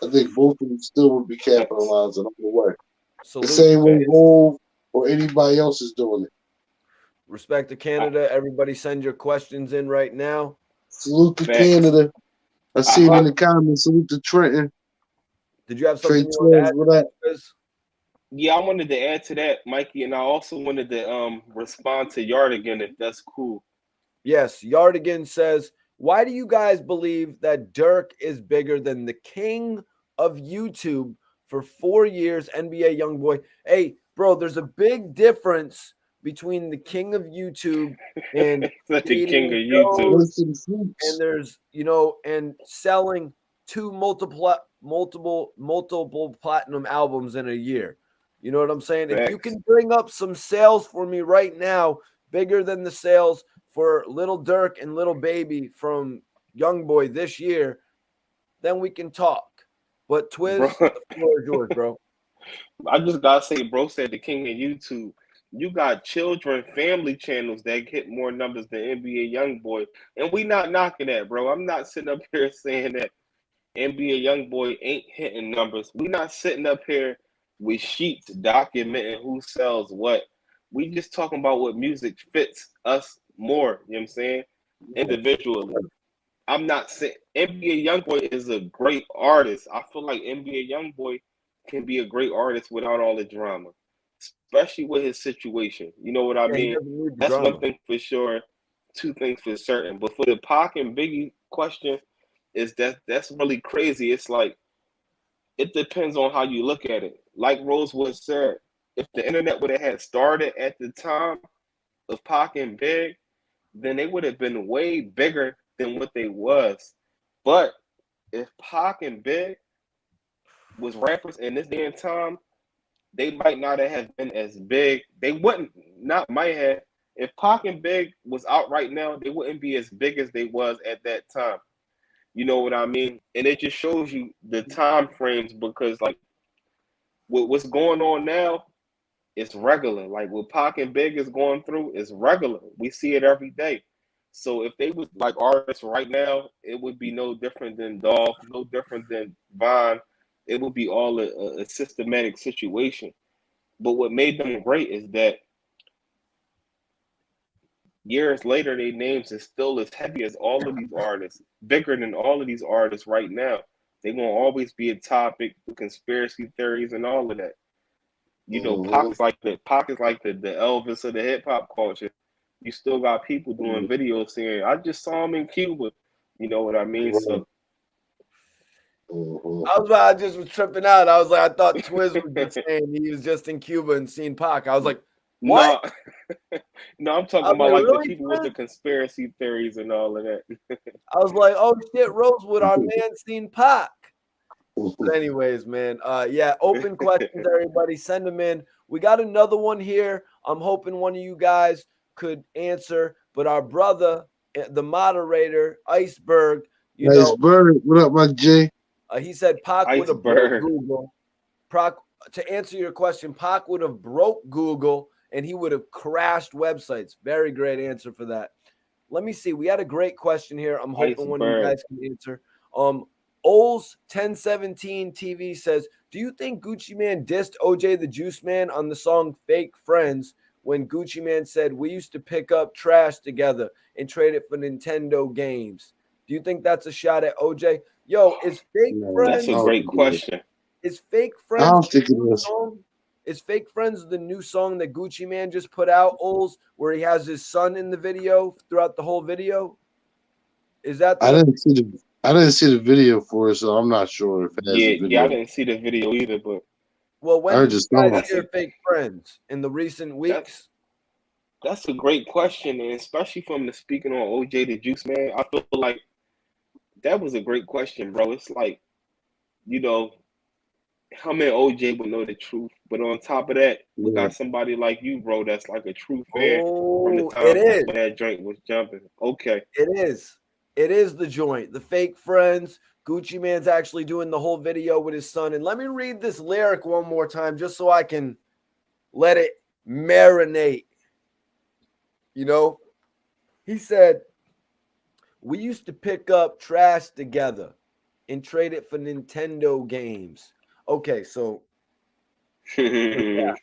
I think both of them still would be Facts. capitalizing on the way. The Salute, same way Facts. Hove or anybody else is doing it. respect to Canada. Everybody, send your questions in right now. Salute to Facts. Canada. I I, see it I in the comments. Salute to Trenton. Did you have Trey something you want to Twiz, add what to up? that, Chris? yeah, I wanted to add to that, Mikey, and I also wanted to respond to Yardigan if that's cool. Yes, Yardigan says, why do you guys believe that Dirk is bigger than the king of YouTube for 4 years, NBA YoungBoy? Hey, bro, there's a big difference between the king of YouTube and Such a king creating of YouTube. shows, Voice of the and Fruits. there's, and selling two multiple platinum albums in a year. You know what I'm saying? If you Facts. can bring up some sales for me right now, bigger than the sales for Lil Durk and Little Baby from YoungBoy this year, then we can talk. But Bro, Twiz, the floor is yours, bro. I just gotta say, bro said the king of YouTube. You got children, family channels that hit more numbers than NBA YoungBoy, and we not knocking that, bro. I'm not sitting up here saying that NBA YoungBoy ain't hitting numbers. We not sitting up here with sheets documenting who sells what. We just talking about what music fits us more. You know what I'm saying? Individually. I'm not saying NBA YoungBoy is a great artist. I feel like NBA YoungBoy can be a great artist without all the drama, especially with his situation. You know what I Yeah, he mean? doesn't need the That's one drama. thing for sure. Two things for certain. But for the Pac and Biggie question, is that's really crazy. It's like it depends on how you look at it. Like Rosewood said, if the internet would have had started at the time of Pac and Big, then they would have been way bigger than what they was. But if Pac and Big was rappers in this day and time, they might not have been as big. They wouldn't not might have. If Pac and Big was out right now, they wouldn't be as big as they was at that time. You know what I mean? And it just shows you the time frames because like what's going on now is regular. Like what Pac and Big is going through is regular. We see it every day. So if they was like artists right now, it would be no different than Dolph, no different than Vine. It would be all a systematic situation. But what made them great is that years later, their names is still as heavy as all of these artists, bigger than all of these artists right now. They're gonna always be a topic for conspiracy theories and all of that. You know, Mm-hmm. Pac is like the Elvis of the hip hop culture. You still got people doing videos saying, "I just saw him in Cuba." You know what I mean? Right. So Mm-hmm. I just was tripping out. I was like, I thought Twiz was just saying he was just in Cuba and seen Pac. I was like, what? no, no, I'm I talking was about like, like the really, people with Twiz? the conspiracy theories and all of that. I was like, oh shit, Rosewood, our man seen Pac. But anyways, man, yeah, open questions, everybody. Send them in. We got another one here. I'm hoping one of you guys could answer. But our brother, the moderator, Iceberg, Nice bird. What up, my J? he said Pac would have broke Iceberg. Google. Pac, to answer your question, Pac would have broke Google and he would have crashed websites. Very great answer for that. Let me see. We had a great question here. I'm hoping one of you Iceberg. guys can answer. Ols 1017 TV says, do you think Gucci Man dissed OJ the Juice Man on the song Fake Friends when Gucci Man said we used to pick up trash together and trade it for Nintendo games? Do you think that's a shot at OJ? Yo, is Fake No, That's Friends a I don't great think it is. question. is Fake I Friends don't think the it new is. song? Is Fake Friends the new song that Gucci Man just put out, Ols, where he has his son in the video throughout the whole video? Is that I the didn't see the video for it, so I'm not sure if it has a Yeah, I video. didn't see the video either, but Well, when I did you just guys thought. hear Fake Friends? In the recent That weeks? that's a great question, and especially from the speaking on OJ the Juice Man, I feel like that was a great question, bro. It's like, you know, how many OJ would know the truth? But on top of that, we Yeah. got somebody like you, bro, that's like a true fan from the Oh, it time is. when that joint was jumping. Okay. It is. It is the joint. The Fake Friends. Gucci Man's actually doing the whole video with his son. And let me read this lyric one more time just so I can let it marinate. You know, he said, "We used to pick up trash together and trade it for Nintendo games." Okay, so yeah,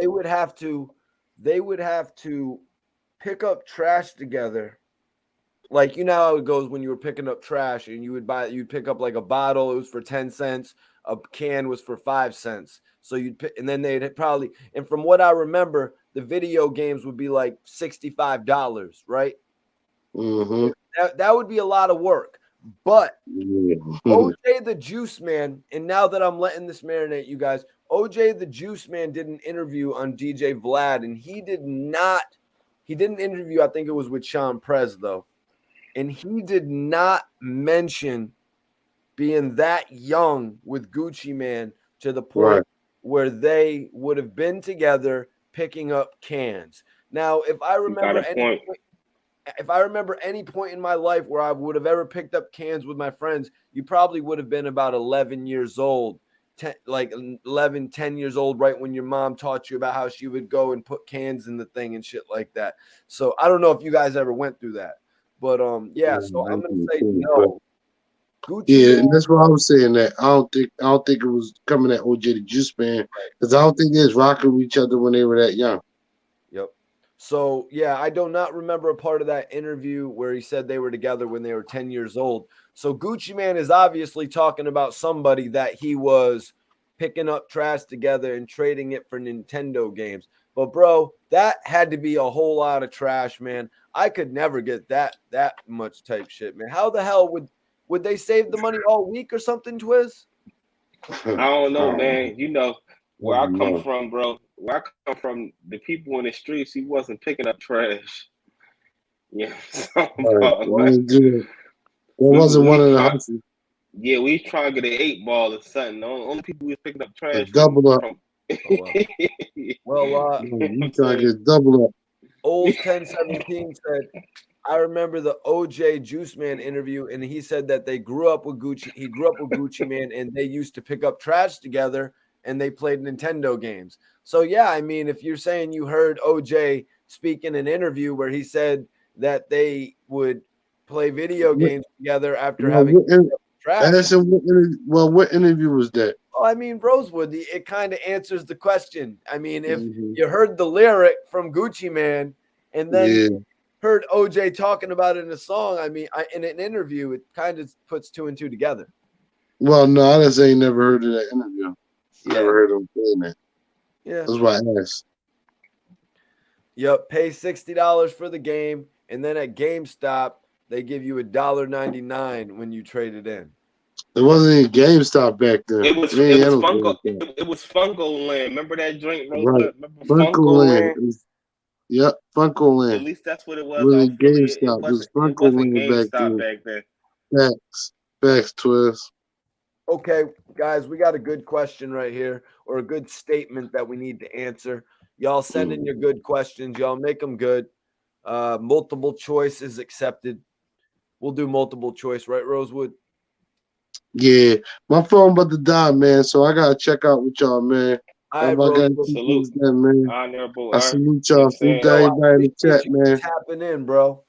they would have to pick up trash together. Like, you know how it goes when you were picking up trash and you'd pick up like a bottle, it was for 10 cents, a can was for 5 cents. So you'd pick, and then they'd probably, and from what I remember, the video games would be like $65, right? Mm-hmm. That would be a lot of work. But Yeah. OJ the Juice Man, and now that I'm letting this marinate, you guys, OJ the Juice Man did an interview on DJ Vlad, and he did an interview, I think it was with Sean Prez, though. And he did not mention being that young with Gucci Man to the point Right. where they would have been together picking up cans. Now, You got a point. if I remember any point in my life where I would have ever picked up cans with my friends, you probably would have been about 11 years old, 10, like 11, 10 years old, right when your mom taught you about how she would go and put cans in the thing and shit like that. So I don't know if you guys ever went through that. But yeah, so I'm gonna say no. Gucci Yeah, and Man, that's why I was saying that I don't think it was coming at OJ the Juice Man because I don't think they was rocking with each other when they were that young. yep. So yeah, I do not remember a part of that interview where he said they were together when they were 10 years old. So Gucci Man is obviously talking about somebody that he was picking up trash together and trading it for Nintendo games. But bro, that had to be a whole lot of trash, man. I could never get that much type shit, man. How the hell would they save the money all week or something, Twiz? I don't know, Um, man. You know I where I don't come know. from, bro. Where I come from, the people in the streets, he wasn't picking up trash. Yeah, Right. like That wasn't we one of the try. hustles. Yeah, we trying to get an 8 ball or something. The only people we was picking up A trash from double up. from. Oh well. Well, You I'm trying to saying. get double up. Old 1017 said, I remember the OJ Juice Man interview, and he said that they grew up with Gucci. He grew up with Gucci Man, and they used to pick up trash together, and they played Nintendo games. So yeah, I mean, if you're saying you heard OJ speak in an interview where he said that they would play video What, games together after well, having trash, Addison, what interview was that? well, I mean, Rosewood, it kind of answers the question. I mean, if Hmm. you heard the lyric from Gucci Man, and then Yeah. heard OJ talking about it in a song, I mean, in an interview, it kind of puts two and two together. Well, no, I just ain't never heard of that interview. Yeah. Never heard him saying that. Yeah. That's why I asked. Yep. Pay $60 for the game, and then at GameStop, they give you $1.99 when you trade it in. There wasn't any GameStop back then. It was We it ain't had was no Funko. GameStop. It was Funko Land. Remember that joint, Right. Rosebud? Remember Funko Funko Land. Land? Yep, Funko At Land. least that's what it was Really out Philly. It GameStop. It was wasn't. It Funko wasn't Land back GameStop then. back then. Facts. Facts, Twist. Okay, guys, we got a good question right here, or a good statement that we need to answer. Y'all send in your good questions. Y'all make them good. Multiple choice is accepted. We'll do multiple choice, right, Rosewood? Yeah, my phone about to die, man. So I gotta check out with y'all, man. All right, I gotta Rosewood. keep Salute. things done, man. Honorable. I salute You know what y'all. I'm Salute saying? to Yo, I everybody in the appreciate chat, you man. tapping in, bro.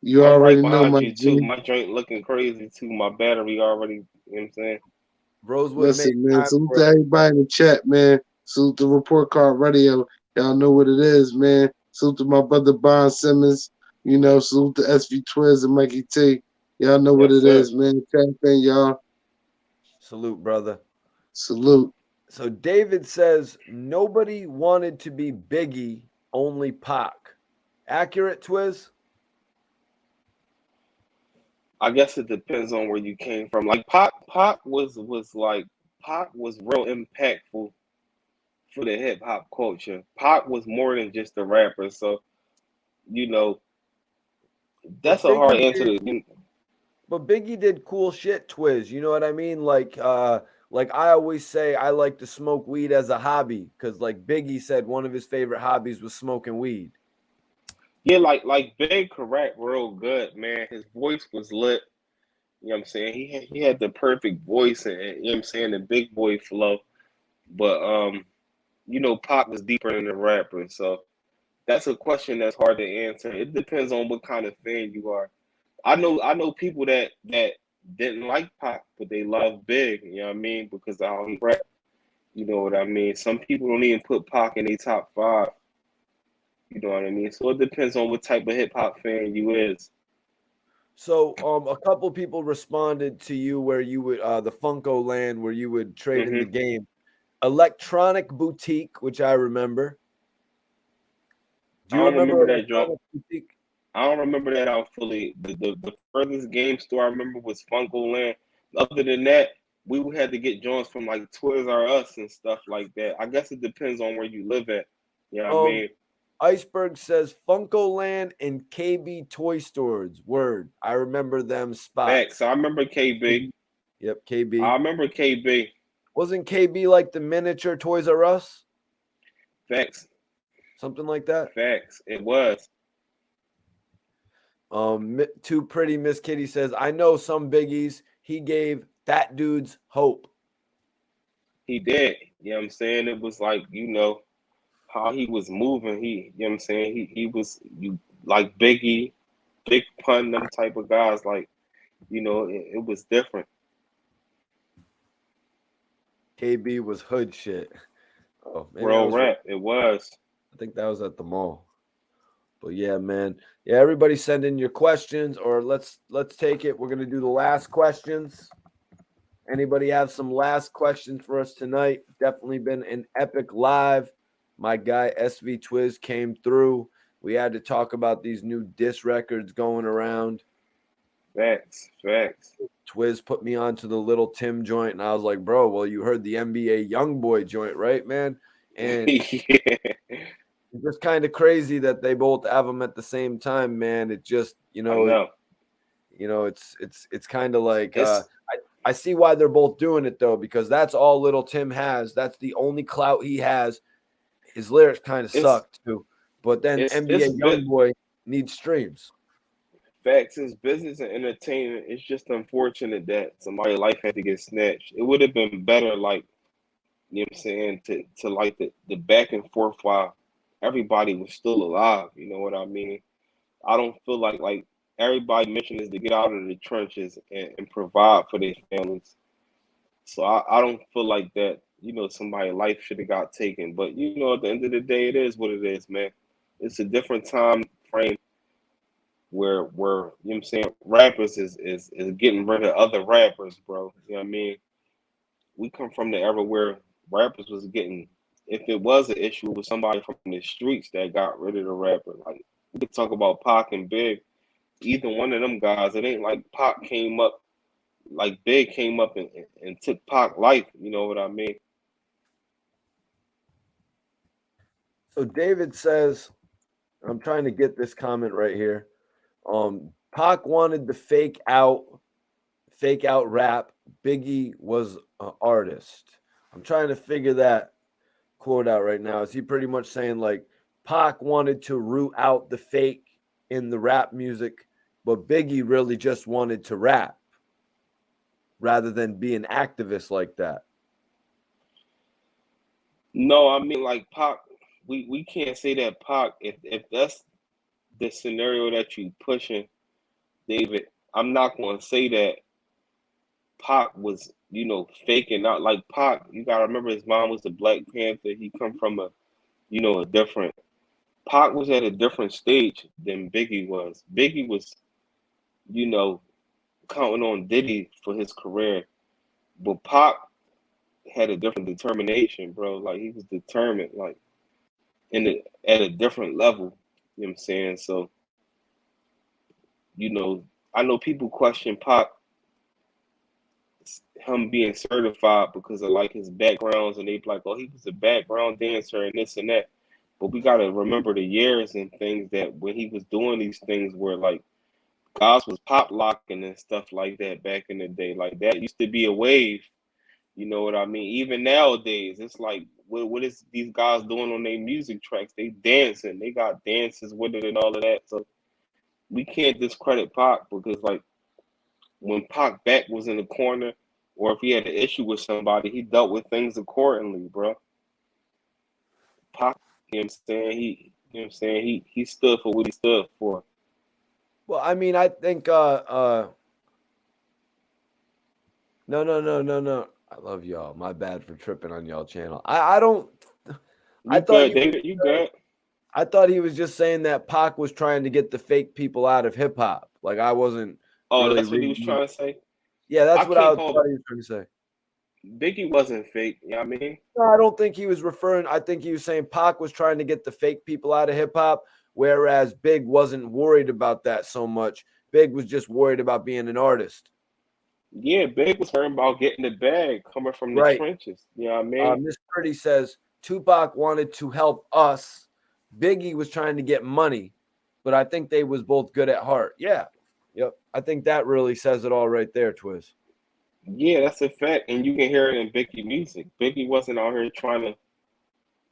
You I'm right already know behind my you too. G. My joint looking crazy too. My battery already. You know what I'm saying? Rosewood made Listen, man. time Salute for to us. everybody in the chat, man. Salute to Report Card Radio. Y'all know what it is, man. Salute to my brother Bond Simmons. You know, salute to SV Twiz and Mikey T. Y'all know what Yes, it sir. is, man. Tap in, y'all. Salute, brother. Salute. So David says nobody wanted to be Biggie, only Pac. Accurate, Twiz? I guess it depends on where you came from. Like Pac was like Pac was real impactful for the hip hop culture. Pac was more than just a rapper. So, you know, that's But a hard Biggie answer did to. but Biggie did cool shit, Twiz. You know what I mean? Like I always say I like to smoke weed as a hobby cuz like Biggie said one of his favorite hobbies was smoking weed. Yeah, like Big correct real good, man. His voice was lit. You know what I'm saying? He had the perfect voice and you know what I'm saying, the big boy flow. But you know, Pac was deeper than the rapper. So that's a question that's hard to answer. It depends on what kind of fan you are. I know people that didn't like Pac, but they love Big, you know what I mean, because of how he rap. You know what I mean? Some people don't even put Pac in their top five. You know what I mean? So it depends on what type of hip hop fan you is. So a couple people responded to you where you would the Funko Land where you would trade in the Hmm. game. Electronic Boutique, which I remember. Do I you don't remember remember that joint. Electronic Boutique? I don't remember that out fully. The furthest game store I remember was Funko Land. Other than that, we would have to get joints from like Toys R Us and stuff like that. I guess it depends on where you live at. You know what I Um, mean? Iceberg says Funko Land and KB Toy Stores. Word. I remember them Facts. spots. I remember KB. Yep, I KB. remember KB. Wasn't KB like the miniature Toys R Us? Facts. Something like that. Facts. It was. Too Pretty Miss Kitty says, I know some biggies. He gave fat dudes hope. He did. You know what I'm saying? It was like, how he was moving. You know what I'm saying? He was you like Biggie, Big Pun, them type of guys. Like, it was different. KB was hood shit. Oh, maybe I Real was wrong. rap. It was. I think that was at the mall. But yeah, man. Yeah, everybody send in your questions or let's take it. We're gonna do the last questions. Anybody have some last questions for us tonight? Definitely been an epic live. My guy SV Twiz came through. We had to talk about these new diss records going around. Facts. Facts. Twiz put me onto the Little Tim joint, and I was like, bro, well, you heard the NBA YoungBoy joint, right, man? And Yeah. it's just kind of crazy that they both have them at the same time, man. It just, I know. it's kind of like It's I see why they're both doing it though, because that's all Little Tim has. That's the only clout he has. His lyrics kind of it's suck too, but then it's NBA bit YoungBoy needs streams. facts. It's business and entertainment. It's just unfortunate that somebody's life had to get snatched. It would have been better, like, what I'm saying, to like the back and forth while everybody was still alive. You know what I mean? I don't feel like everybody mission is to get out of the trenches and provide for their families. So I don't feel like that, somebody's life should have got taken. But at the end of the day, it is what it is, man. It's a different time frame where you know what I'm saying, rappers is getting rid of other rappers, bro. You know what I mean? We come from the era where rappers was getting, if it was an issue, it was somebody from the streets that got rid of the rapper. Like, we could talk about Pac and Big, either one of them guys. It ain't like Pac came up, like Big came up and took Pac life. You know what I mean? So David says, I'm trying to get this comment right here. Pac wanted the fake out rap. Biggie was an artist. I'm trying to figure that quote out right now. Is he pretty much saying like Pac wanted to root out the fake in the rap music, but Biggie really just wanted to rap rather than be an activist like that? No, I mean, like Pac, we can't say that Pac, if that's the scenario that you pushing, David, I'm not gonna say that Pac was, faking out. Like Pac, you gotta remember his mom was a Black Panther. He come from a different. Pac was at a different stage than Biggie was. Biggie was, you know, counting on Diddy for his career, but Pac had a different determination, bro. Like, he was determined, like, at a different level. You know what I'm saying? So, you know, I know people question Pac him being certified because of like his backgrounds, and they be like, oh, he was a background dancer and this and that. But we gotta remember the years and things that when he was doing these things where like guys was pop locking and stuff like that back in the day. Like that used to be a wave. You know what I mean? Even nowadays, it's like what is these guys doing on their music tracks? They dancing, they got dances with it and all of that. So we can't discredit Pac because like when Pac back was in the corner, or if he had an issue with somebody, he dealt with things accordingly, bro. Pac, you know what I'm saying? He stood for what he stood for. Well, I mean, I think no. I love y'all. My bad for tripping on y'all channel. I don't I You thought good, you David? You good? I thought he was just saying that Pac was trying to get the fake people out of hip hop. Like I wasn't Oh, really that's what he was reading. trying to say. Yeah, I that's what I can't thought call he was trying to say. Biggie wasn't fake. You know what I mean? No, I don't think he was referring. I think he was saying Pac was trying to get the fake people out of hip hop, whereas Big wasn't worried about that so much. Big was just worried about being an artist. Yeah, Big was worrying about getting the bag coming from the Right. trenches. You know what I mean? Miss Pretty says Tupac wanted to help us. Biggie was trying to get money, but I think they was both good at heart. Yeah. Yep. I think that really says it all right there, Twiz. Yeah, that's a fact. And you can hear it in Biggie music. Biggie wasn't out here trying to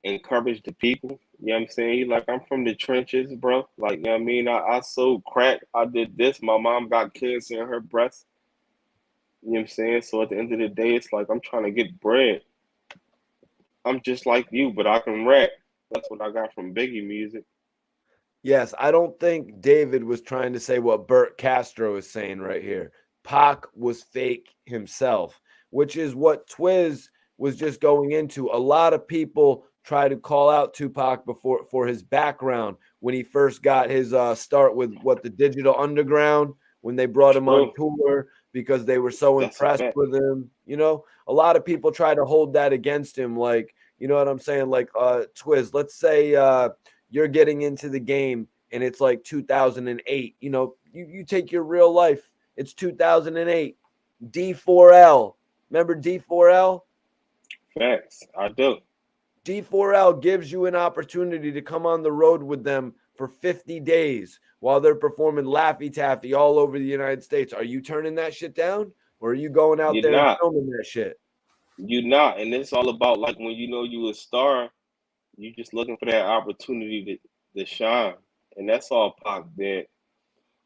encourage the people. You know what I'm saying? He like, I'm from the trenches, bro. Like, you know what I mean? I sold crack. I did this. My mom got cancer in her breast. You know what I'm saying? So at the end of the day, it's like I'm trying to get bread. I'm just like you, but I can rap. That's what I got from Biggie music. Yes, I don't think David was trying to say what Burt Castro is saying right here. Pac was fake himself, which is what Twiz was just going into. A lot of people try to call out Tupac before for his background when he first got his start with what the Digital Underground when they brought him on True. tour because they were so That's a impressed fact. with him. You know, a lot of people try to hold that against him, like you know what I'm saying. Like Twiz, let's say you're getting into the game and it's like 2008. You know, you take your real life. It's 2008. D4L. Remember D4L? Facts. I do. D4L gives you an opportunity to come on the road with them for 50 days while they're performing Laffy Taffy all over the United States. Are you turning that shit down? Or are you going out You're there and not. filming that shit? You're not. And it's all about like when you know you a star, you just looking for that opportunity to shine. And that's all Pac did.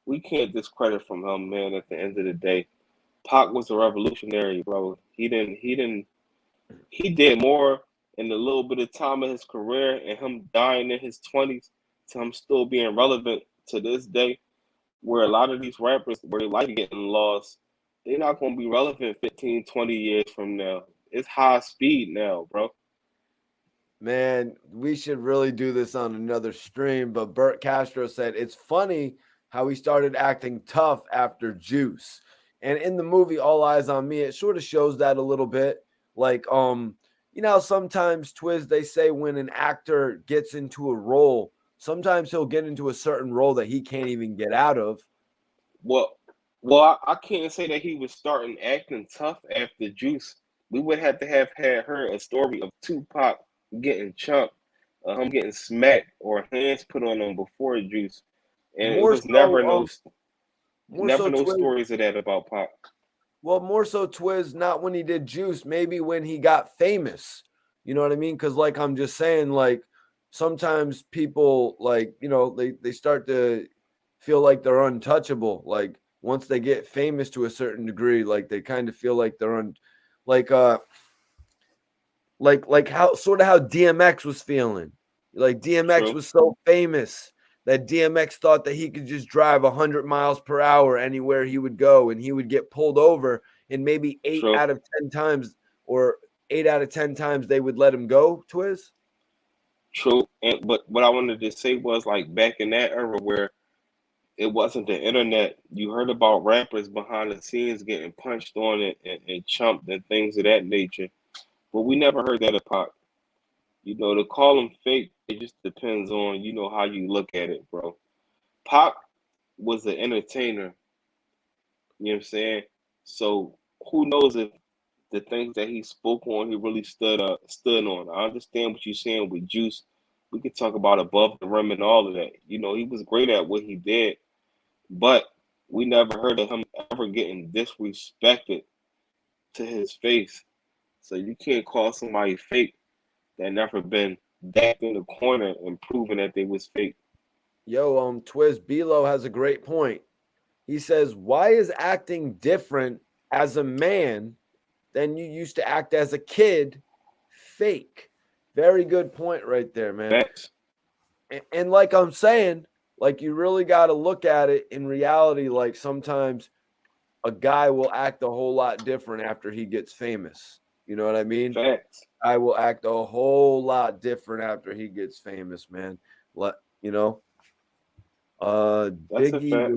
We can't discredit from him, man, at the end of the day. Pac was a revolutionary, bro. He did more in the little bit of time of his career and him dying in his 20s to him still being relevant to this day, where a lot of these rappers where their life getting lost, they're not gonna be relevant 15, 20 years from now. It's high speed now, bro. Man, we should really do this on another stream. But Burt Castro said it's funny how he started acting tough after Juice. And in the movie All Eyes on Me, it sort of shows that a little bit. Like, you know, sometimes Twiz, they say when an actor gets into a role, sometimes he'll get into a certain role that he can't even get out of. Well, well, I can't say that he was starting acting tough after Juice. We would have to have had heard a story of Tupac getting chunked, him getting smacked, or hands put on him before Juice, and it More was never so, no, more never so no Twiz. stories of that about Pac. Well, more so Twiz, not when he did Juice, maybe when he got famous. You know what I mean? Because like I'm just saying, like sometimes people like, you know, they start to feel like they're untouchable. Like once they get famous to a certain degree, like they kind of feel like they're like like how sort of how DMX was feeling. Like DMX True, was so famous that DMX thought that he could just drive 100 miles per hour anywhere he would go and he would get pulled over and maybe 8 true, out of 10 times or 8 out of 10 times they would let him go, Twiz. true. And but what I wanted to say was like back in that era where it wasn't the internet, you heard about rappers behind the scenes getting punched on and chumped and things of that nature. But we never heard that of Pac. You know, to call them fake, it just depends on, you know, how you look at it, bro. Pac was an entertainer, you know what I'm saying? So who knows if the things that he spoke on, he really stood on. I understand what you're saying with Juice. We could talk about above the rim and all of that. You know, he was great at what he did, but we never heard of him ever getting disrespected to his face. So you can't call somebody fake that never been backed in the corner and proven that they was fake. Yo, Twiz Belo has a great point. He says, "Why is acting different as a man than you used to act as a kid fake?" Very good point right there, man. Facts. And like I'm saying, like you really got to look at it in reality. Like sometimes a guy will act a whole lot different after he gets famous. You know what I mean? Facts. I will act a whole lot different after he gets famous, man. Let you know. That's a fact.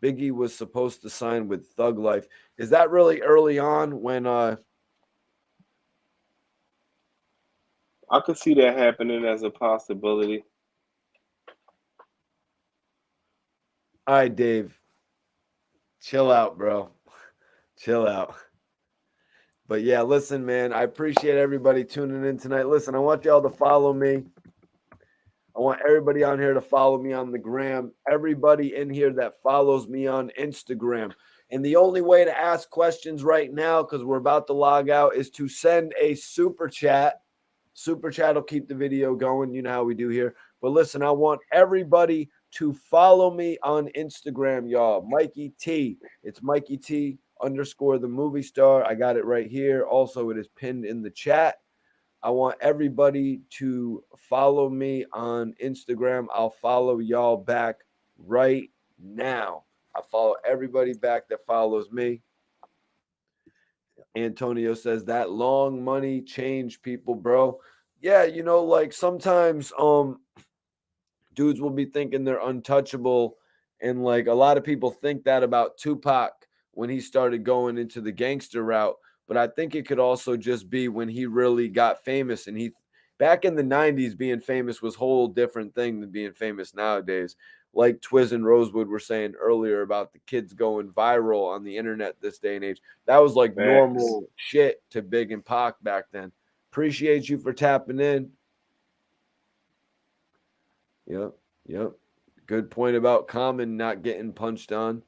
Biggie was supposed to sign with Thug Life. Is that really early on when I could see that happening as a possibility. all right, Dave, chill out, bro. Chill out. But yeah, listen, man, I appreciate everybody tuning in tonight. Listen, I want y'all to follow me. I want everybody on here to follow me on the gram. Everybody in here that follows me on Instagram. And the only way to ask questions right now, because we're about to log out, is to send a super chat. Super chat will keep the video going. You know how we do here. But listen, I want everybody to follow me on Instagram, y'all. Mikey T. It's Mikey T _ the movie star. I got it right here. Also, it is pinned in the chat. I want everybody to follow me on Instagram. I'll follow y'all back right now. I follow everybody back that follows me. Antonio says that long money change people, bro. Yeah, you know, like sometimes dudes will be thinking they're untouchable, and like a lot of people think that about Tupac when he started going into the gangster route. But I think it could also just be when he really got famous, and he back in the 90s being famous was a whole different thing than being famous nowadays. Like Twiz and Rosewood were saying earlier about the kids going viral on the internet this day and age. That was like Facts. normal shit to Big and Pac back then. Appreciate you for tapping in. Yep, yep. Good point about Common not getting punched on.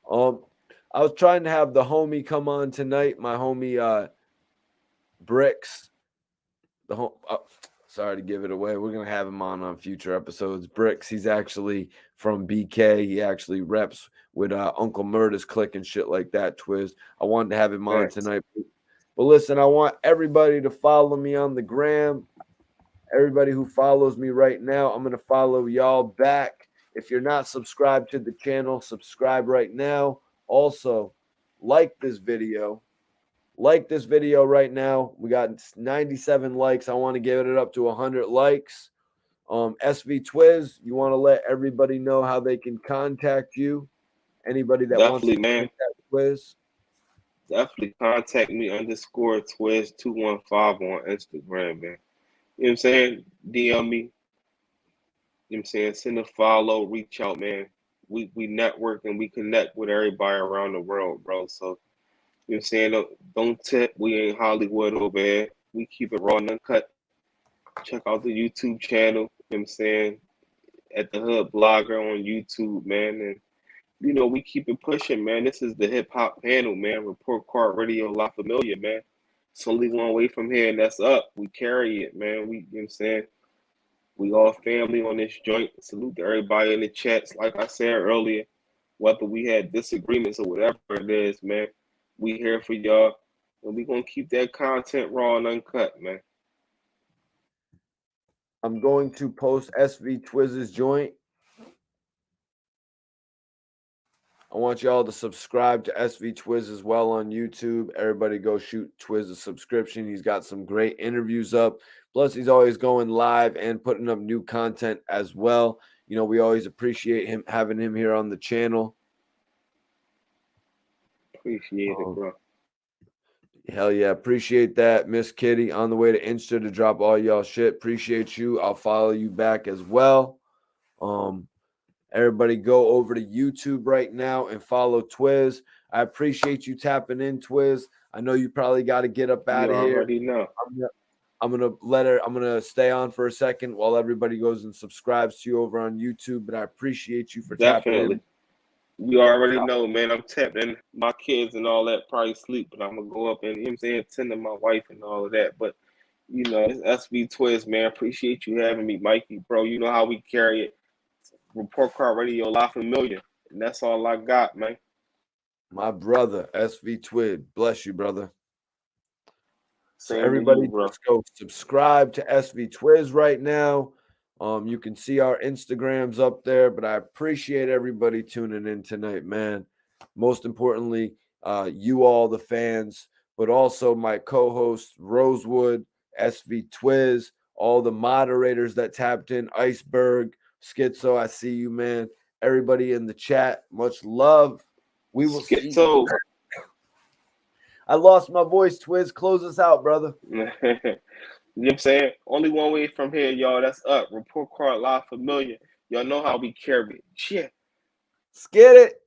Um, I was trying to have the homie come on tonight. My homie Bricks. Sorry to give it away. We're gonna have him on future episodes. Bricks. He's actually from BK. He actually reps with Uncle Murda's clique and shit like that. Twiz. I wanted to have him on Facts. tonight. But listen, I want everybody to follow me on the gram. Everybody who follows me right now, I'm going to follow y'all back. If you're not subscribed to the channel, subscribe right now. Also, like this video. Like this video right now. We got 97 likes. I want to give it up to 100 likes. SV Twiz, you want to let everybody know how they can contact you? Anybody that wants to Definitely, man. contact Twiz? Definitely contact me _Twiz215 on Instagram, man. You know what I'm saying? DM me. You know what I'm saying? Send a follow, reach out, man. We network and we connect with everybody around the world, bro. So, you know what I'm saying? Don't tip. We ain't Hollywood over here. We keep it raw and uncut. Check out the YouTube channel. You know what I'm saying? At the Hood Blogger on YouTube, man. And you know, we keep it pushing, man. This is the hip hop panel, man. Report Card Radio La Familia, man. It's only one way from here, and that's up. We carry it, man. You know what I'm saying? We all family on this joint. Salute to everybody in the chats. Like I said earlier, whether we had disagreements or whatever it is, man, we here for y'all. And we gonna keep that content raw and uncut, man. I'm going to post SV Twiz's joint. I want y'all to subscribe to SV Twiz as well on YouTube. Everybody go shoot Twiz a subscription. He's got some great interviews up. Plus, he's always going live and putting up new content as well. You know, we always appreciate him having him here on the channel. Appreciate it, bro. Hell yeah, appreciate that, Miss Kitty. On the way to Insta to drop all y'all shit. Appreciate you. I'll follow you back as well. Everybody go over to YouTube right now and follow Twiz. I appreciate you tapping in, Twiz. I know you probably got to get up out You of here. already know. I'm gonna stay on for a second while everybody goes and subscribes to you over on YouTube. But I appreciate you for tapping Definitely. in. You already know, man. I'm tapped in. My kids and all that probably sleep, but I'm gonna go up and, you know what I'm saying, tend to my wife and all of that. But you know, it's SB Twiz, man. Appreciate you having me, Mikey, bro. You know how we carry it. Report Card Radio, La Familia, and that's all I got, man. My brother, SV Twid. Bless you, brother. So Same everybody to you, bro. just go subscribe to SV Twiz right now. You can see our Instagrams up there, but I appreciate everybody tuning in tonight, man. Most importantly, you all, the fans, but also my co-host Rosewood, SV Twiz, all the moderators that tapped in, Iceberg, Schizo, I see you, man. Everybody in the chat, much love. We will see you. So, I lost my voice, Twiz. Close us out, brother. you know what I'm saying? Only one way from here, y'all. That's up. Report Card La Familia. Y'all know how we carry it. Shit. Let's get it.